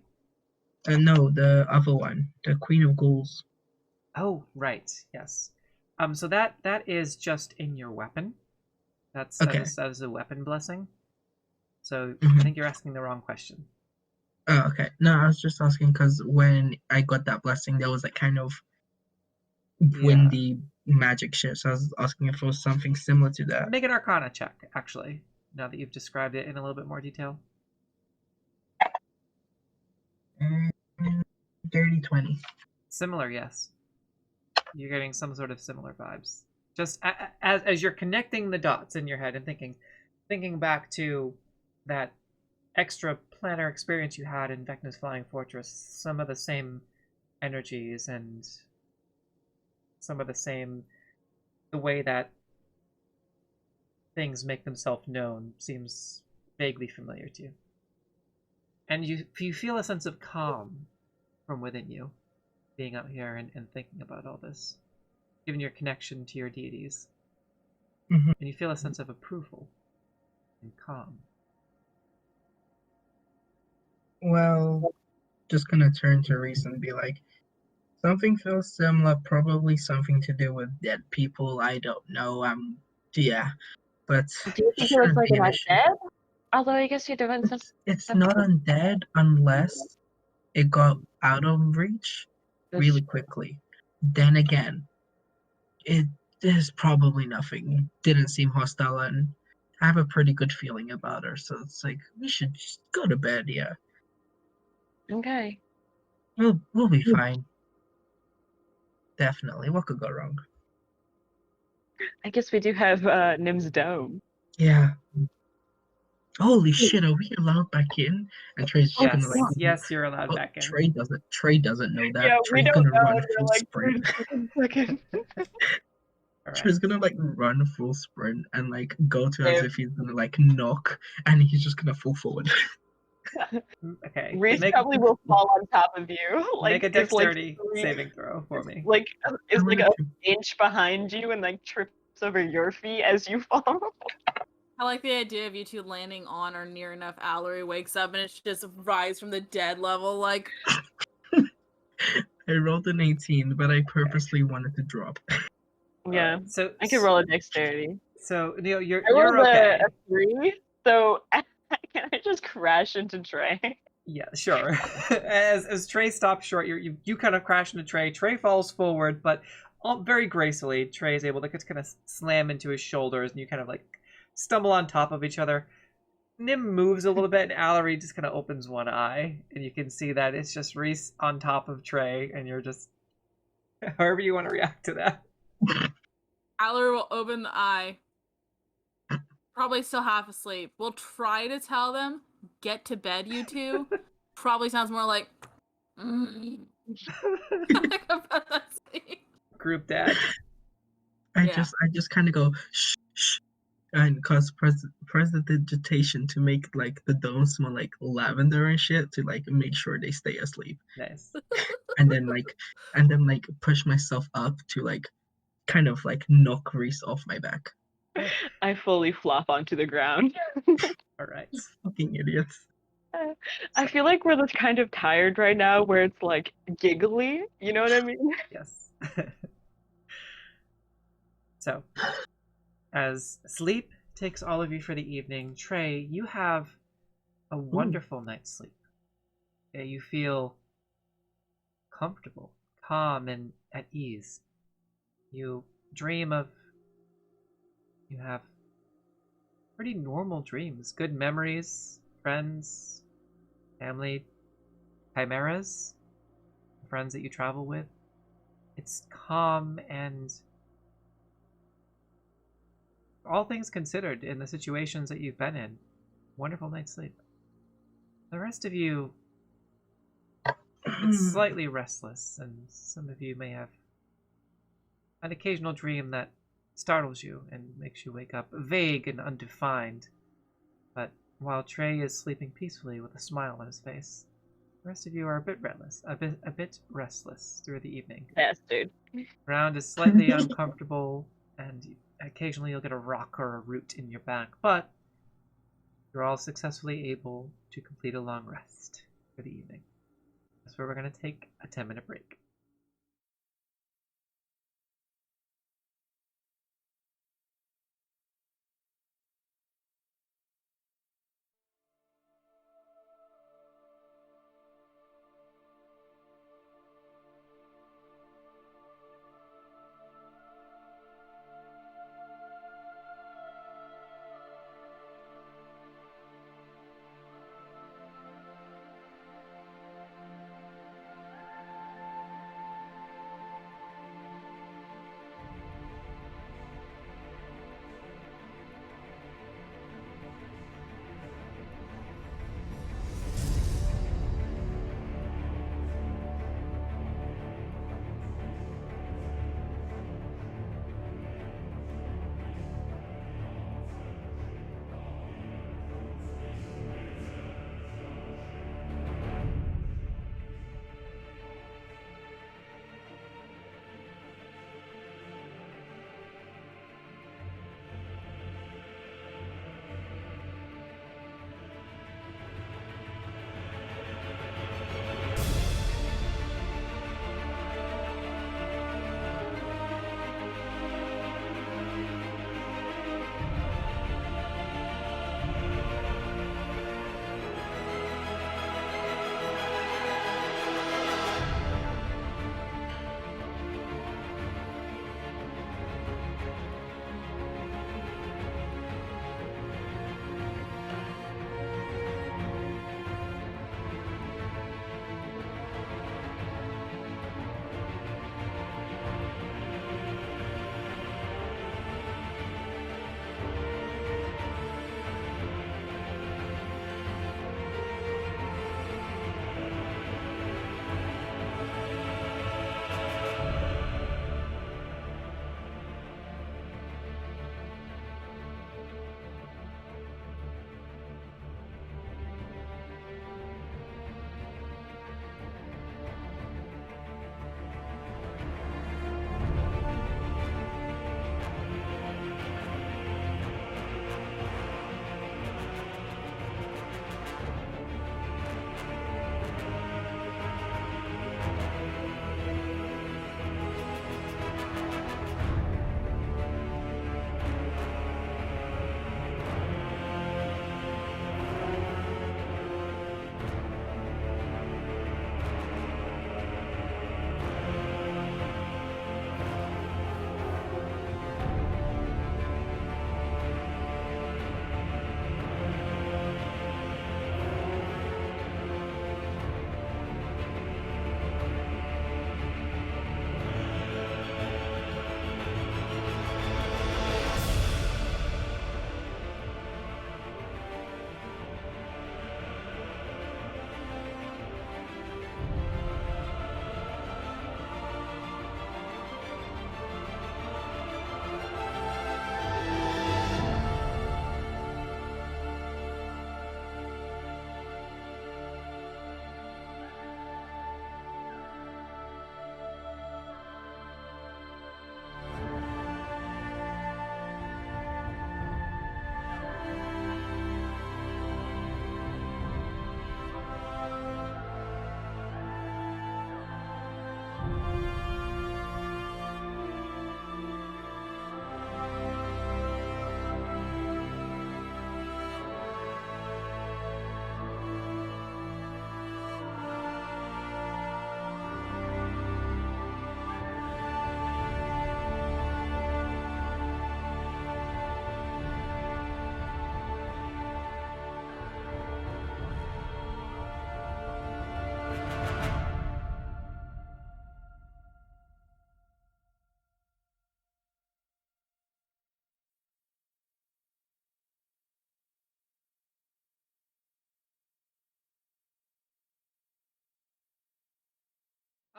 No, the other one, the Queen of Ghouls. Oh, right. Yes. So that is just in your weapon. That is a weapon blessing. So I think you're asking the wrong question. Oh, okay. No, I was just asking because when I got that blessing, there was that kind of windy magic shit. So I was asking if it was something similar to that. Make an Arcana check, actually, now that you've described it in a little bit more detail. Dirty 20. Similar, yes. You're getting some sort of similar vibes. Just as you're connecting the dots in your head and thinking back to that extra planar experience you had in Vecna's Flying Fortress, some of the same energies and some of the way that things make themselves known seems vaguely familiar to you. And you feel a sense of calm from within you, being out here and thinking about all this, given your connection to your deities. Mm-hmm. And you feel a sense of approval and calm. Well, just gonna turn to Rhys and be like, something feels similar, probably something to do with dead people. I don't know. Yeah, but Do you think it was like an undead? Although I guess you don't. It's not undead unless it got out of reach really quickly. Then again, there's probably nothing. Didn't seem hostile, and I have a pretty good feeling about her. So it's like we should just go to bed. Yeah. Okay. We'll be fine. Definitely. What could go wrong? I guess we do have Nim's Dome. Yeah. Holy shit! Are we allowed back in? And Trey's just gonna like. Yes, you're allowed back in. Trey doesn't know that. Yeah, Trey's we don't gonna know. run They're full like sprint. Trey's gonna like run full sprint and like go to as if he's gonna like knock, and he's just gonna fall forward. Okay. Rhys probably will fall on top of you. Like, make a dexterity saving throw for me. Like, is like an inch behind you and like trips over your feet as you fall. I like the idea of you two landing on or near enough. Allery wakes up and it's just rise from the dead level, like. I rolled an 18, but I purposely wanted to drop. Yeah, so I could roll a dexterity. So Neil, you're okay. A 3, so can I just crash into Trey? Yeah, sure. as Trey stops short, you kind of crash into Trey. Trey falls forward, but very gracefully, Trey is able to just kind of slam into his shoulders, and you kind of like stumble on top of each other. Nim moves a little bit, and Allery just kind of opens one eye, and you can see that it's just Rhys on top of Trey, and you're just however you want to react to that. Allery will open the eye. Probably still half asleep. We'll try to tell them, get to bed, you two. Probably sounds more like group dad. I just kind of go shh, shh, and cause prestidigitation to make like the dome smell like lavender and shit to like make sure they stay asleep. Nice. and then push myself up to like kind of like knock Rhys off my back. I fully flop onto the ground. All right. Fucking idiots. I feel like we're just kind of tired right now where it's like giggly, you know what I mean? Yes. So, as sleep takes all of you for the evening, Trey, you have a wonderful night's sleep. You feel comfortable, calm, and at ease. You have pretty normal dreams, good memories, friends, family, chimeras, friends that you travel with. It's calm and, all things considered, in the situations that you've been in, wonderful night's sleep. The rest of you, it's slightly restless, and some of you may have an occasional dream that startles you and makes you wake up, vague and undefined, but while Trey is sleeping peacefully with a smile on his face. The rest of you are a bit restless through the evening. Bastard. Ground is slightly uncomfortable, and occasionally you'll get a rock or a root in your back, but you're all successfully able to complete a long rest for the evening. That's where we're going to take a 10-minute break.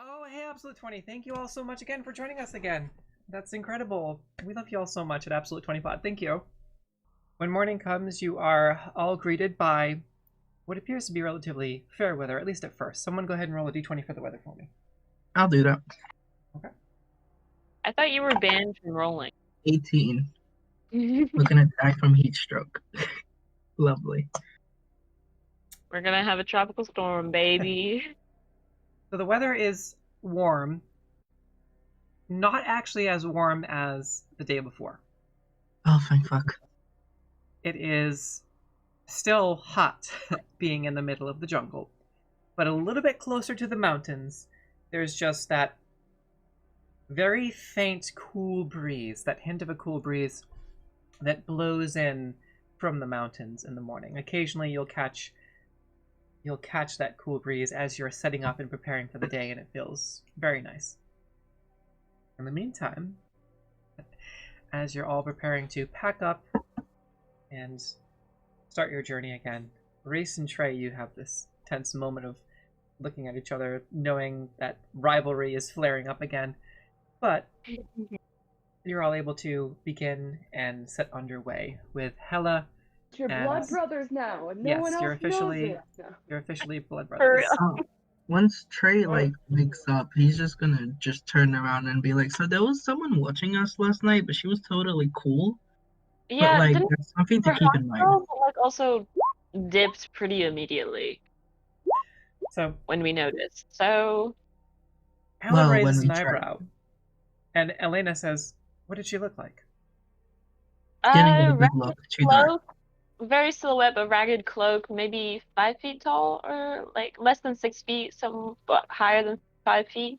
Oh, hey, Absolute 20. Thank you all so much again for joining us again. That's incredible. We love you all so much at Absolute 20 Pod. Thank you. When morning comes, you are all greeted by what appears to be relatively fair weather, at least at first. Someone go ahead and roll a d20 for the weather for me. I'll do that. I thought you were banned from rolling. 18. We're gonna die from heat stroke. Lovely. We're gonna have a tropical storm, baby. So the weather is warm. Not actually as warm as the day before. Oh, thank fuck. It is still hot, being in the middle of the jungle. But a little bit closer to the mountains, there's just that very faint, cool breeze, that hint of a cool breeze that blows in from the mountains in the morning. Occasionally you'll catch that cool breeze as you're setting up and preparing for the day, and it feels very nice. In the meantime, as you're all preparing to pack up and start your journey again, Rhys and Trey, you have this tense moment of looking at each other, knowing that rivalry is flaring up again. But you're all able to begin and set underway with Hella. You're and- blood brothers now, and no Yes, one else you're officially- knows it. No. You're officially blood For brothers. real. Once Trey wakes up, he's just gonna just turn around and be like, "So there was someone watching us last night, but she was totally cool." Yeah, but like, didn't that's something to keep in mind. Rhys like also dipped pretty immediately So when we noticed. So Helen Well, raises when an we tried. eyebrow, and Elena says, "What did she look like?" Getting a good ragged look. Too dark. cloak, very silhouette, but ragged cloak, maybe 5 feet tall or like less than 6 feet, some but higher than 5 feet,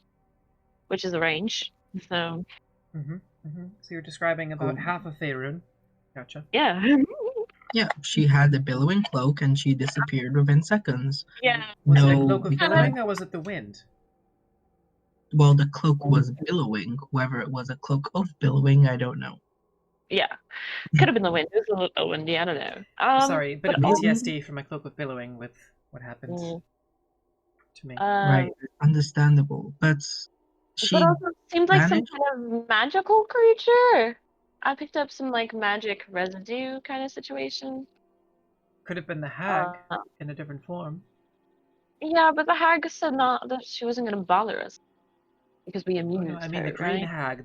which is a range. So So you're describing about Cool. half of Faerun. Gotcha. yeah, Yeah, she had the billowing cloak and she disappeared within seconds. yeah. Was it a No, cloak of because- billowing, or was it the wind? Well, the cloak was billowing. Whether it was a cloak of billowing, I don't know. Yeah, could have been the wind. It was a little windy. I don't know. Sorry, a bit of but PTSD from my cloak with billowing with what happened to me. Right, understandable. But she But also it seemed like some managed- kind of magical creature. I picked up some like magic residue kind of situation. Could have been the hag Uh, in a different form. Yeah, but the hag said not that she wasn't gonna bother us because we Oh, immuned no, I mean her, the green right? hag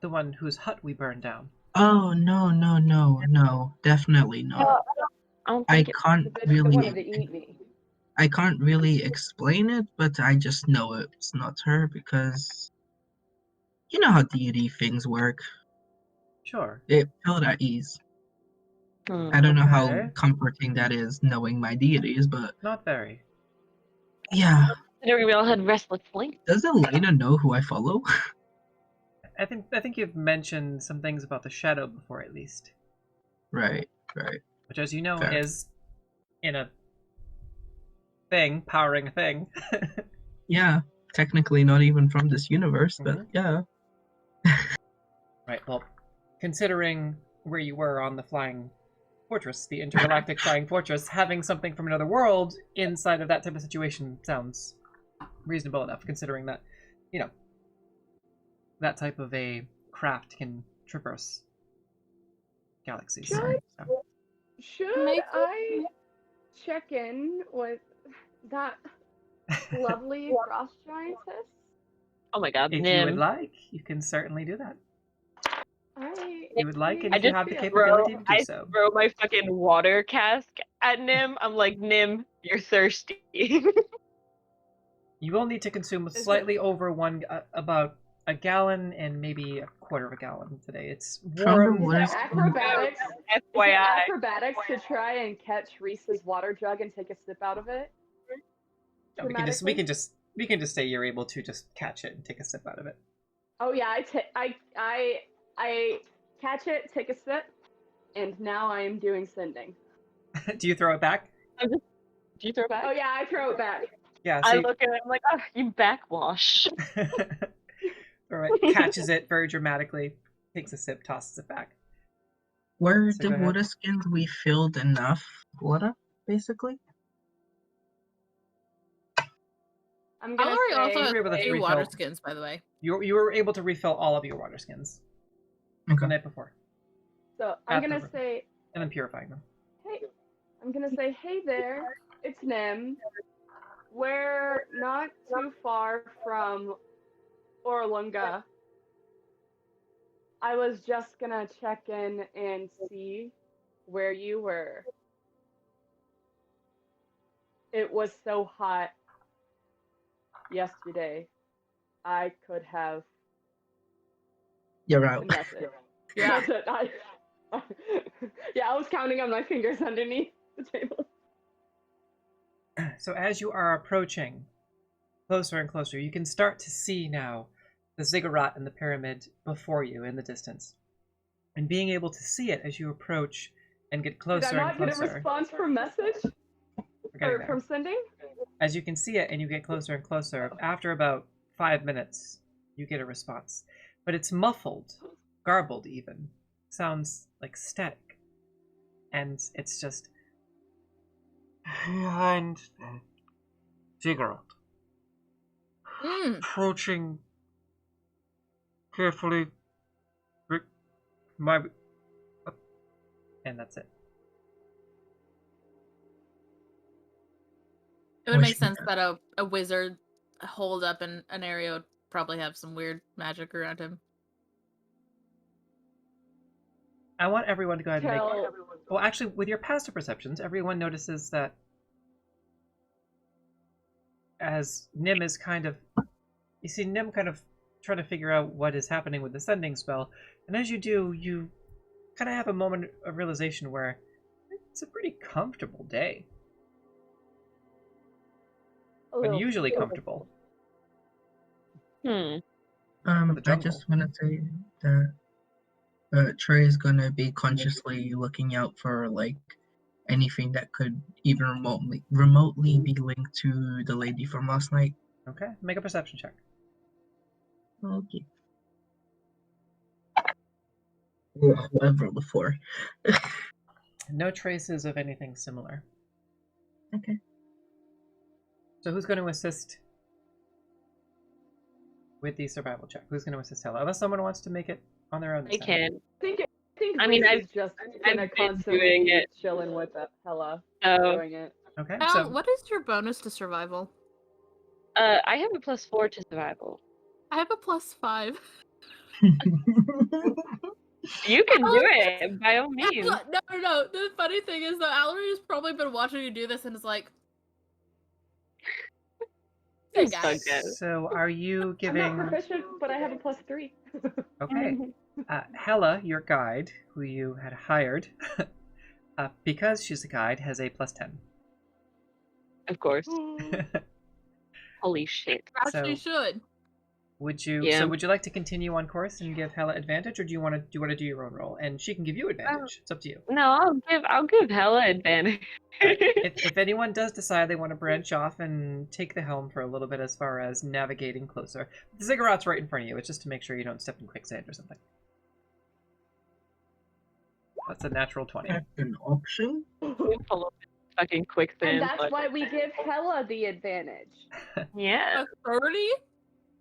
the one whose hut we burned down. Oh, no, definitely not. Well, I don't I think it, can't The bitch that really wanted to eat me. I can't really explain it, but I just know it's not her because you know how deity things work. Sure. It felt at ease. hmm. I don't know how Okay. comforting that is knowing my deities, but Not very. yeah. Considering we all had restless link. Does Elena know who I follow? I think you've mentioned some things about the shadow before, at least, Right. which, as you know, Fair. is in a thing powering a thing. Yeah. Technically not even from this universe, but Mhm. yeah. Right. Well, considering where you were on the flying fortress, the intergalactic flying fortress, having something from another world inside of that type of situation sounds reasonable enough, considering that, you know, that type of a craft can traverse galaxies. Sure. So, Should Maybe- I check in with that lovely frost giantess? Oh my god, if you Nim. would like, you can certainly do that. If you would like, and I if you just have the feel- capability to do I so. throw my fucking water cask at Nim. I'm like, Nim, you're thirsty. You will need to consume Is it- slightly over about a gallon and maybe a quarter of a gallon today. It's From warm. the Is worst- it acrobatics? Is it FYI. acrobatics to try and catch Rhys's water jug and take a sip out of it? No, we can just say you're able to just catch it and take a sip out of it. Oh yeah, I catch it, take a sip, and now I am doing sending. Do you throw it back? Do you throw back? Oh yeah, I throw it back. Yeah. I So look at it, I'm like, oh, you backwash. throw it, catches it very dramatically, takes a sip, tosses it back. Were So the go ahead. water skins we filled enough water, basically? I'm gonna Valerie say also You has were able to 2 refill- water skins, by the way. You were able to refill all of your water skins the Okay. night before. so. I'm At gonna the- say and then purifying them. Hey, I'm gonna say, hey there, it's Nim. We're not too far from Orolunga. I was just gonna check in and see where you were. It was so hot yesterday. I could have. You're out. And that's it. Yeah. That's it. Yeah, I was counting on my fingers underneath the table. So as you are approaching closer and closer, you can start to see now the Ziggurat and the pyramid before you in the distance. And being able to see it as you approach and get closer Did I and not get a closer. response from message? We're getting Or there. from sending? As you can see it and you get closer and closer, after about 5 minutes, you get a response. But it's muffled, garbled even. Sounds like static. And it's just... Behind the Ziggurat. Approaching carefully. And that's it. It would make Which- sense that a wizard holed up in an area would probably have some weird magic around him. I want everyone to go ahead and make... Tell Well, actually, with your passive perceptions, everyone notices that as Nim is kind of... You see Nim kind of trying to figure out what is happening with the sending spell, and as you do, you kind of have a moment of realization where it's a pretty comfortable day. a little Unusually comfortable. Hmm. the I jungle. just want to say that Trey is gonna be consciously looking out for like anything that could even remotely be linked to the lady from last night. Okay, make a perception check. Okay. Ugh, I've rolled a 4. No traces of anything similar. Okay. So who's going to assist with the survival check? Who's going to assist Hella? Unless someone wants to make it on their own. I this time. can. I mean, Rhys is just I've gonna been constantly doing be it. chilling with Hella, So, doing it. Okay, Al, so what is your bonus to survival? I have a +4 to survival. I have a +5. You can do it by all means. No. The funny thing is, though, Allery's probably been watching you do this and is like, "Hey, He's guys." bugged out. so are you I'm giving? not proficient, but I have a +3. Okay, Hella, your guide, who you had hired, because she's a guide, has a +10. Of course. Holy shit. As she should. Would you? Yeah. So would you like to continue on course and give Hella advantage, or do you want to do your own roll? And she can give you advantage. It's up to you. No, I'll give Hella advantage. If anyone does decide they want to branch off and take the helm for a little bit as far as navigating closer, the Ziggurat's right in front of you. It's just to make sure you don't step in quicksand or something. That's a natural 20. That's an option. Full of fucking quicksand. And that's why we give Hella the advantage. Yeah. A 30?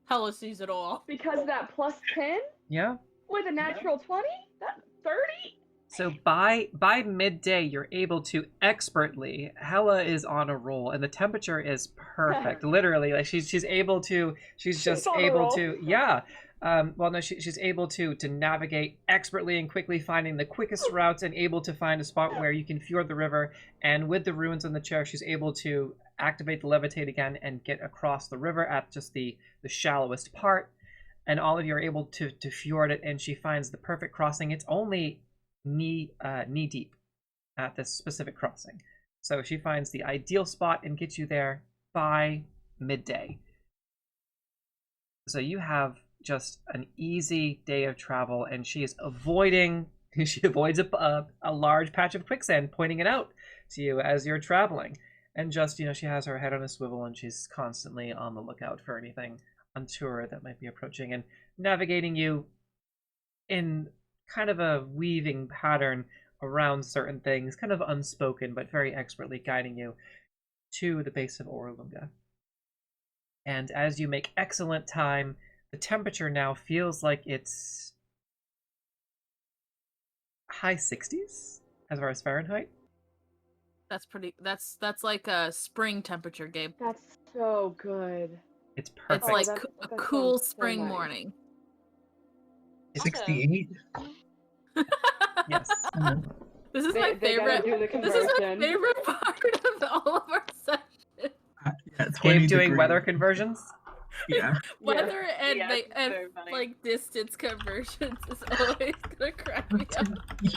Hella sees it all. Because that +10 Yeah. with a natural 20? That's 30? So by midday, you're able to expertly. Hella is on a roll, and the temperature is perfect. Literally, like she's able to. She's just on a able roll. to. Yeah. Well, no, she's able to navigate expertly and quickly, finding the quickest routes and able to find a spot where you can fjord the river. And with the runes on the chair, she's able to activate the levitate again and get across the river at just the shallowest part. And all of you are able to fjord it, and she finds the perfect crossing. It's only knee deep at this specific crossing. So she finds the ideal spot and gets you there by midday. So you have just an easy day of travel, and she avoids a large patch of quicksand, pointing it out to you as you're traveling. And just, she has her head on a swivel, and she's constantly on the lookout for anything untoward that might be approaching, and navigating you in kind of a weaving pattern around certain things, kind of unspoken, but very expertly guiding you to the base of Orolunga. And as you make excellent time, the temperature now feels like it's high 60s. As far as Fahrenheit? That's pretty. That's like a spring temperature, Gabe. That's so good. It's perfect. It's like that- a that cool sounds so spring nice. morning. 68? Yes. No. This is my They gotta favorite. do the This is my conversion. favorite part of all of our sessions. Yeah, 20 Gabe doing degrees. weather conversions? Yeah. Weather and Yeah, like it's and very funny. like distance conversions is always gonna crack me up.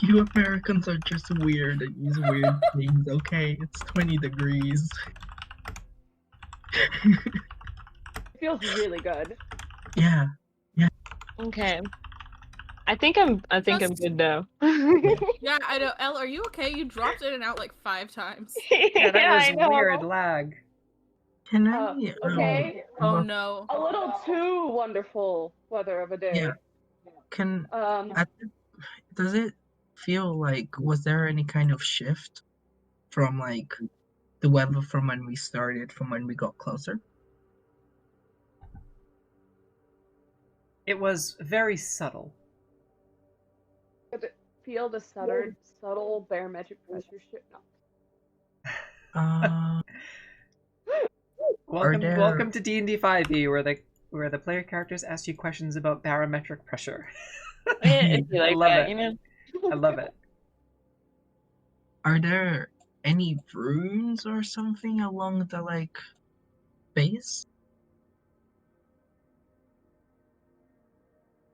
You Americans are just weird and use weird things, okay? It's 20 degrees. It feels really good. Yeah. Okay. I think I'm Just- good now. Yeah, I know. Elle, are you okay? You dropped in and out like 5 times. Yeah, that I was know. weird lag. Can I? Okay. Oh look- no. A little too wonderful weather of a day. Yeah. Can Um, does it feel like was there any kind of shift from like the weather from when we started from when we got closer? It was very subtle. feel the subtle barometric pressure shift. No. Welcome to D&D 5e, where the player characters ask you questions about barometric pressure. If you I like love that, it. you know. I love it. Are there any runes or something along the like base?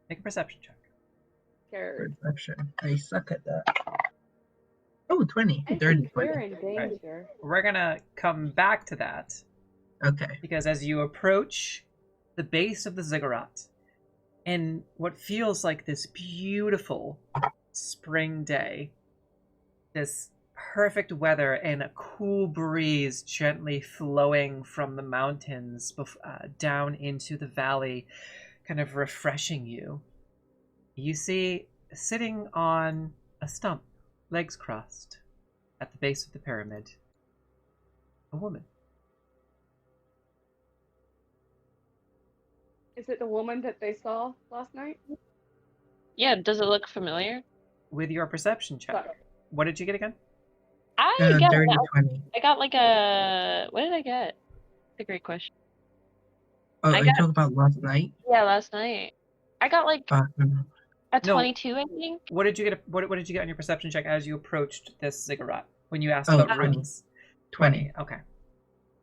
Make a perception check. Scared. Perception. I suck at that. Oh, 20. I Dirty think we're 20. in danger. We're gonna come back to that, Okay. because as you approach the base of the Ziggurat, in what feels like this beautiful spring day, this perfect weather and a cool breeze gently flowing from the mountains down into the valley, kind of refreshing you, you see sitting on a stump, legs crossed, at the base of the pyramid, a woman. Is it the woman that they saw last night? Yeah, does it look familiar? With your perception check. Sorry. What did you get again? I got Dirty 20. I got like a what did I get? That's a great question. Oh, I you got- talked about last night? Yeah, last night. I got like a No. 22, I think. What did you get? What did you get on your perception check as you approached this Ziggurat when you asked Oh, about 20. runes? 20. Okay.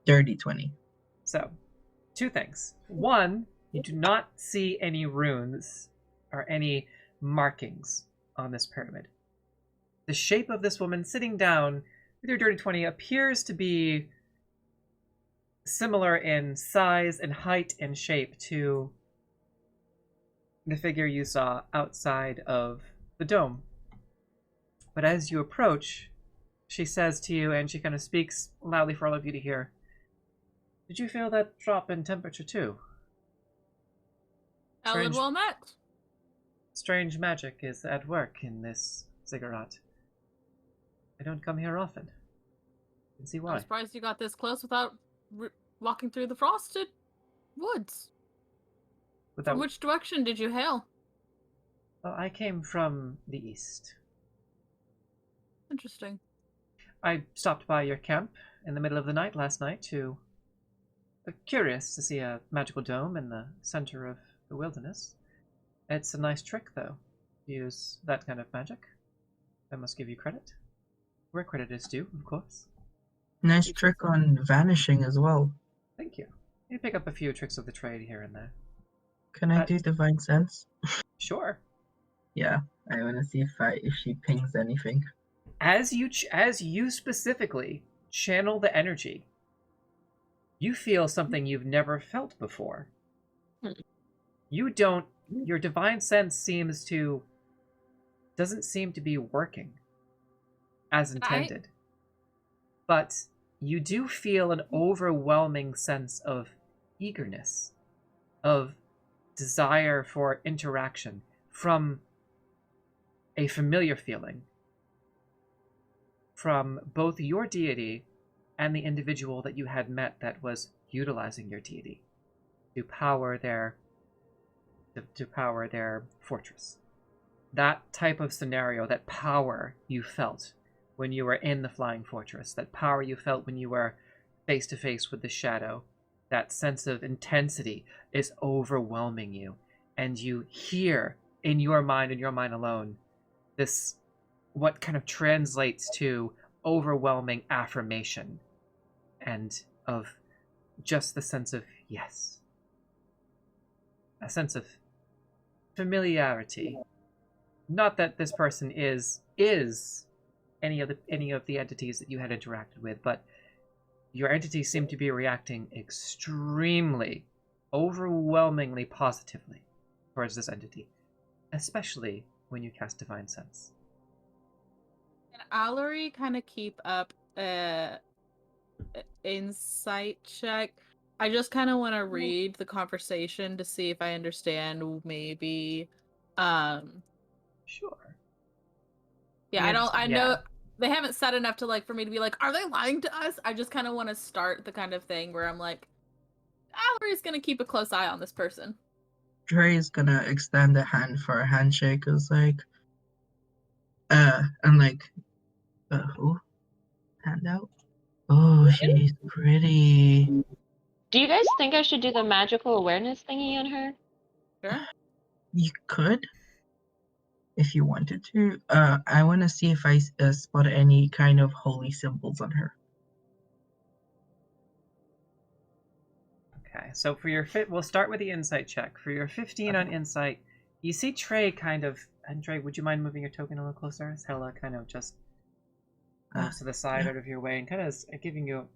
Dirty 20. So, two things. One, you do not see any runes or any markings on this pyramid. The shape of this woman sitting down with your dirty 20 appears to be similar in size and height and shape to the figure you saw outside of the dome. But as you approach, she says to you, and she kind of speaks loudly for all of you to hear, "Did you feel that drop in temperature too? Ellen, Strange. well met. Strange magic is at work in this Ziggurat. I don't come here often. You can see I'm why. surprised you got this close without walking through the frosted woods. Without, From which direction did you hail? well, I came from the east. Interesting. I stopped by your camp in the middle of the night last night to... curious to see a magical dome in the center of the wilderness. It's a nice trick, though, to use that kind of magic. I must give you credit. Where credit is due, of course. Nice trick on vanishing as well. Thank you. You pick up a few tricks of the trade here and there. Can I do Divine Sense? Sure. Yeah, I want to see if she pings anything. As you specifically channel the energy, you feel something you've never felt before. Your divine sense doesn't seem to be working as intended. But you do feel an overwhelming sense of eagerness, of desire for interaction from a familiar feeling from both your deity and the individual that you had met that was utilizing your deity to power their fortress. That type of scenario, that power you felt, when you were in the Flying Fortress, that power you felt when you were face to face with the shadow, that sense of intensity is overwhelming you. And you hear in your mind alone, this, what kind of translates to overwhelming affirmation and of just the sense of yes. A sense of familiarity. Not that this person is any of the entities that you had interacted with, but your entities seem to be reacting extremely, overwhelmingly positively towards this entity, especially when you cast Divine Sense. Can Allery kind of keep up a insight check? I just kind of want to read the conversation to see if I understand maybe. Sure. Yeah, Yes, I yeah. know they haven't said enough to like for me to be like, are they lying to us? I just kind of want to start the kind of thing where I'm like, Allery's gonna keep a close eye on this person. Dre is gonna extend a hand for a handshake. It's like, and like, who? Hand out? Oh, she's pretty. Do you guys think I should do the magical awareness thingy on her? Sure. You could, if you wanted to. I want to see if I spot any kind of holy symbols on her. Okay, so for your we'll start with the insight check. For your 15 on insight, you see Trey kind of, and Trey, would you mind moving your token a little closer? Hella kind of just moves to the side out of your way and kind of is giving you,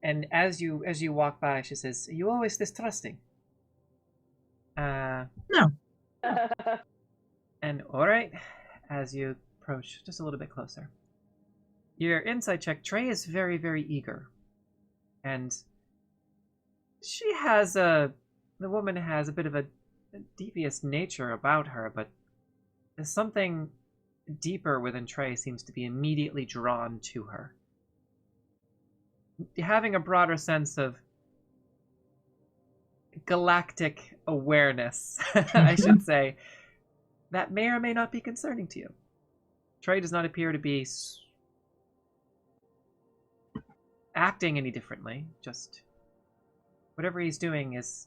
and as you walk by, she says, "Are you always this trusting?" No. And alright, as you approach just a little bit closer. Your insight check, Trey is very, very eager. And she has the woman has a bit of a devious nature about her, but there's something deeper within Trey seems to be immediately drawn to her. Having a broader sense of galactic awareness, I should say, that may or may not be concerning to you. Trey does not appear to be acting any differently, just whatever he's doing is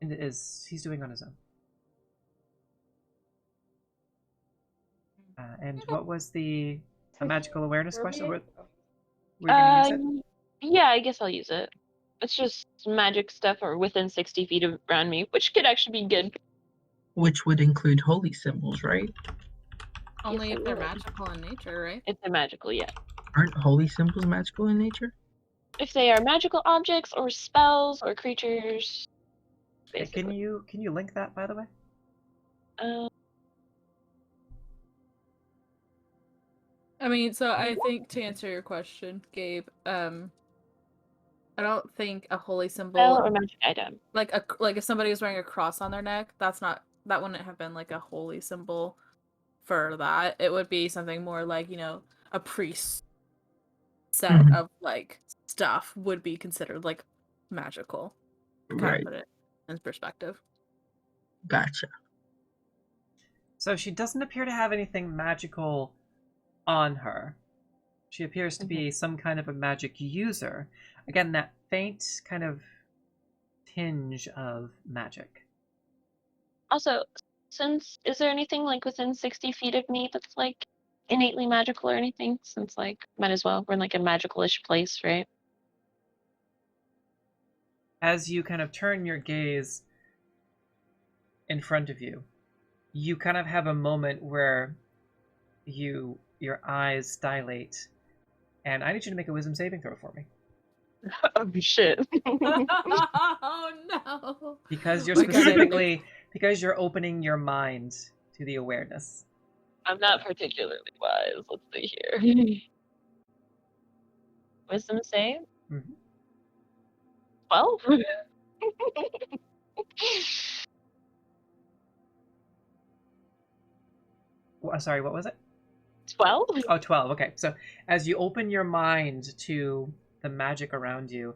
he's doing on his own. And what was a magical awareness question? Were you gonna use it? Yeah, I guess I'll use it. It's just magic stuff or within 60 feet around me, which could actually be good. Which would include holy symbols, right? Only Yes, if it they're would. magical in nature, right? If they're magical, yeah. Aren't holy symbols magical in nature? If they are magical objects or spells or creatures, Hey, basically. can you link that, by the way? I mean, so I think to answer your question, Gabe, I don't think a holy symbol, Spell or magic item. like if somebody was wearing a cross on their neck, that wouldn't have been like a holy symbol for that. It would be something more like, a priest set of like stuff would be considered like magical. To kind of put it in perspective. Gotcha. So she doesn't appear to have anything magical on her. She appears to be some kind of a magic user. Again, that faint kind of tinge of magic. Also, is there anything like within 60 feet of me that's like innately magical or anything? Since like, might as well. We're in like a magical-ish place, right? As you kind of turn your gaze in front of you, you kind of have a moment where your eyes dilate, and I need you to make a wisdom saving throw for me. Oh shit. Oh no. Because you're Okay. because you're opening your mind to the awareness. I'm not particularly wise. Let's see here. Wisdom save? 12? Sorry, what was it? 12? Oh, 12. Okay. So as you open your mind to the magic around you,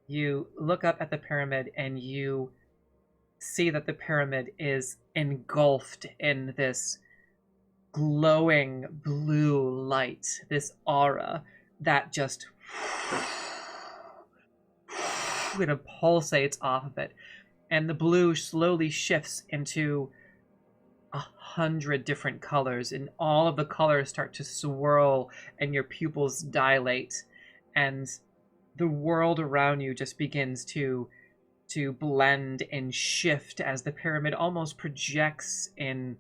you look up at the pyramid and you see that the pyramid is engulfed in this glowing blue light, this aura that just kind of pulsates off of it. And the blue slowly shifts into 100 different colors, and all of the colors start to swirl and your pupils dilate, and the world around you just begins to blend and shift as the pyramid almost projects an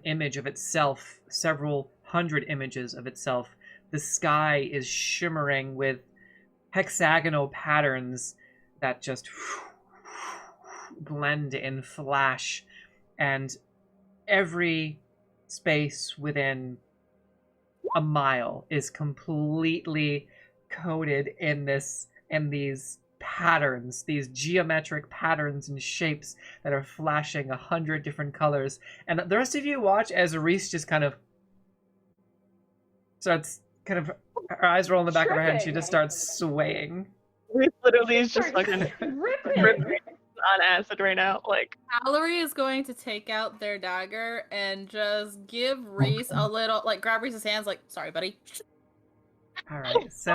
image of itself, several hundred images of itself. The sky is shimmering with hexagonal patterns that just blend and flash, and every space within a mile is completely coated in these patterns, these geometric patterns and shapes that are flashing 100 different colors. And the rest of you watch as Rhys just kind of starts, her eyes roll in the back of her head, and she just starts swaying. Rhys literally is just fucking ripping on acid right now. Like, Mallory is going to take out their dagger and just give Rhys a little, grab Rhys's hands, sorry, buddy. All right, so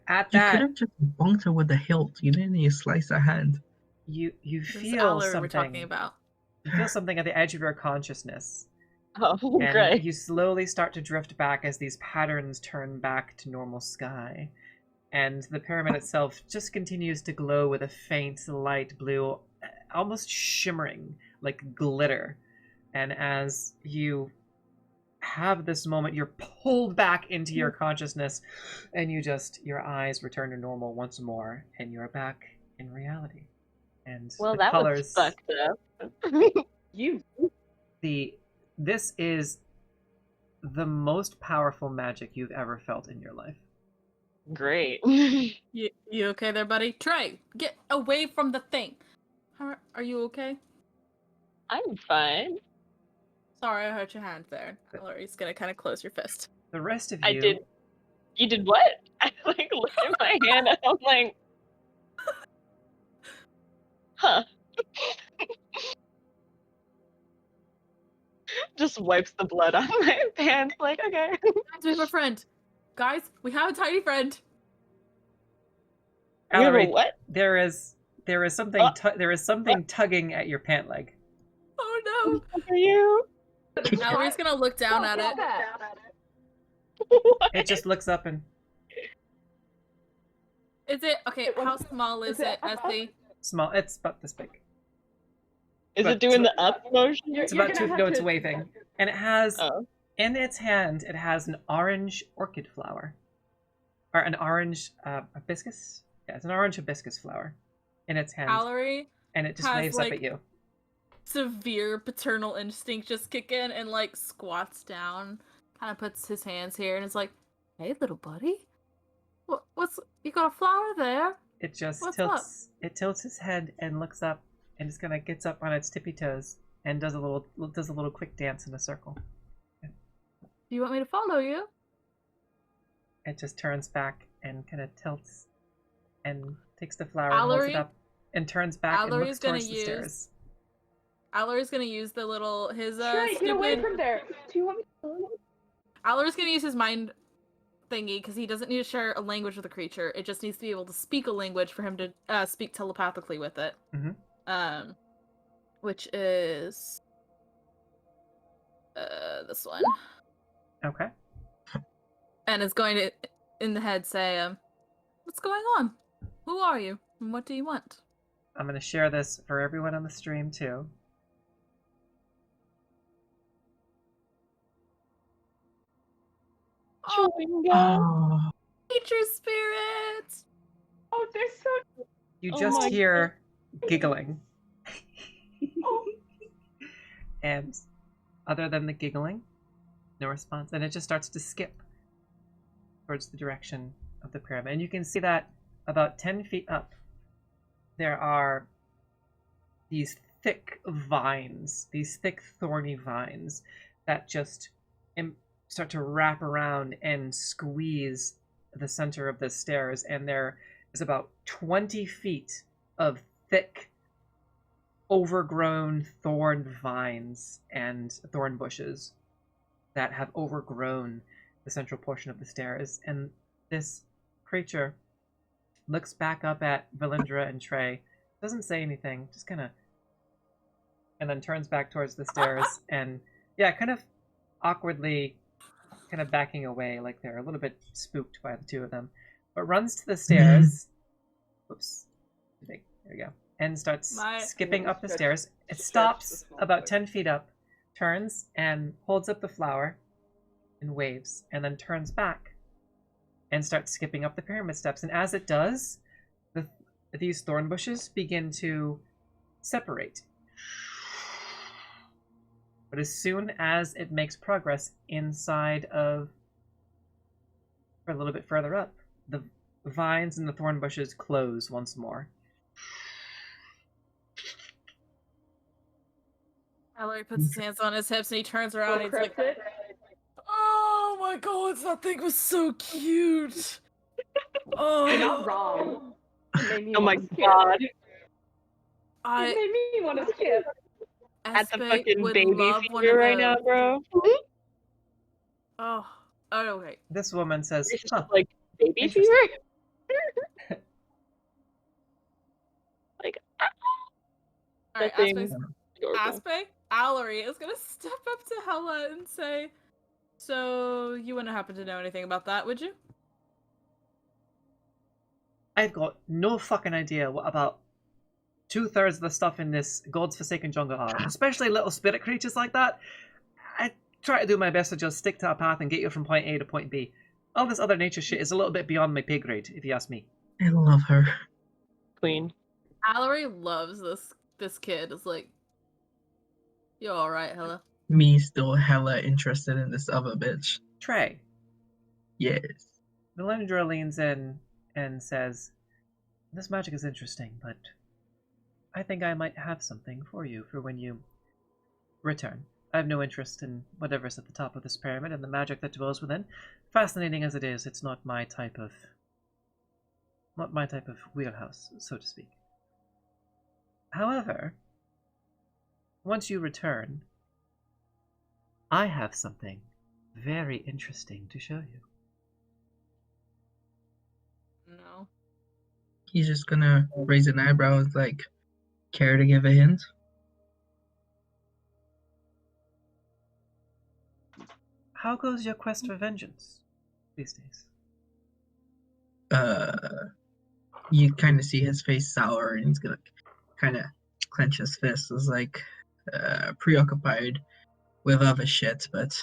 at You that, could have just bonked her with the hilt. You didn't need to slice her hand. you This feel Mallory something. we're talking about. You feel something at the edge of your consciousness, oh, and great. you slowly start to drift back as these patterns turn back to normal sky, and the pyramid itself just continues to glow with a faint light blue, almost shimmering like glitter. And as you have this moment, you're pulled back into your consciousness, and your eyes return to normal once more, and you're back in reality. And Well, the that colors, was fucked up. this is the most powerful magic you've ever felt in your life. Great. You okay there, buddy? Trey, get away from the thing. Are you okay? I'm fine. Sorry, I hurt your hand there. Mallory's gonna kind of close your fist. The rest of you, I did. You did what? I looked at my hand and I'm like, huh. Just wipes the blood on my pants. Like, okay. Guys, we have a friend. Guys, we have a tiny friend. You have a Mallory, what? there is something tugging at your pant leg. Oh What are you? no. Mallory's gonna look down at it. What? It just looks up and Is it okay? How small is it, Essie? small. It's about this big. Is But it doing the up motion? It's about two. No, it's waving, and it has Oh. in its hand. It has an orange orchid flower, or an orange hibiscus. Yeah, it's an orange hibiscus flower in its hand, Mallory and it just has, waves up at you. severe paternal instinct just kick in and squats down, kind of puts his hands here and is like, "Hey, little buddy, what's you got a flower there?" It just What's tilts. It tilts its head and looks up, and just kind of gets up on its tippy toes and does a little quick dance in a circle. Do you want me to follow you? It just turns back and kind of tilts and takes the flower and holds Mallory? it up and turns back and Mallory's looks gonna towards the stairs. Mallory's gonna use the little his Trey, get away stupid. from there. Do you want me to? Mallory's gonna use his mind thingy because he doesn't need to share a language with a creature. It just needs to be able to speak a language for him to speak telepathically with it. Mhm. Which is this one, Okay. and it's going to in the head say, "What's going on? Who are you? And what do you want?" I'm going to share this for everyone on the stream too. Oh, Nature spirits. Oh, they're so. You Oh just my hear giggling. Oh. And other than the giggling, no response. And it just starts to skip towards the direction of the pyramid. And you can see that about 10 feet up, there are these thick vines, these thick thorny vines that just start to wrap around and squeeze the center of the stairs. And there is about 20 feet of thick overgrown thorn vines and thorn bushes that have overgrown the central portion of the stairs. And this creature looks back up at Valindra and Trey, doesn't say anything, just kind of, and then turns back towards the stairs and, yeah, kind of awkwardly kind of backing away, like they're a little bit spooked by the two of them, but runs to the stairs. Oops. There we go. And starts skipping up the stairs. It stops about 10 feet up, turns, and holds up the flower and waves, and then turns back and starts skipping up the pyramid steps. And as it does, these thorn bushes begin to separate. But as soon as it makes progress inside of, or a little bit further up, the vines and the thorn bushes close once more. Mallory puts his hands on his hips and he turns around and he's like, "Oh my god, that thing was so cute." Oh, You're not wrong. It made me Oh my want to skip. god. It made me want to skip. At the Espe fucking would baby love one finger of right now, those. bro. Oh, okay. This woman says, It's huh, just like baby Interesting. fever. Like, Alright, that thing. Aspe's Aspe, Allery is gonna step up to Hella and say, "So you wouldn't happen to know anything about that, would you?" I've got no fucking idea what about 2/3 of the stuff in this God's Forsaken jungle are, especially little spirit creatures like that. I try to do my best to just stick to a path and get you from point A to point B. All this other nature shit is a little bit beyond my pay grade, if you ask me. I love her. Queen. Allery loves this kid. It's like, "You alright, Hella?" Me still hella interested in this other bitch. Trey, Yes. Melindra leans in and says, "This magic is interesting, but I think I might have something for you for when you return. I have no interest in whatever's at the top of this pyramid and the magic that dwells within. Fascinating as it is, it's not my type of wheelhouse, so to speak. However, once you return, I have something very interesting to show you." No. He's just gonna raise an eyebrow and like, care to give a hint? How goes your quest for vengeance these days? You kind of see his face sour, and he's gonna kind of clench his fists. It's like preoccupied with other shit, but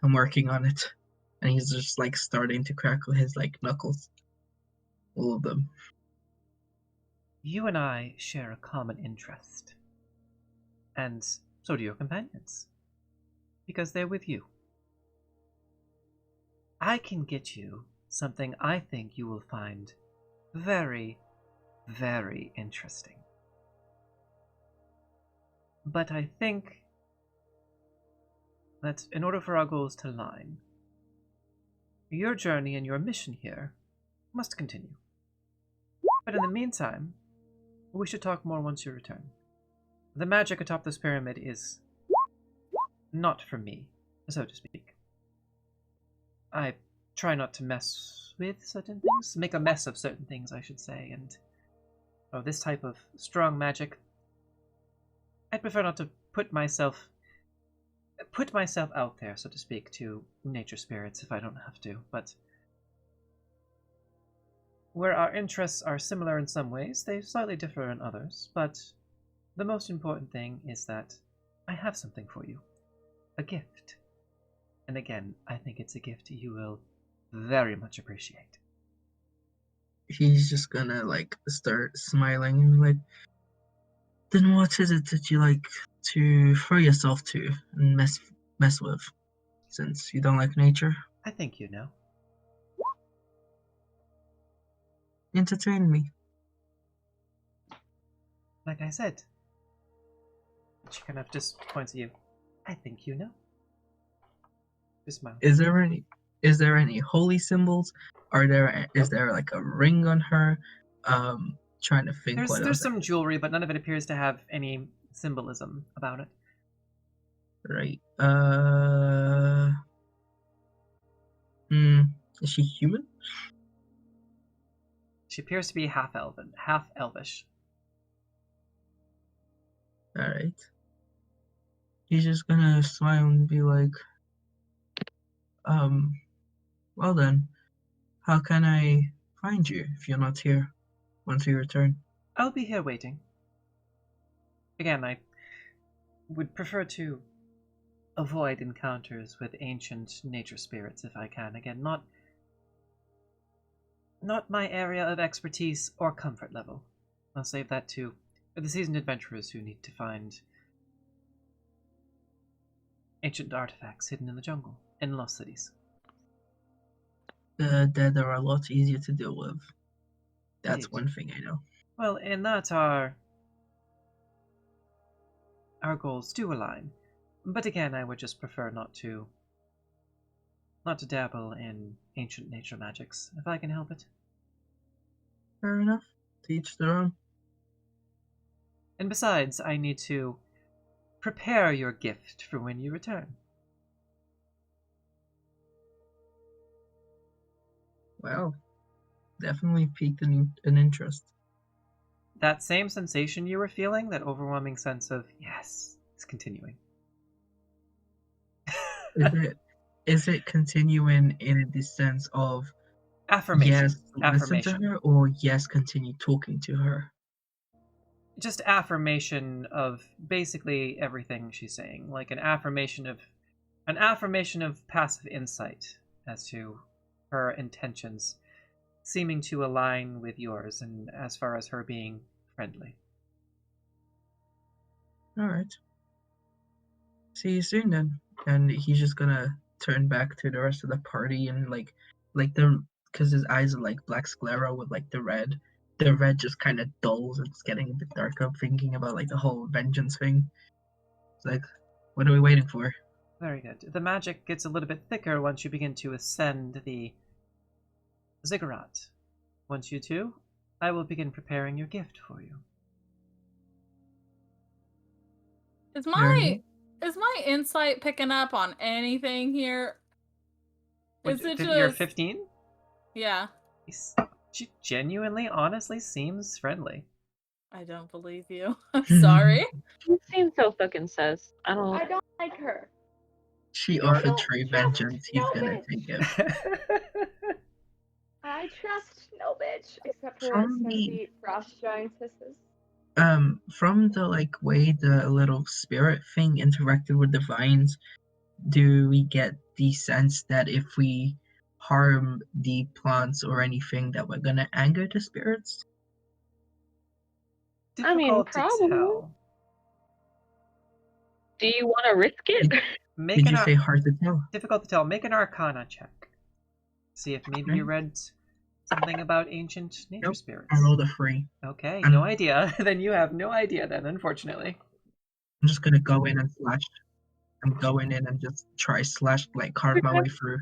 I'm working on it. And he's just like starting to crackle his like knuckles, all of them. You and I share a common interest, and so do your companions, because they're with you. I can get you something I think you will find very, very interesting. But I think that in order for our goals to align, your journey and your mission here must continue. But in the meantime, we should talk more once you return. The magic atop this pyramid is not for me, so to speak. I try not to mess with certain things, make a mess of certain things, I should say, and this type of strong magic, I'd prefer not to put myself out there, so to speak, to nature spirits if I don't have to, but where our interests are similar in some ways, they slightly differ in others, but the most important thing is that I have something for you. A gift. And again, I think it's a gift you will very much appreciate. He's just gonna like start smiling and be like, then what is it that you like to throw yourself to and mess with, since you don't like nature? I think you know. Entertain me. Like I said. She kind of just points at you. I think you know. Just smile. Is there any holy symbols? Is there like a ring on her? Trying to think what There's else. some jewelry, but none of it appears to have any symbolism about it. Right. Is she human? She appears to be half elvish. Alright. He's just gonna smile and be like, well then, how can I find you if you're not here once we return? I'll be here waiting. Again, I would prefer to avoid encounters with ancient nature spirits if I can. Again, not my area of expertise or comfort level. I'll save that to the seasoned adventurers who need to find ancient artifacts hidden in the jungle and lost cities. The dead are a lot easier to deal with. That's Indeed. one thing I know. Well, in that our goals do align. But again, I would just prefer not to dabble in ancient nature magics, if I can help it. Fair enough. To each their own. And besides, I need to prepare your gift for when you return. Well, definitely piqued an interest. That same sensation you were feeling, that overwhelming sense of, yes, is continuing. Is it continuing in the sense of Affirmation. yes, listen to Affirmation. her, or yes, continue talking to her? Just affirmation of basically everything she's saying, like an affirmation of passive insight as to her intentions, seeming to align with yours, and as far as her being friendly. All right. See you soon then. And he's just gonna turn back to the rest of the party and because his eyes are like black sclera with like the red just kind of dulls. It's getting a bit darker. I'm thinking about like the whole vengeance thing. It's like, what are we waiting for? Very good. The magic gets a little bit thicker once you begin to ascend the Ziggurat. Once you do, I will begin preparing your gift for you. Is my insight picking up on anything here? Is it You're just 15? Yeah. She genuinely, honestly seems friendly. I don't believe you. I'm sorry. She seems so fucking sus. I don't like her. She I offered don't Trey trust vengeance. He's no gonna bitch. take it. I trust no bitch. Except for From some of the- the frost giantesses. From the like way the little spirit thing interacted with the vines, do we get the sense that if we harm the plants or anything that we're gonna anger the spirits? I mean, Difficult to probably. tell. Do you want to risk it? Did you say hard to tell? Difficult to tell. Make an Arcana check. See if maybe you read something about ancient nature Nope. spirits. I rolled a 3. Okay, I'm- no idea. Then you have no idea then, unfortunately. I'm just gonna go in and slash. I'm going in and just try slash, like carve my way through.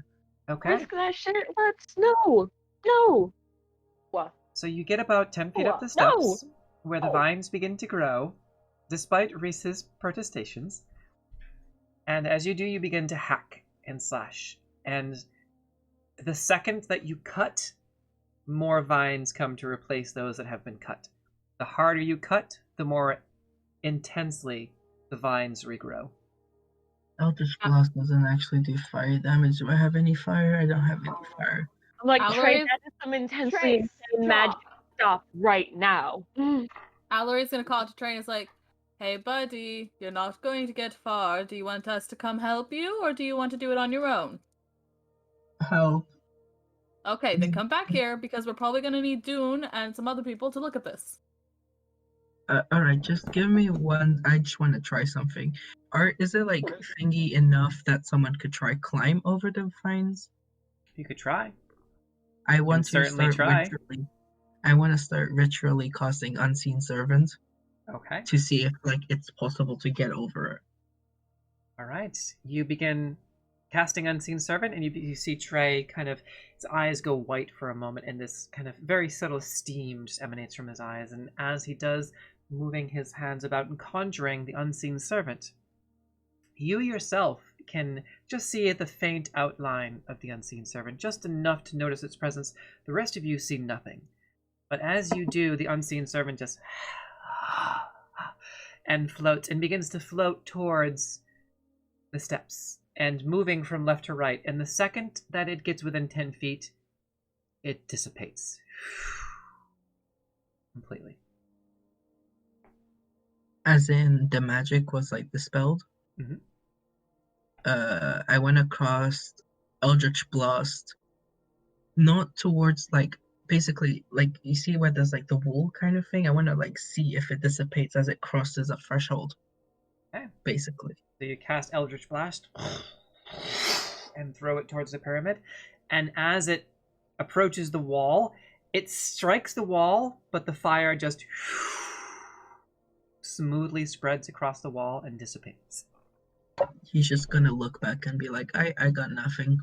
Okay. Risk that shit? Let's no. What? So you get about 10 feet up the No. steps, where the vines begin to grow, despite Rhys's protestations. And as you do, you begin to hack and slash. And the second that you cut, more vines come to replace those that have been cut. The harder you cut, the more intensely the vines regrow. Eldritch Blast doesn't actually do fire damage. Do I have any fire? I don't have any fire. I'm like, Alloys? Trey, that is some intensely Trace, insane magic stuff right now. Allorie's gonna call to Train. It's like, hey, buddy, you're not going to get far. Do you want us to come help you, or do you want to do it on your own? Help. Okay, then come back here, because we're probably gonna need Dune and some other people to look at this. Alright, just give me one. I just want to try something. Is it like thingy enough that someone could try climb over the vines? You could try. I want to certainly start try. ritually. I want to start ritually casting Unseen Servant Okay. to see if like it's possible to get over it. All right. You begin casting Unseen Servant, and you see Trey kind of, his eyes go white for a moment, and this kind of very subtle steam just emanates from his eyes. And as he does, moving his hands about and conjuring the unseen servant. You yourself can just see the faint outline of the unseen servant, just enough to notice its presence. The rest of you see nothing. But as you do, the unseen servant just and floats and begins to float towards the steps and moving from left to right. And the second that it gets within 10 feet, it dissipates completely. As in, the magic was like dispelled. Mhm. I went across Eldritch Blast, not towards like basically like you see where there's like the wall kind of thing. I want to like see if it dissipates as it crosses a threshold. Okay. Basically. So you cast Eldritch Blast and throw it towards the pyramid, and as it approaches the wall, it strikes the wall, but the fire just smoothly spreads across the wall and dissipates. He's just gonna look back and be like, I got nothing.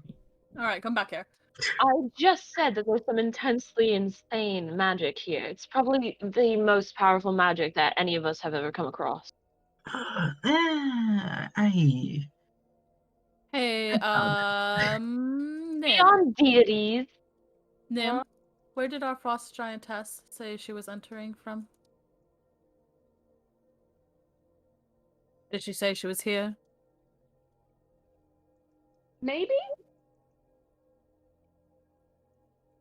All right, come back here. I just said that there's some intensely insane magic here. It's probably the most powerful magic that any of us have ever come across. I Hey, Nim. Beyond deities. Nim, where did our frost giantess say she was entering from? Did she say she was here? Maybe?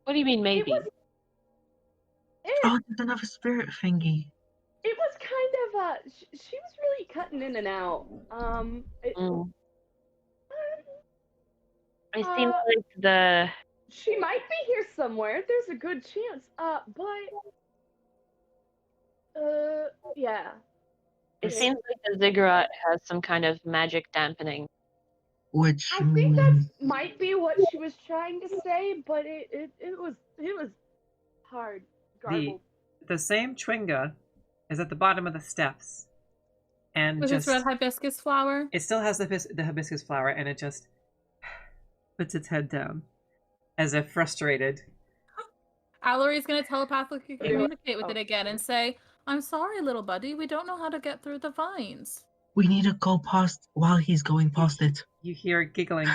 What do you mean, maybe? Oh, there's another spirit thingy. It was kind of, she was really cutting in and out. It seems like the... She might be here somewhere. There's a good chance. Yeah. It seems like the Ziggurat has some kind of magic dampening. Which I think that might be what she was trying to say, but it was hard, garbled. The same Chwinga is at the bottom of the steps, and With its red hibiscus flower? it still has the hibiscus flower, and it just puts its head down, as if frustrated. Allery's gonna telepathically communicate with it again and say, "I'm sorry, little buddy. We don't know how to get through the vines." we need to go past while he's going past it. You hear giggling,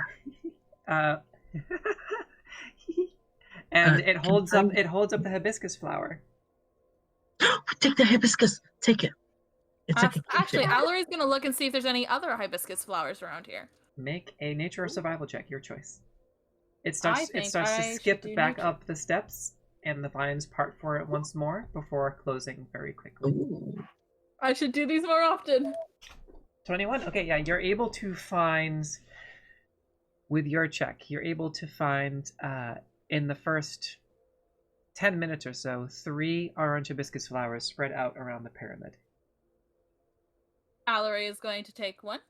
and it holds up the hibiscus flower. Take the hibiscus. Take it. It's like Actually, Allery's gonna look and see if there's any other hibiscus flowers around here. Make a nature or survival check, your choice. It starts to should skip do back nature. up the steps, and the vines part for it once more before closing very quickly. Ooh. I should do these more often. 21. Okay, yeah, you're able to find, with your check, you're able to find in the first 10 minutes or so, 3 orange hibiscus flowers spread out around the pyramid. Allery is going to take one,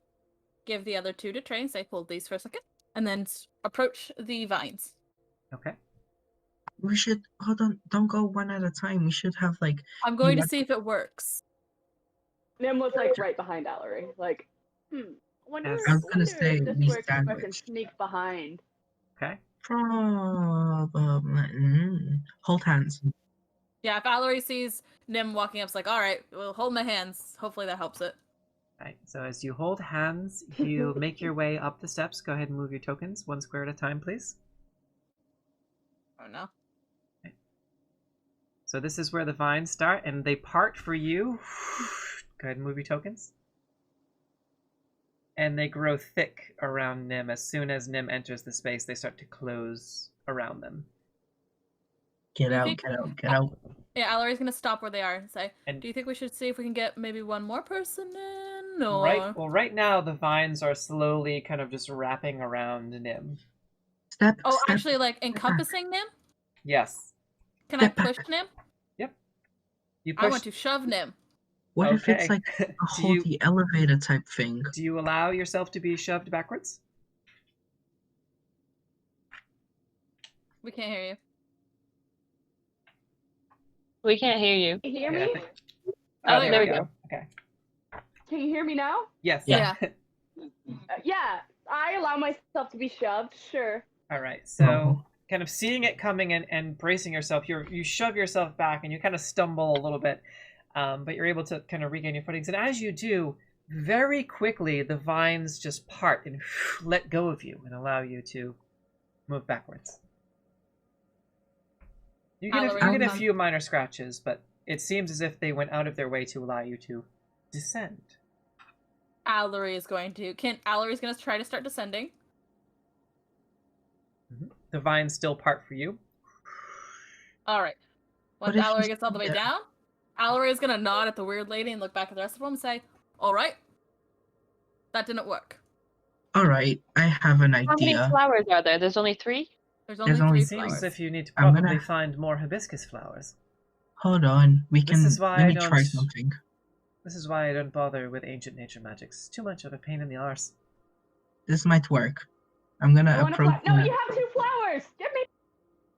give the other 2 to Trey, say, hold these for a second, and then approach the vines. Okay. We should hold on. Don't go one at a time. We should have like. I'm going to see if it works. Nim was like right behind Allery, like, I was gonna say if this we works if I can sandwich. sneak behind. Okay. Hold hands. Yeah, if Allery sees Nim walking up, it's like, all right, well, hold my hands. Hopefully that helps it. Alright, so as you hold hands, you make your way up the steps. Go ahead and move your tokens 1 square at a time, please. Oh, no. So this is where the vines start, and they part for you. Go ahead and move your tokens. And they grow thick around Nim. As soon as Nim enters the space, they start to close around them. Get You out, think- get out, get out. Yeah, Allery's going to stop where they are and say, And do you think we should see if we can get maybe one more person in? Or... right now, the vines are slowly kind of just wrapping around Nim. Step. Oh, step. actually, like, encompassing Nim? Yes. Can I Step back. push Nim? You I push. want to shove Nim. What if it's Okay. like a whole the elevator type thing? Do you allow yourself to be shoved backwards? We can't hear you. We can't hear you. Can you hear Okay, I me? think- Oh, there there we we go. Okay. Can you hear me now? Yes. Yeah. Yeah, I allow myself to be shoved, sure. All right. So, Oh. kind of seeing it coming and bracing yourself, you shove yourself back and you kind of stumble a little bit. but you're able to kind of regain your footings. And as you do, very quickly, the vines just part and let go of you and allow you to move backwards. You get a few minor scratches, but it seems as if they went out of their way to allow you to descend. Allery's going to try to start descending. The vines still part for you. All right. Once Allery gets all the way down, Allery is gonna nod at the weird lady and look back at the rest of them and say, "All right, that didn't work." All right, I have an idea. How many flowers are there? There's only 3? There's only 3 Seems flowers. as if you need to probably find more hibiscus flowers. Hold on, let me try try something. This is why I don't bother with ancient nature magics. It's too much of a pain in the arse. This might work. I'm gonna approach. No, you have 2 flowers. Give me.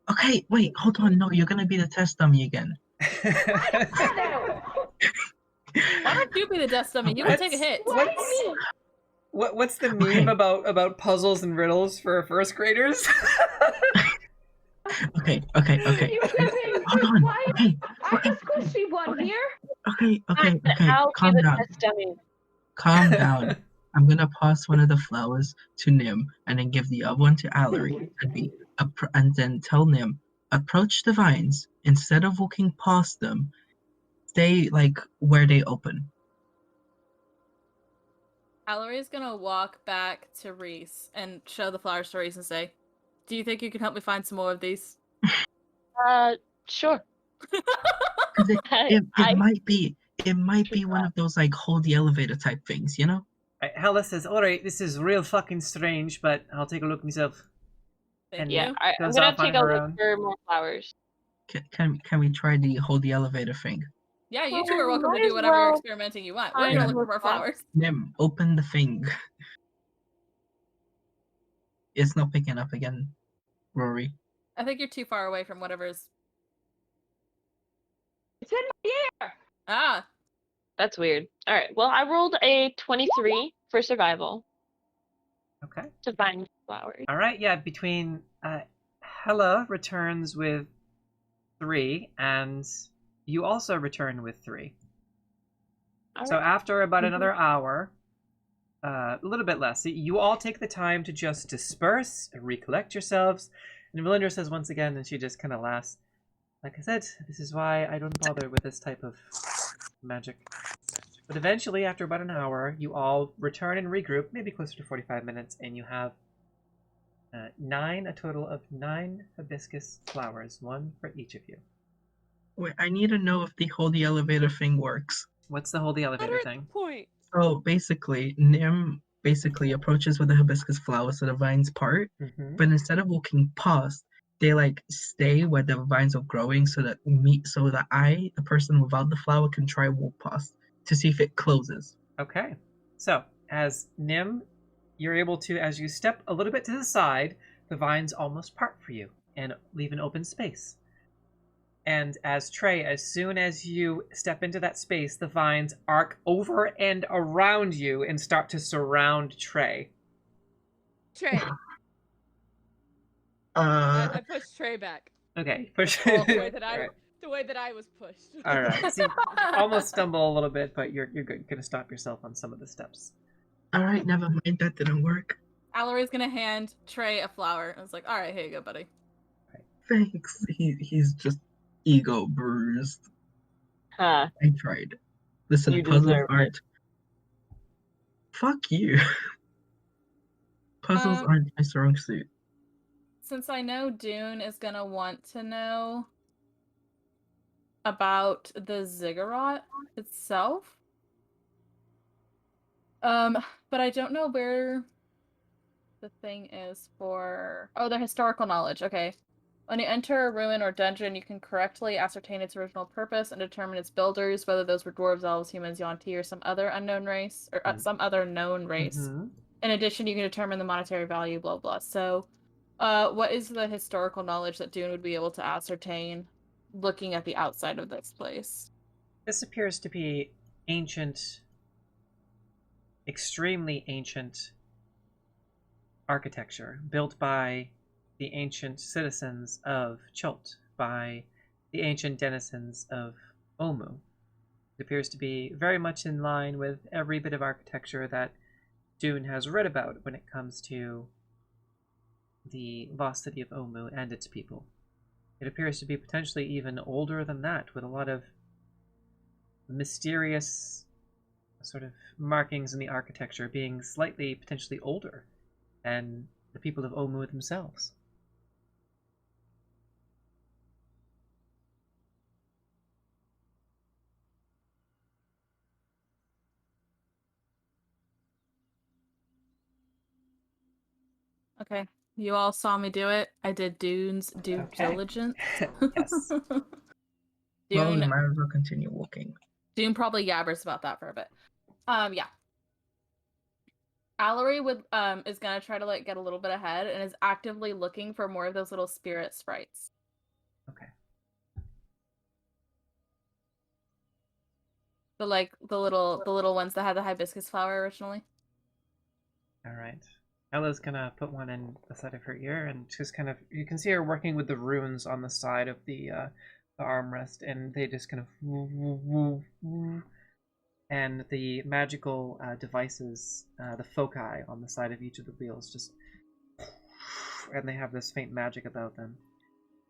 Okay, wait, hold on. No, you're gonna be the test dummy again. Why don't you be the dust dummy? You can take a hit. What's the meme about puzzles and riddles for first graders? Okay. Hold on. Okay. I have a squishy one here. Okay. I'll Calm be the down. test dummy. Calm down. I'm gonna pass one of the flowers to Nim, and then give the other one to Allery, and then tell Nim, approach the vines. Instead of walking past them, stay like where they open. Allery's gonna walk back to Rhys and show the flowers to Rhys and say, "Do you think you can help me find some more of these?" Sure. It might be one of those like hold the elevator type things, you know? Hella says, "Alright, this is real fucking strange, but I'll take a look myself." Thank Yeah, you. I'm gonna take a look for more flowers. Can we try the hold the elevator thing? Yeah, you two are welcome to do whatever experimenting you want. We're gonna look for more flowers. Nim, open the thing. It's not picking up again, Rory. I think you're too far away from whatever's. It's in my ear. Ah. That's weird. All right. Well, I rolled a 23 for survival. Okay. To find flowers. All right. Yeah. Between Hella returns with 3, and you also return with 3. So after about another hour, a little bit less, you all take the time to just disperse and recollect yourselves. And Melinda says once again, and she just kind of laughs, "Like I said, this is why I don't bother with this type of magic." But eventually, after about an hour, you all return and regroup, maybe closer to 45 minutes, and you have a total of 9 hibiscus flowers, 1 for each of you. Wait, I need to know if the hold the elevator thing works. What's the hold the elevator thing? Point. So basically, Nim approaches with the hibiscus flowers so the vines part, but instead of walking past, they like stay where the vines are growing so that I, the person without the flower, can try walk past to see if it closes. Okay. So, as Nim, you're able to, as you step a little bit to the side, the vines almost part for you and leave an open space. And as Trey, as soon as you step into that space, the vines arc over and around you and start to surround Trey. Trey. I pushed Trey back. Okay, push. The way that I was pushed. All right. So you almost stumble a little bit, but you're good. You're gonna stop yourself on some of the steps. All right, never mind. That didn't work. Allery's gonna hand Trey a flower. I was like, "All right, here you go, buddy." Thanks. He's just ego bruised. Huh. I tried. Listen, You puzzles deserve aren't. Fuck you. Puzzles aren't my strong suit. Since I know Dune is gonna want to know about the Ziggurat itself, but I don't know where the thing is for. Oh, the historical knowledge. Okay. When you enter a ruin or dungeon, you can correctly ascertain its original purpose and determine its builders, whether those were dwarves, elves, humans, Yuan-ti, or some other unknown race, or some other known race. In addition, you can determine the monetary value, blah, blah. So, what is the historical knowledge that Dune would be able to ascertain looking at the outside of this place? This appears to be ancient, extremely ancient architecture built by the ancient citizens of Chult, by the ancient denizens of Omu. It appears to be very much in line with every bit of architecture that Dune has read about when it comes to the lost city of Omu and its people. It appears to be potentially even older than that, with a lot of mysterious sort of markings in the architecture being slightly potentially older than the people of Omu themselves. Okay. You all saw me do it. I did Dune's due Okay. diligence. Yes. Well, we Dune, might as well continue walking. Dune probably yabbers about that for a bit. Yeah. Allery is gonna try to like get a little bit ahead and is actively looking for more of those little spirit sprites. Okay. The little ones that had the hibiscus flower originally. All right. Ella's gonna put one in the side of her ear, and she's kind of, you can see her working with the runes on the side of the armrest, and they just kind of and the magical devices, the foci on the side of each of the wheels, just, and they have this faint magic about them.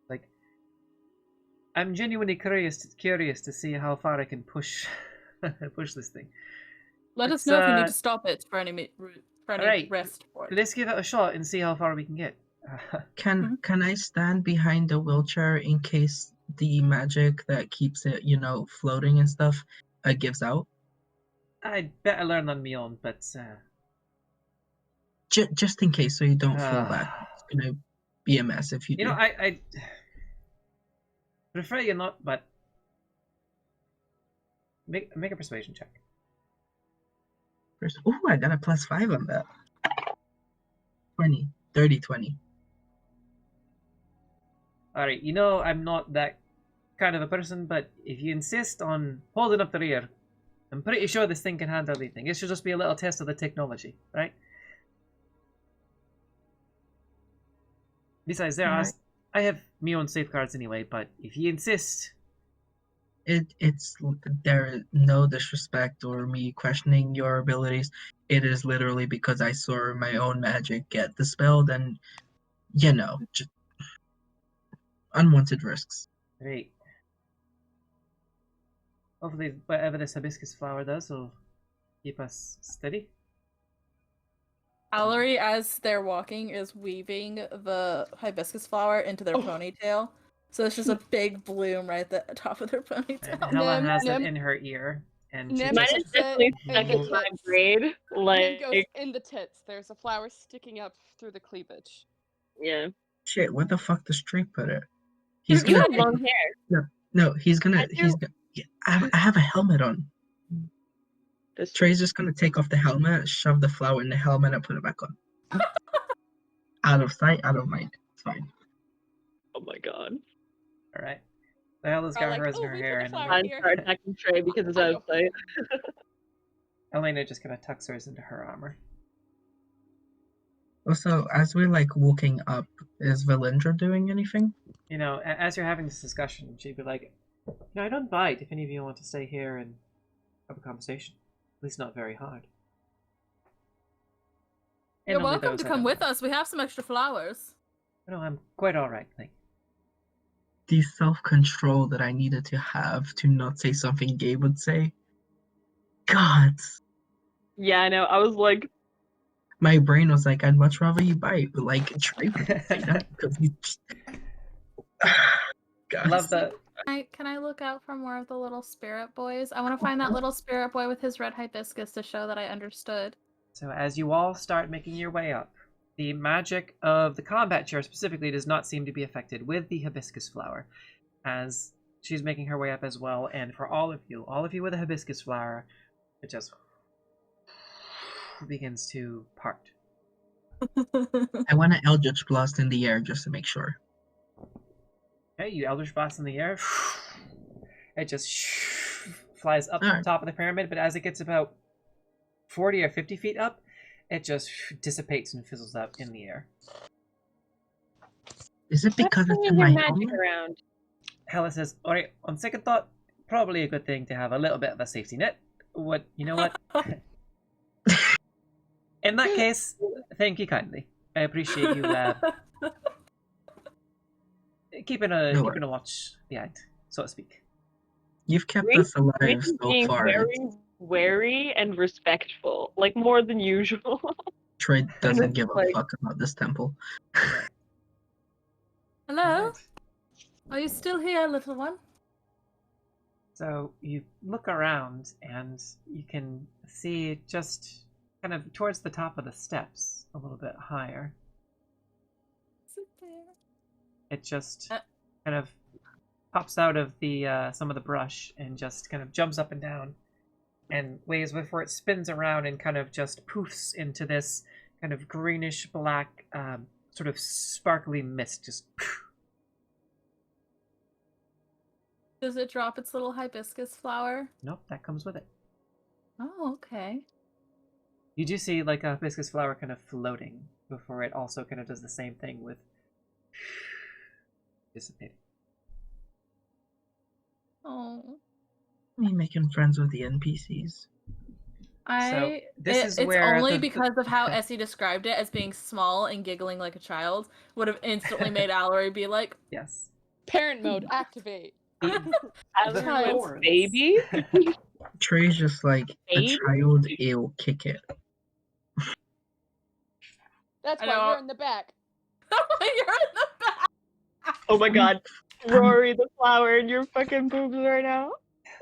Like, I'm genuinely curious to see how far I can push this thing. Let Let's, us know if you need to stop it for any Alright, rest for it. let's give it a shot and see how far we can get. Can I stand behind the wheelchair in case the magic that keeps it, floating and stuff, gives out? I'd better learn on my own, but Just in case, so you don't fall back. It's gonna be a mess if you do. I prefer you not, but make a persuasion check. Oh, I got a +5 on that. 20. 30, 20. Alright, I'm not that kind of a person, but if you insist on holding up the rear, I'm pretty sure this thing can handle anything. It should just be a little test of the technology, right? Besides, I have my own safeguards anyway, but if you insist... It's there is no disrespect or me questioning your abilities. It is literally because I saw my own magic get dispelled and, just unwanted risks. Great. Hopefully whatever this hibiscus flower does will keep us steady. Allery, as they're walking, is weaving the hibiscus flower into their ponytail. So it's just a big bloom right at the top of their ponytail. And Hella has it in her ear, and she Nim Mine just... is definitely stuck in my braid. Nim Like, goes in the tits. There's a flower sticking up through the cleavage. yeah. Shit, where the fuck does Trey put it? You He's gonna have long hair. No, he's gonna I do. I have a helmet on. This Trey's just gonna take off the helmet, shove the flower in the helmet, and put it back on. Out of sight, out of mind. It's fine. Oh my god. Alright. The Hella's Or got like, hers in "Oh, her we put hair, the and flower Mine here." start attacking Trey because it's out of sight. Elena just kind of tucks hers into her armor. Also, as we're walking up, is Valindra doing anything? As you're having this discussion, she'd be like, I don't bite if any of you want to stay here and have a conversation. At least not very hard. You're welcome to come with us. We have some extra flowers. No, I'm quite alright, thank you. The self-control that I needed to have to not say something Gabe would say. God. Yeah, I know. I was like, My brain was like, I'd much rather you bite, but Trey wouldn't say that because he just... God. Love that. Can I look out for more of the little spirit boys? I want to find that little spirit boy with his red hibiscus to show that I understood. So as you all start making your way up, the magic of the combat chair specifically does not seem to be affected with the hibiscus flower, as she's making her way up as well. And for all of you with a hibiscus flower, it just begins to part. I want an Eldritch Blast in the air just to make sure. Okay, you Eldritch Blast in the air. It just flies up to the top of the pyramid, but as it gets about 40 or 50 feet up, it just dissipates and fizzles out in the air. Is it because it's "What's in your my magic helmet? around?" Hella says, alright, on second thought, probably a good thing to have a little bit of a safety net. You know what? In that case, thank you kindly. I appreciate you keeping a watch behind, so to speak. You've kept Rhys us alive so being far. very wary and respectful, like more than usual. Troy doesn't give a Like- fuck about this temple. Hello? Alright. Are you still here, little one? So you look around and you can see just kind of towards the top of the steps, a little bit higher. Is it there? It just kind of pops out of the some of the brush and just kind of jumps up and down and waves before it spins around and kind of just poofs into this kind of greenish black sort of sparkly mist. Just Does it drop its little hibiscus flower? nope, that comes with it. Oh, okay. You do see like a hibiscus flower kind of floating before it also kind of does the same thing with dissipating. Oh. Me making friends with the NPCs. This is it's where only the- because of how Essie described it as being small and giggling like a child would have instantly made Allery be like, Yes. Parent mode activate. The child. thorns. Baby? Trey's just like a Baby? child. Ew, kick it. That's I why know. you're in the back. "You're in the back." Oh my god. Rory the flower in your fucking boobs right now.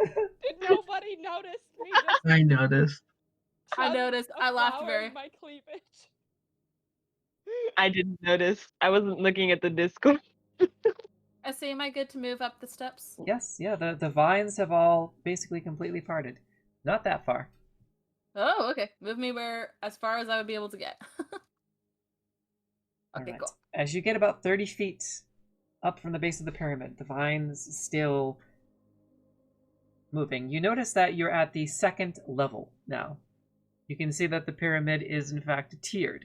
Did nobody notice me just I noticed. I shoving noticed. a I laughed flower very. in my cleavage? I didn't notice. I wasn't looking at the Discord. Essie, am I good to move up the steps? Yes, yeah, the vines have all basically completely parted. Not that far. Oh, okay. Move me as far as I would be able to get. Okay, Alright. cool. As you get about 30 feet up from the base of the pyramid, the vines still moving. You notice that you're at the second level now. You can see that the pyramid is in fact tiered.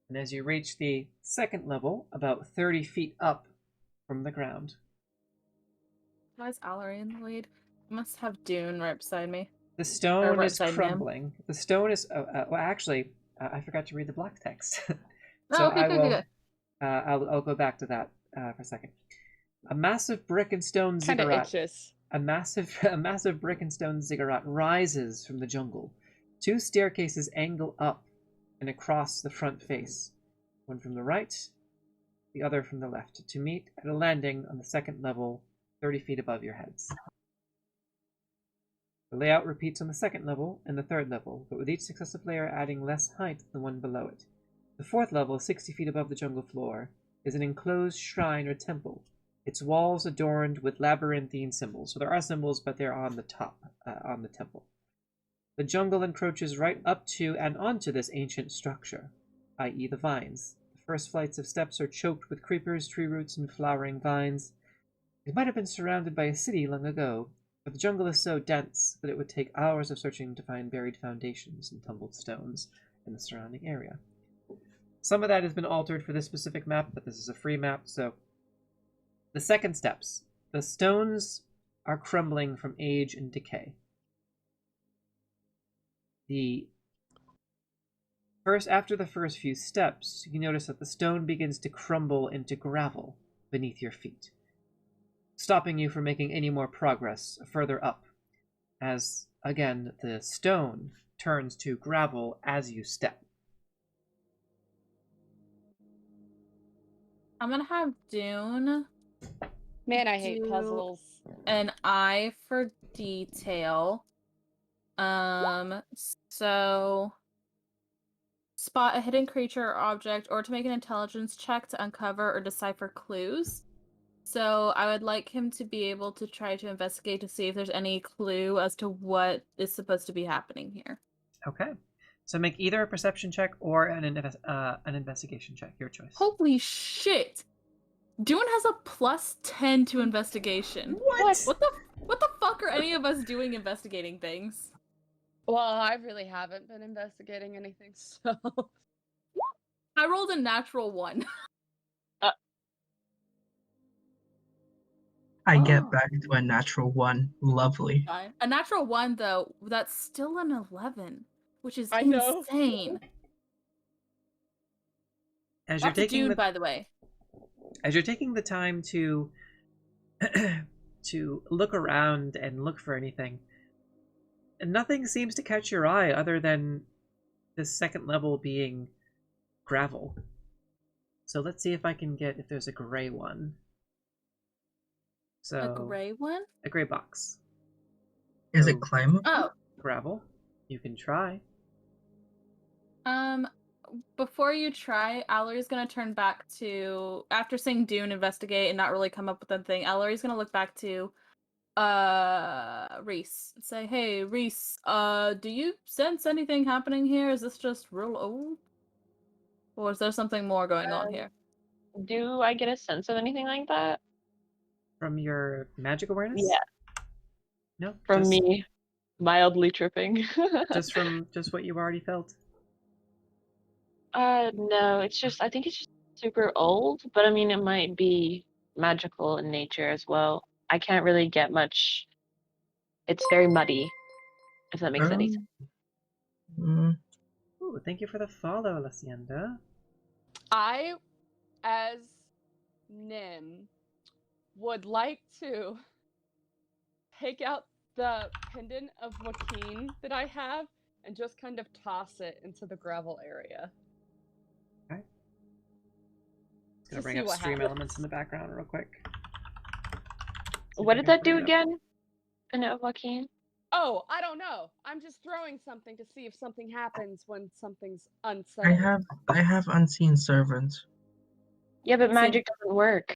And as you reach the second level, about 30 feet up from the ground, Why is Allery in the lead? I must have Dune right beside me. the stone right is beside him. crumbling. The stone is well, actually, I forgot to read the black text. So Oh, okay, I good, will. good. I'll go back to that for a second. A massive brick and stone Kind of ziggurat. itches. A massive brick and stone ziggurat rises from the jungle. Two staircases angle up and across the front face, one from the right, the other from the left, to meet at a landing on the second level, 30 feet above your heads. The layout repeats on the second level and the third level, but with each successive layer adding less height than the one below it. The fourth level, 60 feet above the jungle floor, is an enclosed shrine or temple, its walls adorned with labyrinthine symbols. So there are symbols, but they're on the top, on the temple. The jungle encroaches right up to and onto this ancient structure, i.e. the vines. The first flights of steps are choked with creepers, tree roots, and flowering vines. It might have been surrounded by a city long ago, but the jungle is so dense that it would take hours of searching to find buried foundations and tumbled stones in the surrounding area. Some of that has been altered for this specific map, but this is a free map, so... The second steps. The stones are crumbling from age and decay. After the first few steps, you notice that the stone begins to crumble into gravel beneath your feet, stopping you from making any more progress further up, as, again, the stone turns to gravel as you step. I'm gonna have Dune Man, I hate Do- puzzles. an eye for detail. So spot a hidden creature or object, or to make an intelligence check to uncover or decipher clues. So I would like him to be able to try to investigate to see if there's any clue as to what is supposed to be happening here. Okay. So make either a perception check or an investigation check, your choice. Holy shit! Dune has a +10 to investigation. What? What the fuck are any of us doing investigating things? Well, I really haven't been investigating anything, so... I rolled a natural 1. I get Oh. back to a natural 1. Lovely. Fine. A natural 1, though, that's still an 11, which is I know. insane. As you're That's a taking dude, the by the way. as you're taking the time to to look around and look for anything, nothing seems to catch your eye other than the second level being gravel. So let's see if I can get if there's a gray one. So A gray one? a gray box. Is So it climbable? Oh. gravel. You can try. Before you try, Allery's gonna turn back to, after seeing Dune investigate and not really come up with anything, Allery's gonna look back to Rhys and say, "Hey, Rhys, do you sense anything happening here? Is this just real old? Or is there something more going on here?" Do I get a sense of anything like that? From your magic awareness? Yeah. No. From just, me, mildly tripping. Just from just what you've already felt. No, it's just, I think it's just super old, but I mean, it might be magical in nature as well. I can't really get much. It's very muddy, if that makes any sense. Mm, Ooh, thank you for the follow, Lacienda. I, as Nim, would like to take out the pendant of Joaquin that I have and just kind of toss it into the gravel area. Okay. Just gonna To bring see up what stream happens. elements in the background real quick. See if What I did can that do bring it up. again? Pendant of Joaquin? Oh, I don't know. I'm just throwing something to see if something happens when something's I unsettled. have unseen servants. Yeah, but See- magic doesn't work.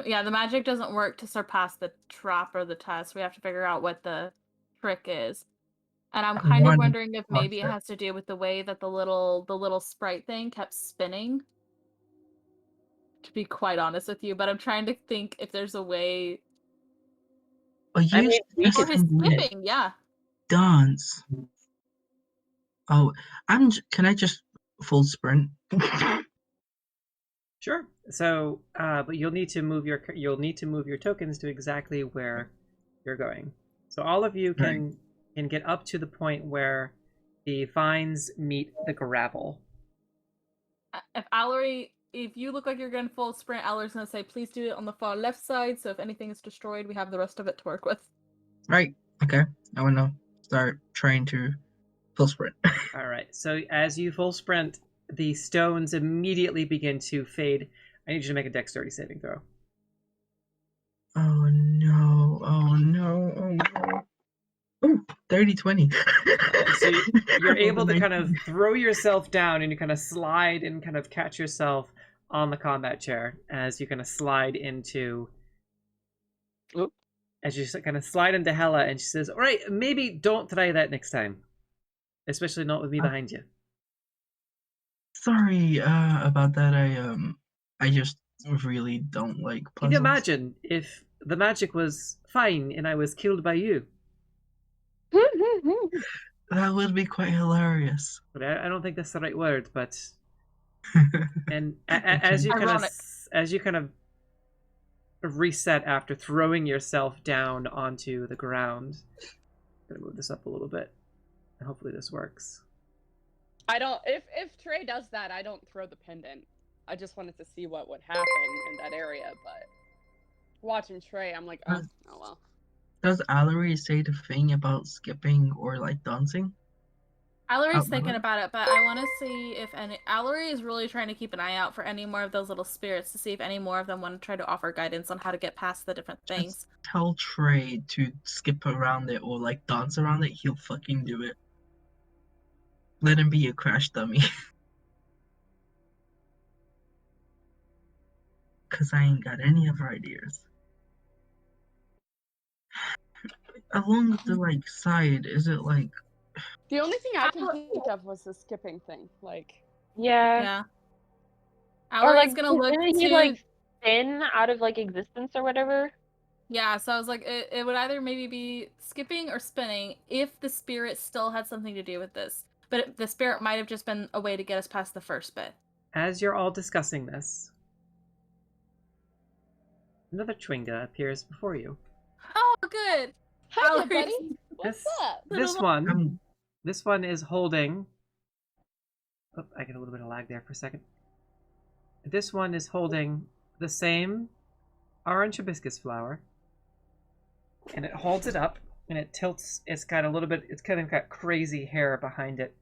Yeah, the magic doesn't work to surpass the trap or the test. We have to figure out what the trick is. And I'm kind of One wondering if maybe it concept. has to do with the way that the little sprite thing kept spinning. To be quite honest with you, but I'm trying to think if there's a way. Are I you mean, we Or could his suggesting it skipping, yeah. dance? Oh, can I just full sprint? Sure. So, but you'll need to move your tokens to exactly where you're going. So all of you can get up to the point where the vines meet the gravel. If you look like you're going full sprint, Allery's gonna say, "Please do it on the far left side, so if anything is destroyed, we have the rest of it to work with." Right. Okay. I wanna start trying to full sprint. All right. So as you full sprint, the stones immediately begin to fade. I need you to make a dexterity saving throw. Oh no! Oh no! Oh no! Oh, 30-20. So you're able to Overnight. kind of throw yourself down and you kind of slide and kind of catch yourself on the combat chair as you kind of slide into. Oop. As you kind of slide into Hella, and she says, "All right, maybe don't try that next time, especially not with me behind you." Sorry about that. I just really don't like Can you puzzles. imagine if the magic was fine and I was killed by you? That would be quite hilarious. But I don't think that's the right word. But and as you kind of reset after throwing yourself down onto the ground, I'm gonna move this up a little bit, and hopefully this works. I don't. If Trey does that, I don't throw the pendant. I just wanted to see what would happen in that area, but watching Trey, I'm like, oh well. Does Allery say the thing about skipping or like dancing? Allery's Out thinking loud? about it, but I want to see if any. Allery is really trying to keep an eye out for any more of those little spirits to see if any more of them want to try to offer guidance on how to get past the different things. Just tell Trey to skip around it or like dance around it. He'll fucking do it. Let him be a crash dummy. Cause I ain't got any other ideas. Along the like side, is it like The only thing I can think of was the skipping thing. Like, Yeah. Yeah. Or Allery's like, gonna look didn't he to. like spin out of like existence or whatever? Yeah, so I was like, it would either maybe be skipping or spinning if the spirit still had something to do with this. But the spirit might have just been a way to get us past the first bit. As you're all discussing this, another Chwinga appears before you. Oh, good. Hiya, Valerie's- buddy. What's up? This one is holding. Oh, I get a little bit of lag there for a second. This one is holding the same orange hibiscus flower, and it holds it up, and it tilts. It's got a little bit. It's kind of got crazy hair behind it,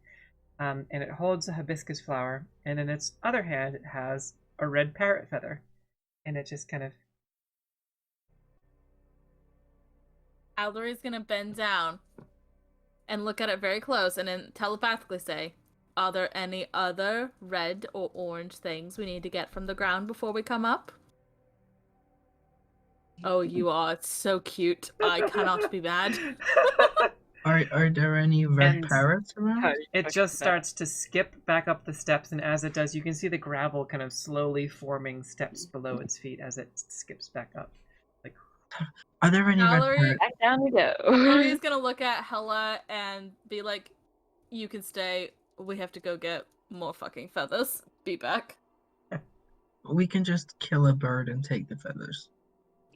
and it holds a hibiscus flower, and in its other hand, it has a red parrot feather, and it just kind of. Aldori's gonna bend down and look at it very close, and then telepathically say, "Are there any other red or orange things we need to get from the ground before we come up?" Oh, you are so cute. I cannot be mad. Are there any red And- parrots around? It just starts to skip back up the steps, and as it does, you can see the gravel kind of slowly forming steps below its feet as it skips back up. Like, Are there any red Valerie, parrots? Back down we go. Rory's gonna look at Hella and be like, "You can stay. We have to go get more fucking feathers. Be back." We can just kill a bird and take the feathers.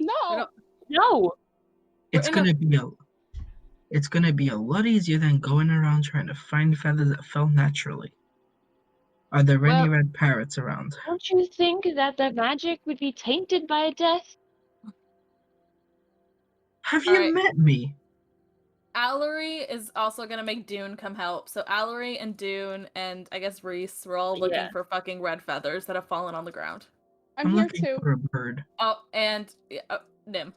No. No. It's in a- gonna be a lot easier than going around trying to find feathers that fell naturally. Are there any Well- red parrots around? Don't you think that the magic would be tainted by death? Have you Alright. met me? Allery is also gonna make Dune come help. So Allery and Dune and I guess Rhys, we're all looking Yeah. for fucking red feathers that have fallen on the ground. I'm here looking too. for a bird. Oh, and Nim.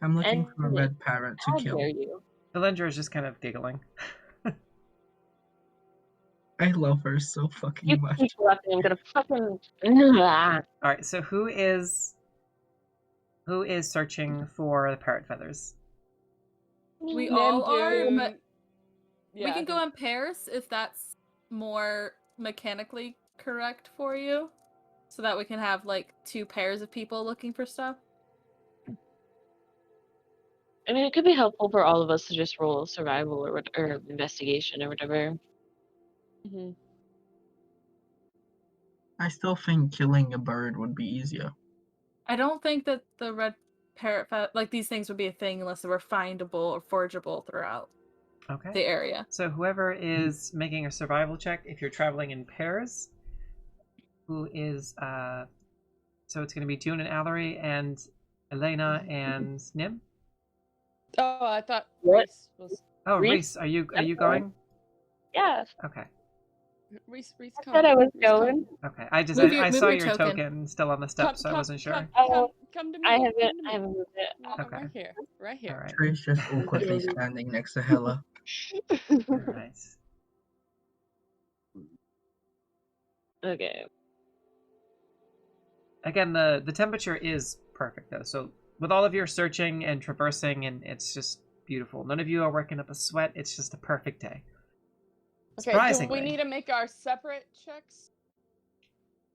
I'm looking And for a red parrot to How kill. dare you? Elendra is just kind of giggling. I love her so fucking You much. keep laughing. I'm gonna fucking. All right, so who is searching for the parrot feathers? We Nim, all are, Dune- but Yeah, we I can go think- in pairs if that's more mechanically correct for you. So that we can have like 2 pairs of people looking for stuff. I mean, it could be helpful for all of us to just roll survival or investigation or whatever. Mhm. I still think killing a bird would be easier. I don't think that the red parrot like these things would be a thing unless they were findable or forgeable throughout Okay. the area. So whoever is making a survival check, if you're traveling in pairs, who is so it's going to be Dune and Allery and Elena and Nim. Oh, I thought What? Rhys was. Oh, Rhys? Rhys, are you I'm going? Yeah, Okay, Rhys, I come. said I was Rhys, come. going. okay. I just Move your- I move saw your your token. token still on the steps, so I wasn't sure. Come to me. I come haven't. to I me. haven't moved it. Okay. Right here. Right here. All right, Trey's just awkwardly standing next to Hella. all right. Okay. Again, the temperature is perfect though. So with all of your searching and traversing, and it's just beautiful. None of you are working up a sweat. It's just a perfect day. Okay, do Surprisingly. we need to make our separate checks?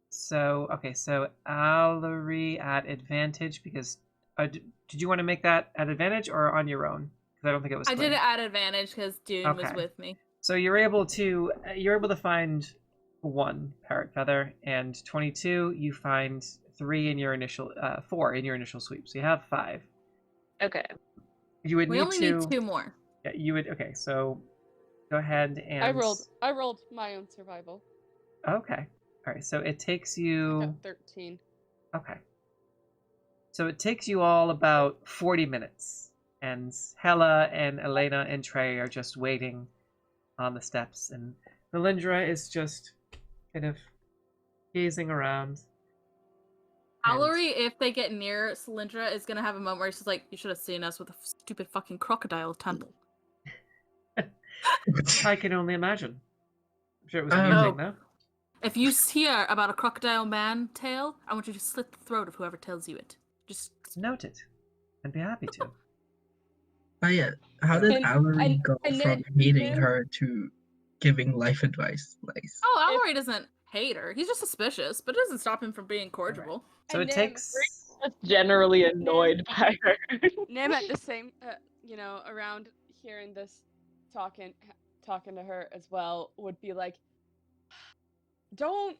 So okay, so Allery at advantage because did you want to make that at advantage or on your own? Because I don't think it was. I clear. did it at advantage because Dune was Okay. with me. So you're able to find 1 parrot feather, and 22 you find 3 in your initial 4 in your initial sweep. So you have 5. Okay. You would We need only to. need 2 more. Yeah, you would. Okay, so go ahead and. I rolled my own survival. Okay. All right. So it takes I you. got 13. Okay. So it takes you all about 40 minutes, and Hella and Elena and Trey are just waiting on the steps, and Melindra is just kind of gazing around. and- Allery, if they get near Cylindra, is gonna have a moment where she's like, "You should have seen us with a stupid fucking crocodile temple." I can only imagine. I'm sure it was Oh. amusing, though. If you hear about a crocodile man tale, I want you to slit the throat of whoever tells you it. Just Note it. I'd be happy to. Oh yeah, how did And- Allery go and from then- hating then- her to giving life advice? Nice. oh, Allery doesn't hate her. He's just suspicious, but it doesn't stop him from being cordial. So And it then takes. That's generally annoyed by her. Nim at the same, around hearing this, talking to her as well, would be like, don't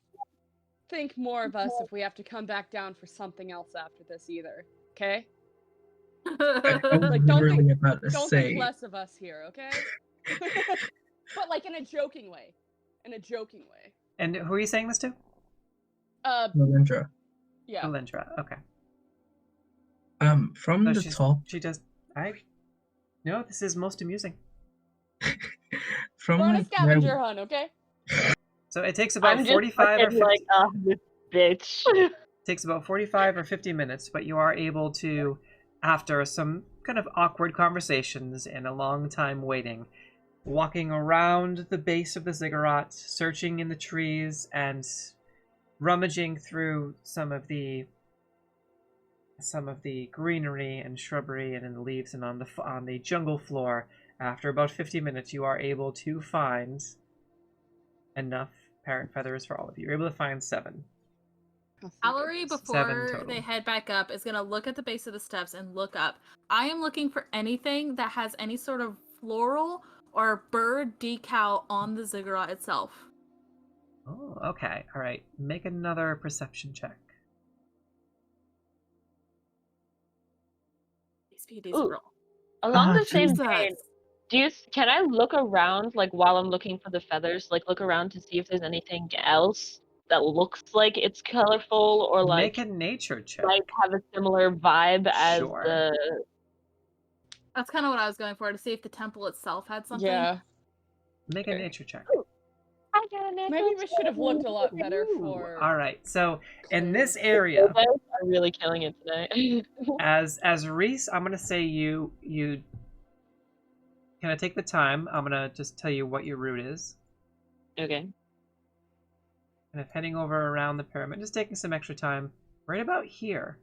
think more of us if we have to come back down for something else after this either. okay? I was Like, don't literally think- about to Don't say. think less of us here, okay? But like in a joking way. In a joking way. And who are you saying this to? Melindra. Yeah. Melindra. Okay. From So the top, she does. No, this is most amusing. from We're on a like scavenger hunt, okay? So it takes about I'm just 45 or fucking 50. like, oh, this bitch. Takes about 45 or 50 minutes, but you are able to, after some kind of awkward conversations and a long time waiting, walking around the base of the Ziggurat, searching in the trees and rummaging through some of the greenery and shrubbery and in the leaves and on the jungle floor. After about 50 minutes, you are able to find enough parrot feathers for all of you. You're able to find 7. Valerie, 7 before total. they head back up, is going to look at the base of the steps and look up. I am looking for anything that has any sort of floral or bird decal on the ziggurat itself. Oh, okay. All right. Make another perception check. Speed Ooh. roll. Along the same Jesus. vein, can I look around, like, while I'm looking for the feathers, like, look around to see if there's anything else that looks like it's colorful or, like, Make a nature check. like have a similar vibe as Sure. the... That's kind of what I was going for, to see if the temple itself had something. Yeah. Make a nature check. I got it. Maybe we should have looked a lot better for. All right. So in this area, You guys are really killing it today. as Rhys, I'm gonna say you can I take the time? I'm gonna just tell you what your route is. Okay. Kind of heading over around the pyramid, just taking some extra time. Right about here,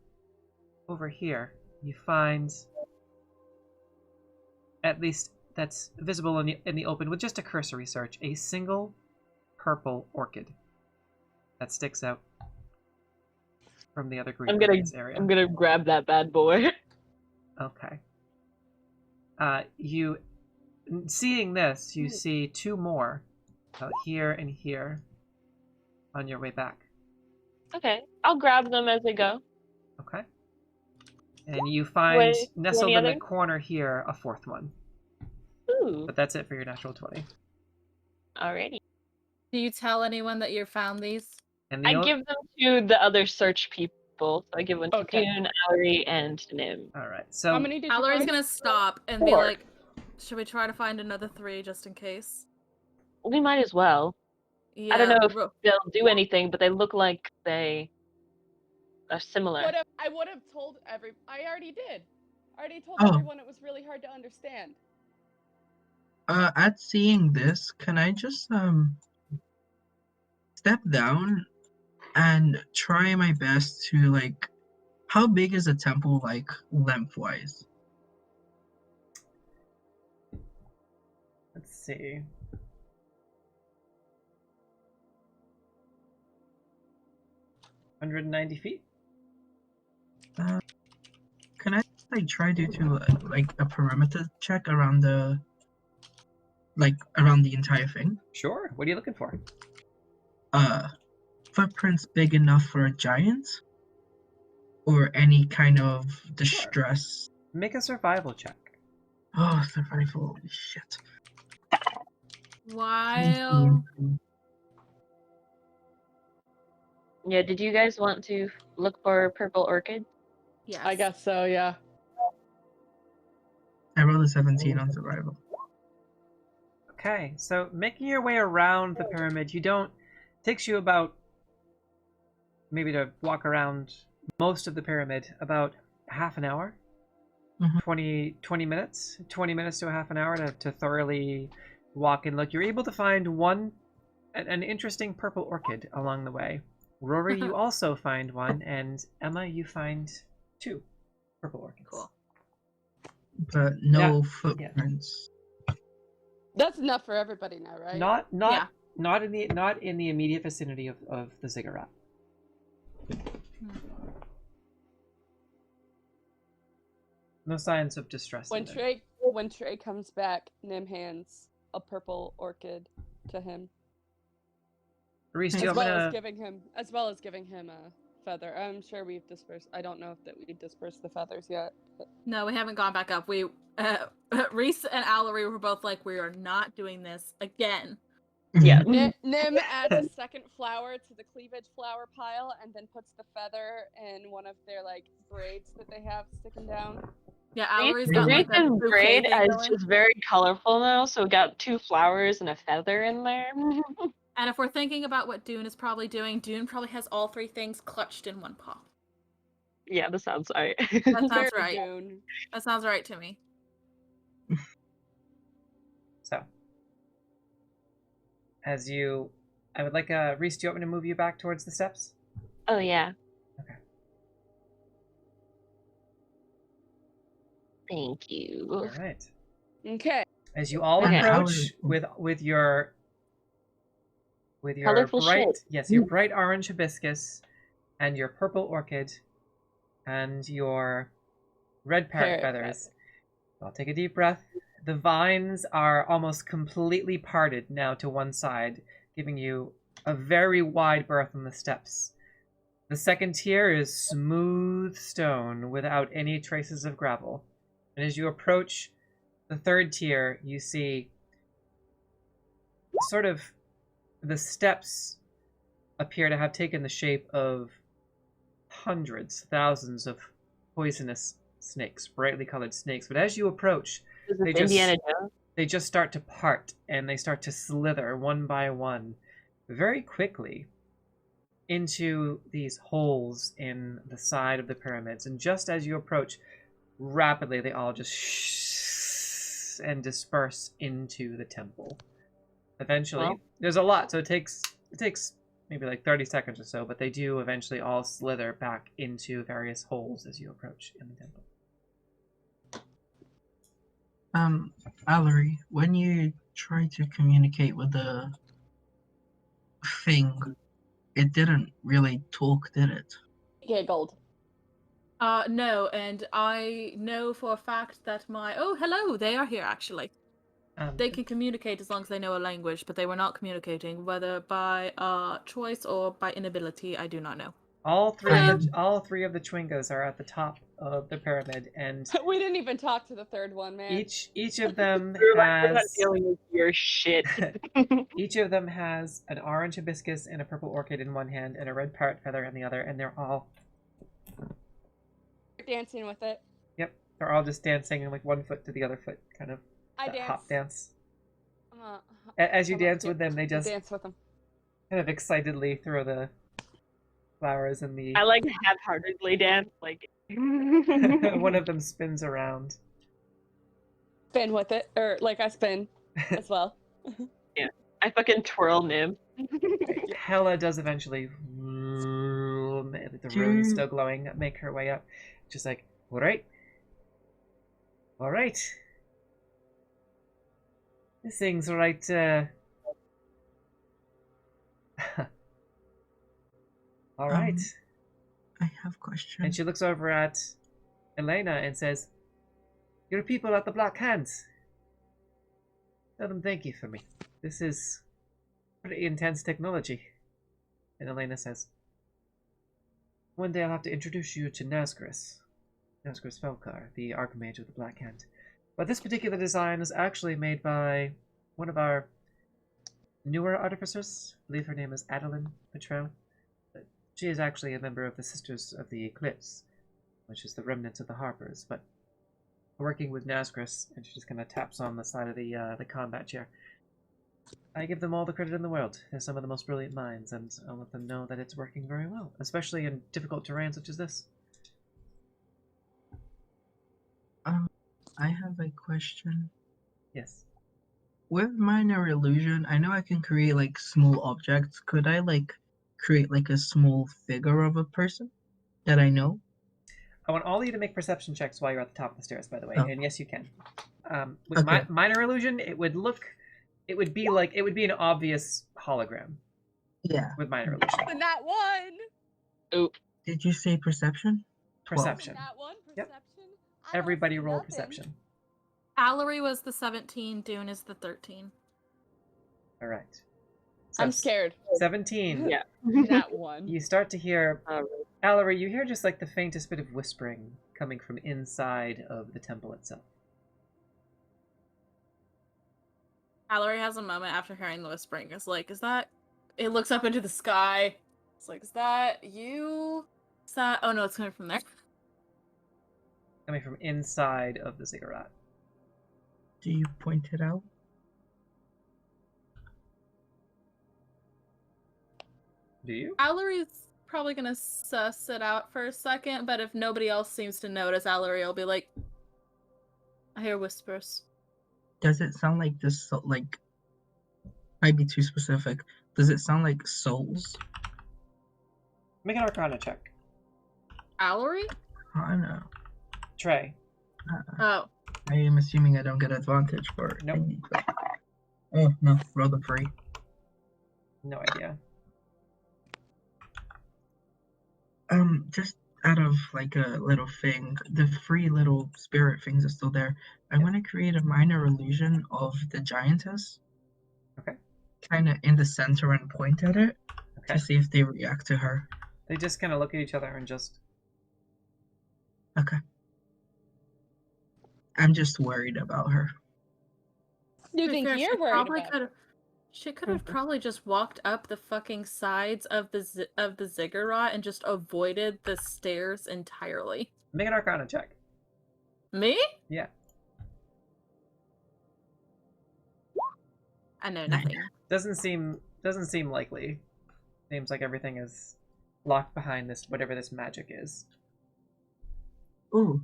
over here, you find, at least that's visible in the open with just a cursory search, a single purple orchid that sticks out from the other green I'm gonna area. I'm gonna grab that bad boy. Okay. You seeing this, you see 2 more out here and here on your way back. Okay. I'll grab them as they go. Okay. And you find nestled any in the other? corner here a 4th one. Ooh. But that's it for your natural 20. Alrighty. Do you tell anyone that you found these? And the I give them to the other search people. So I give one to Dune, Allery, and Nim. All right. So How many did you Valerie's find? going to stop and be 4. like, should we try to find another 3 just in case? We might as well. Yeah, I don't know if they'll do anything, but they look like they are similar. I would have told I already did. I already told Oh. everyone it was really hard to understand. At seeing this, can I just step down and try my best to, like, how big is a temple, like, lengthwise? let's see. $190 feet. Can I, like, try to do like a perimeter check around the entire thing? Sure. What are you looking for? Footprints big enough for a giant, or any kind of distress. Make a survival check. Oh, survival! Holy shit! While... Yeah, did you guys want to look for purple orchid? Yes. I guess so, yeah. I rolled a 17 on survival. Okay. So making your way around the pyramid, takes you about, maybe to walk around most of the pyramid, about half an hour. Mhm. 20 minutes. 20 minutes to a half an hour to thoroughly walk and look. You're able to find an interesting purple orchid along the way. Rory, you also find one, and Emma, you find 2 purple orchids. Cool. But no footprints. That's enough for everybody now, right? Not in the immediate vicinity of the Ziggurat. No signs of distress. When Trey comes back, Nim hands a purple orchid to him. Rhys, do you As want well to? as giving him feather. I'm sure we've dispersed. I don't know if that we dispersed the feathers yet. But... No, we haven't gone back up. Rhys and Allery were both like, we are not doing this again. Yeah. Nim adds a second flower to the cleavage flower pile and then puts the feather in one of their like braids that they have sticking down. Yeah, The Allery's got like a recent bouquet braid thing is going. just very colorful now, so we got 2 flowers and a feather in there. And if we're thinking about what Dune is probably doing, Dune probably has all 3 things clutched in one paw. Yeah, that sounds right. That sounds Very right. Dune. That sounds right to me. So, I would like Rhys, do you want me to move you back towards the steps? Oh yeah. Okay. Thank you. All right. Okay. As you all Okay. approach with your Colorful bright, shit. yes, your bright orange hibiscus, and your purple orchid, and your red parrot feathers. I'll take a deep breath. The vines are almost completely parted now to one side, giving you a very wide berth on the steps. The second tier is smooth stone without any traces of gravel. And as you approach the third tier, you see sort of the steps appear to have taken the shape of hundreds, thousands of poisonous snakes, brightly colored snakes. But as you approach, Is they this Indiana just Jones? they just start to part and they start to slither one by one very quickly into these holes in the side of the pyramids. And just as you approach, rapidly they all just and disperse into the temple. Eventually, Well. there's a lot, so it takes maybe like 30 seconds or so, but they do eventually all slither back into various holes as you approach in the temple. Allery, when you tried to communicate with the thing, it didn't really talk, did it? Giggled. No, and I know for a fact that oh, hello, they are here actually. They can communicate as long as they know a language, but they were not communicating, whether by choice or by inability, I do not know. All three of the Chwingas are at the top of the pyramid, and We didn't even talk to the third one, man. each of them We're not has dealing with your shit. each of them has an orange hibiscus and a purple orchid in one hand and a red parrot feather in the other, and they're all dancing with it. Yep, they're all just dancing in like one foot to the other foot, kind of I that dance. hop dance. I'm As you I'm dance a- with them, they just dance with them. kind of excitedly throw the flowers in the. I like half-heartedly dance, like. One of them spins around. Spin with it, or like I spin as well. I fucking twirl Nim. Hella does eventually, the room is still glowing, make her way up. Just like, all right. This thing's right, all right. I have a question. And she looks over at Elena and says, "Your people at the Black Hands. Tell them thank you for me. This is pretty intense technology." And Elena says, "One day I'll have to introduce you to Nazgris Felkar, the Archmage of the Black Hand. But this particular design is actually made by one of our newer artificers. I believe her name is Adeline Petrel. She is actually a member of the Sisters of the Eclipse, which is the remnant of the Harpers, but working with Nazgris," and she just kind of taps on the side of the combat chair. "I give them all the credit in the world. They're some of the most brilliant minds, and I'll let them know that it's working very well, especially in difficult terrain such as this." I have a question. Yes. With minor illusion, I know I can create like small objects. Could I like create like a small figure of a person that I know? I want all of you to make perception checks while you're at the top of the stairs, by the way, Oh. and yes, you can. With Okay. minor illusion, it would be an obvious hologram Yeah. with minor illusion. And that one. Did you say perception? Perception. That one. Yep. Perception. I don't Everybody see roll nothing. perception. Allery was the 17, Dune is the 13. All right. So I'm scared. 17. Yeah. That one. You start to hear, Allery, you hear just like the faintest bit of whispering coming from inside of the temple itself. Allery has a moment after hearing the whispering. It's like, is that... It looks up into the sky. It's like, is that you? Is that... Oh no, it's coming from there. Coming from inside of the Ziggurat. Do you point it out? Do you? Allery's probably gonna suss it out for a second, but if nobody else seems to notice, Allery will be like, I hear whispers. Does it sound like this, like, might be too specific. Does it sound like souls? Make an Arcana check. Allery? I know. Trey. Oh. I am assuming I don't get advantage for it. Nope. Oh, no. Roll the free. No idea. Just out of, like, a little thing, the free little spirit things are still there. I want to create a minor illusion of the giantess. Okay. Kind of in the center and point at it Okay. to see if they react to her. They just kind of look at each other and just... Okay. I'm just worried about her. You think you're worried about it? She could have probably just walked up the fucking sides of the Ziggurat and just avoided the stairs entirely. Make an Arcana check. Me? Yeah. I know nothing. Doesn't seem likely. Seems like everything is locked behind this, whatever this magic is. Ooh.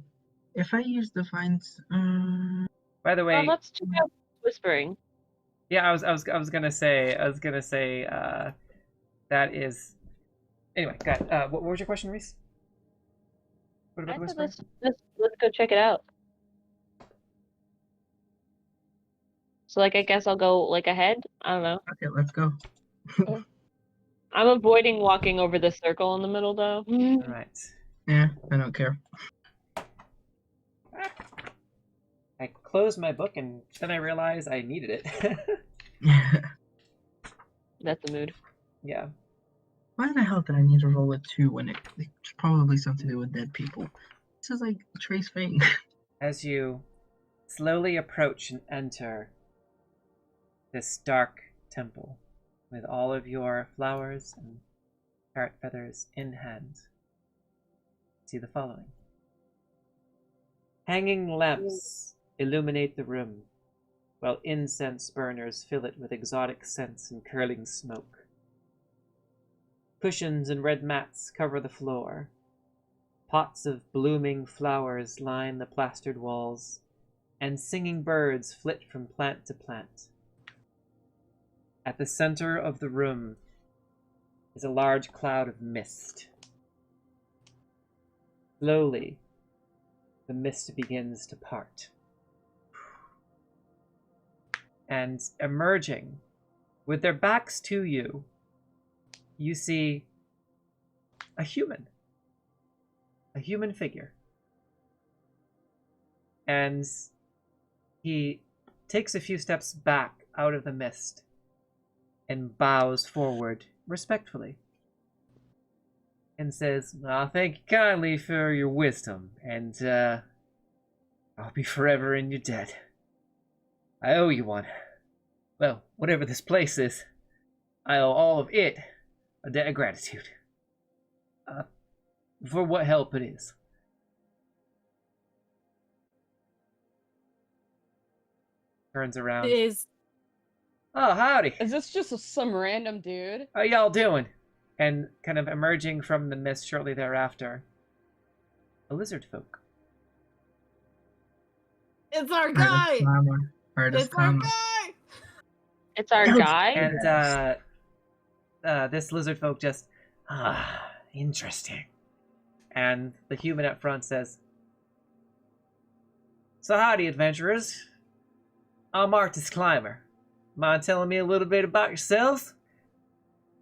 If I use Divines, By the way, Well, let's check out whispering. yeah, I was gonna say, that is. Anyway, go ahead. What was your question, Rhys? What about I the said whisper? let's go check it out. So, like, I guess I'll go, like, ahead? I don't know. okay, let's go. I'm avoiding walking over the circle in the middle, though. All right. Yeah, I don't care. I closed my book and then I realized I needed it. That's the mood. Yeah. Why the hell did I need to roll a 2 when it's probably something to do with dead people? This is like Trey's thing. As you slowly approach and enter this dark temple with all of your flowers and parrot feathers in hand, see the following. Hanging lamps illuminate the room, while incense burners fill it with exotic scents and curling smoke. Cushions and red mats cover the floor. Pots of blooming flowers line the plastered walls, and singing birds flit from plant to plant. At the center of the room is a large cloud of mist. Slowly, the mist begins to part. And emerging, with their backs to you, you see a human figure. And he takes a few steps back out of the mist and bows forward respectfully and says, thank you kindly for your wisdom, and I'll be forever in your debt. I owe you one. Well, whatever this place is, I owe all of it a debt of gratitude. For what help it is. Turns around. Oh, howdy. Is this just some random dude? How y'all doing? And kind of emerging from the mist shortly thereafter, a lizard folk. It's our guy! It's our guy! It's our guy? And this lizard folk just, interesting. And the human up front says, so howdy, adventurers. I'm Artist Climber. Mind telling me a little bit about yourselves?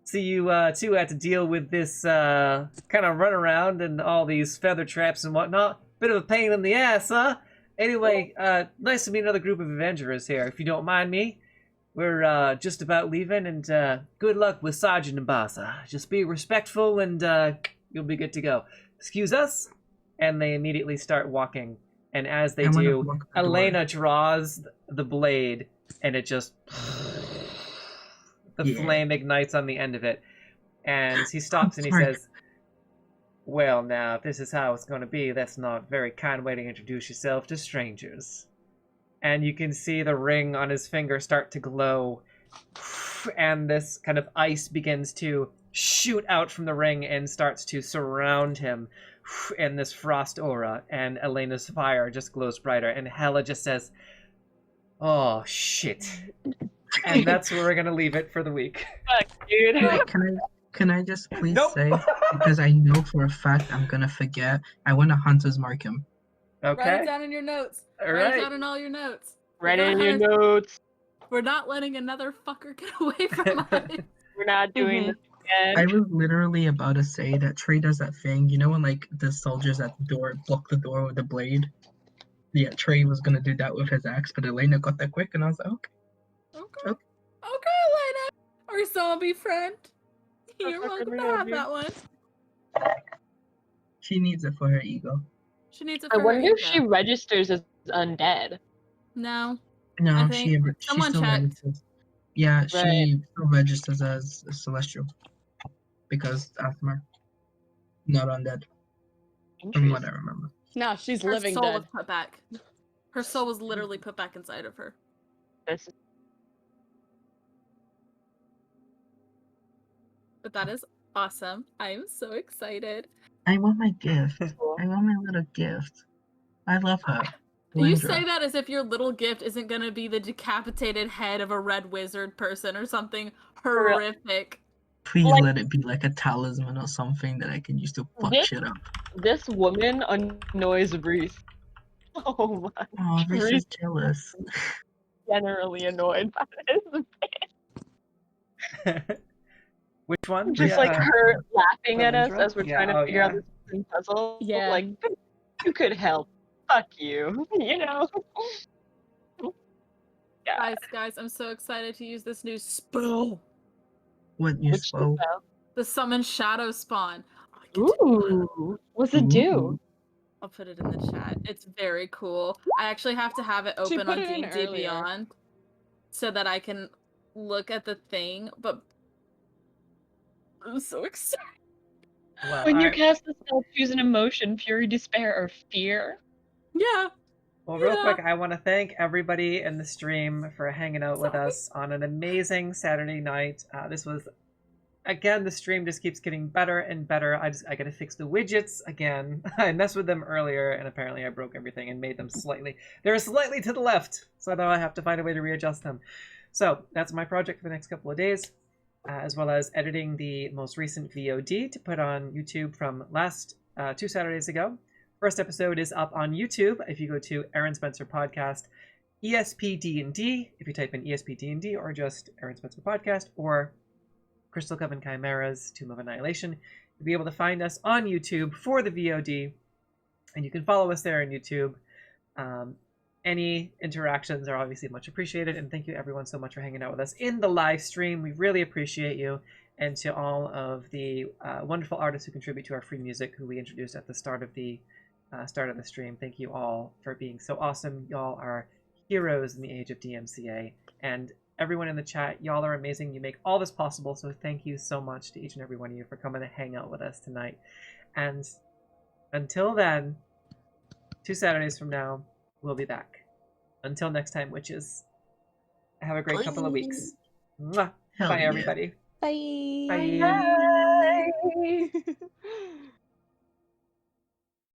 See, you two had to deal with this kind of runaround and all these feather traps and whatnot. Bit of a pain in the ass, huh? Anyway, nice to meet another group of adventurers here, if you don't mind me. We're just about leaving, and good luck with Sergeant M'bala. Just be respectful and you'll be good to go. Excuse us. And they immediately start walking. And as they I wanna do, block the door. Elena draws the blade, and it just... the Yeah. flame ignites on the end of it. And he stops and he Sorry. says, well, now, if this is how it's going to be, that's not a very kind way to introduce yourself to strangers. And you can see the ring on his finger start to glow. And this kind of ice begins to shoot out from the ring and starts to surround him in this frost aura. And Elena's fire just glows brighter. And Hela just says, oh, shit. And that's where we're going to leave it for the week. Fuck, dude. Can I just please Nope. say, because I know for a fact I'm gonna forget, I want to Hunter's Mark him. Write Okay? it down in your notes. All Write it right. down in all your notes. Write We're it in not your gonna- notes. We're not letting another fucker get away from us. We're not doing this I again. was literally about to say that Trey does that thing, you know when like the soldiers at the door block the door with the blade? Yeah, Trey was gonna do that with his axe, but Elena got that quick and I was like, okay. Okay, Elena. Our zombie friend. You're welcome to have that one. She needs it for her ego. She needs it I for her wonder if she ego. registers as undead. No. No, I she think someone still checked. registers. Yeah, she Right. still registers as a celestial. Because asthma. Not undead. From what I remember. No, she's Her living soul dead. was put back. Her soul was literally put back inside of her. This is But that is awesome. I am so excited. I want my gift. cool. I want my little gift. I love her. You Lindra. say that as if your little gift isn't going to be the decapitated head of a red wizard person or something real. horrific. Please Like- let it be like a talisman or something that I can use to fuck This- shit up. This woman annoys Rhys. Oh my. Oh, this is jealous. Generally annoyed by this. Which one? Just like her laughing at us Rhys? as we're Yeah, trying to oh, figure out yeah. this puzzle. Yeah. Like, you could help. Fuck you. You know? Yeah. Guys, I'm so excited to use this new spell. What you Which spoke. The summon shadow spawn. I get to- Ooh. What's it do? I'll put it in the chat. It's very cool. I actually have to have it She open put on it in D&D earlier. Beyond so that I can look at the thing, but I'm so excited. Well, When you I- cast the spell, choose an emotion, fury, despair, or fear. Yeah. Well, real Yeah. quick, I want to thank everybody in the stream for hanging out with us on an amazing Saturday night. This was, again, the stream just keeps getting better and better. I got to fix the widgets again. I messed with them earlier, and apparently I broke everything and made them they're slightly to the left, so now I have to find a way to readjust them. So that's my project for the next couple of days, as well as editing the most recent VOD to put on YouTube from last 2 Saturdays ago. First episode is up on YouTube. If you go to Aaron Spencer Podcast, ESP D&D, if you type in ESP D&D or just Aaron Spencer Podcast or Crystal Coven Chimeras, Tomb of Annihilation, you'll be able to find us on YouTube for the VOD, and you can follow us there on YouTube. Any interactions are obviously much appreciated, and thank you everyone so much for hanging out with us in the live stream. We really appreciate you, and to all of the wonderful artists who contribute to our free music who we introduced at the start of the stream. Thank you all for being so awesome. Y'all are heroes in the age of DMCA, and everyone in the chat, y'all are amazing. You make all this possible, so thank you so much to each and every one of you for coming to hang out with us tonight. And until then, 2 Saturdays from now, we'll be back. Until next time, witches, have a great couple of weeks. Mwah. Hell Bye, yeah. everybody. Bye. Bye. Bye.